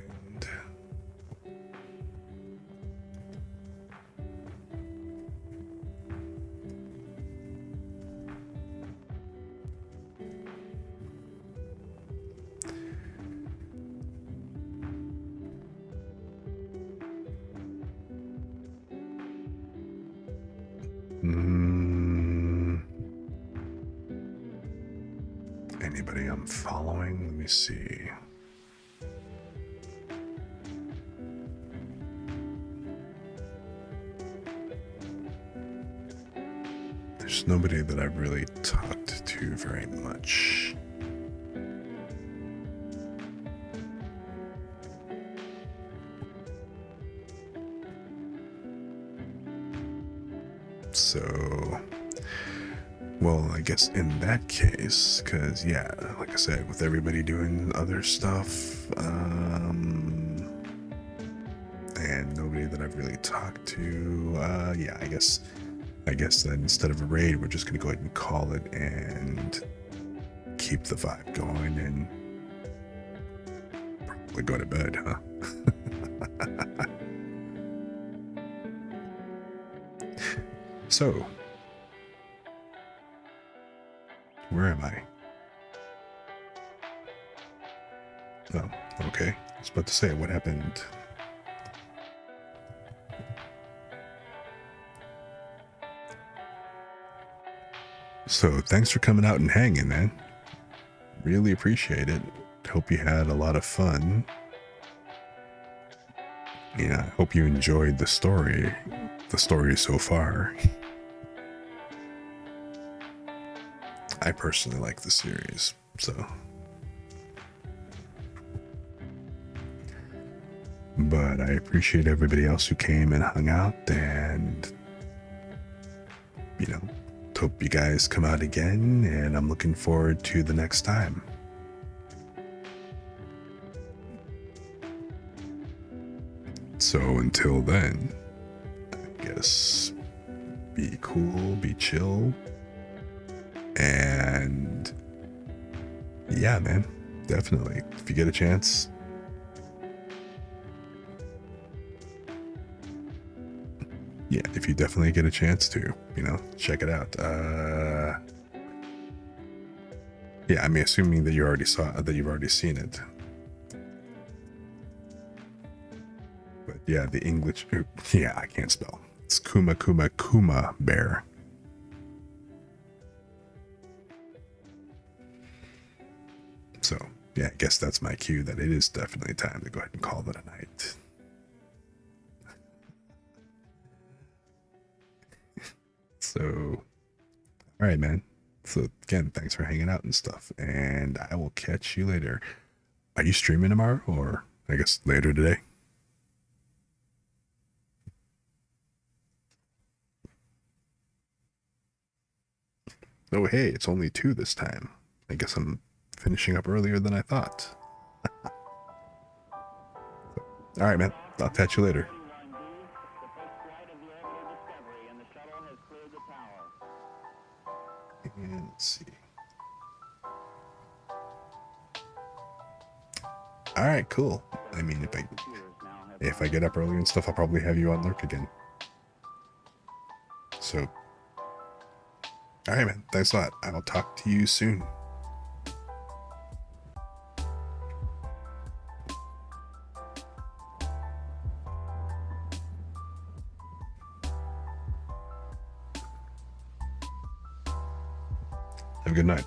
S1: Anybody I'm following? Let me see. There's nobody that I've really talked to very much. So, well, I guess in that case, because yeah, like I said, with everybody doing other stuff, and nobody that I've really talked to, yeah, I guess that instead of a raid, we're just gonna go ahead and call it and keep the vibe going and probably go to bed, huh? So, where am I? Oh, okay. I was about to say, what happened? So, thanks for coming out and hanging, man. Really appreciate it. Hope you had a lot of fun. Yeah, I hope you enjoyed the story so far. I personally like the series, so. But I appreciate everybody else who came and hung out, and you know, hope you guys come out again, and I'm looking forward to the next time. So until then, I guess be cool, be chill, and yeah, man, definitely. If you get a chance, yeah, if you definitely get a chance to, check it out. Yeah, I mean, assuming that you've already seen it. But yeah, the English, yeah, I can't spell. It's Kuma Kuma Kuma Bear. So yeah, I guess that's my cue that it is definitely time to go ahead and call it a night. So, all right, man. So again, thanks for hanging out and stuff, and I will catch you later. Are you streaming tomorrow, or I guess later today? Oh, hey, it's only 2 this time. I guess I'm finishing up earlier than I thought. All right, man. I'll catch you later. And let's see. All right, cool. I mean, if I get up early and stuff, I'll probably have you on lurk again. So, all right, man. Thanks a lot. I will talk to you soon. Have a good night.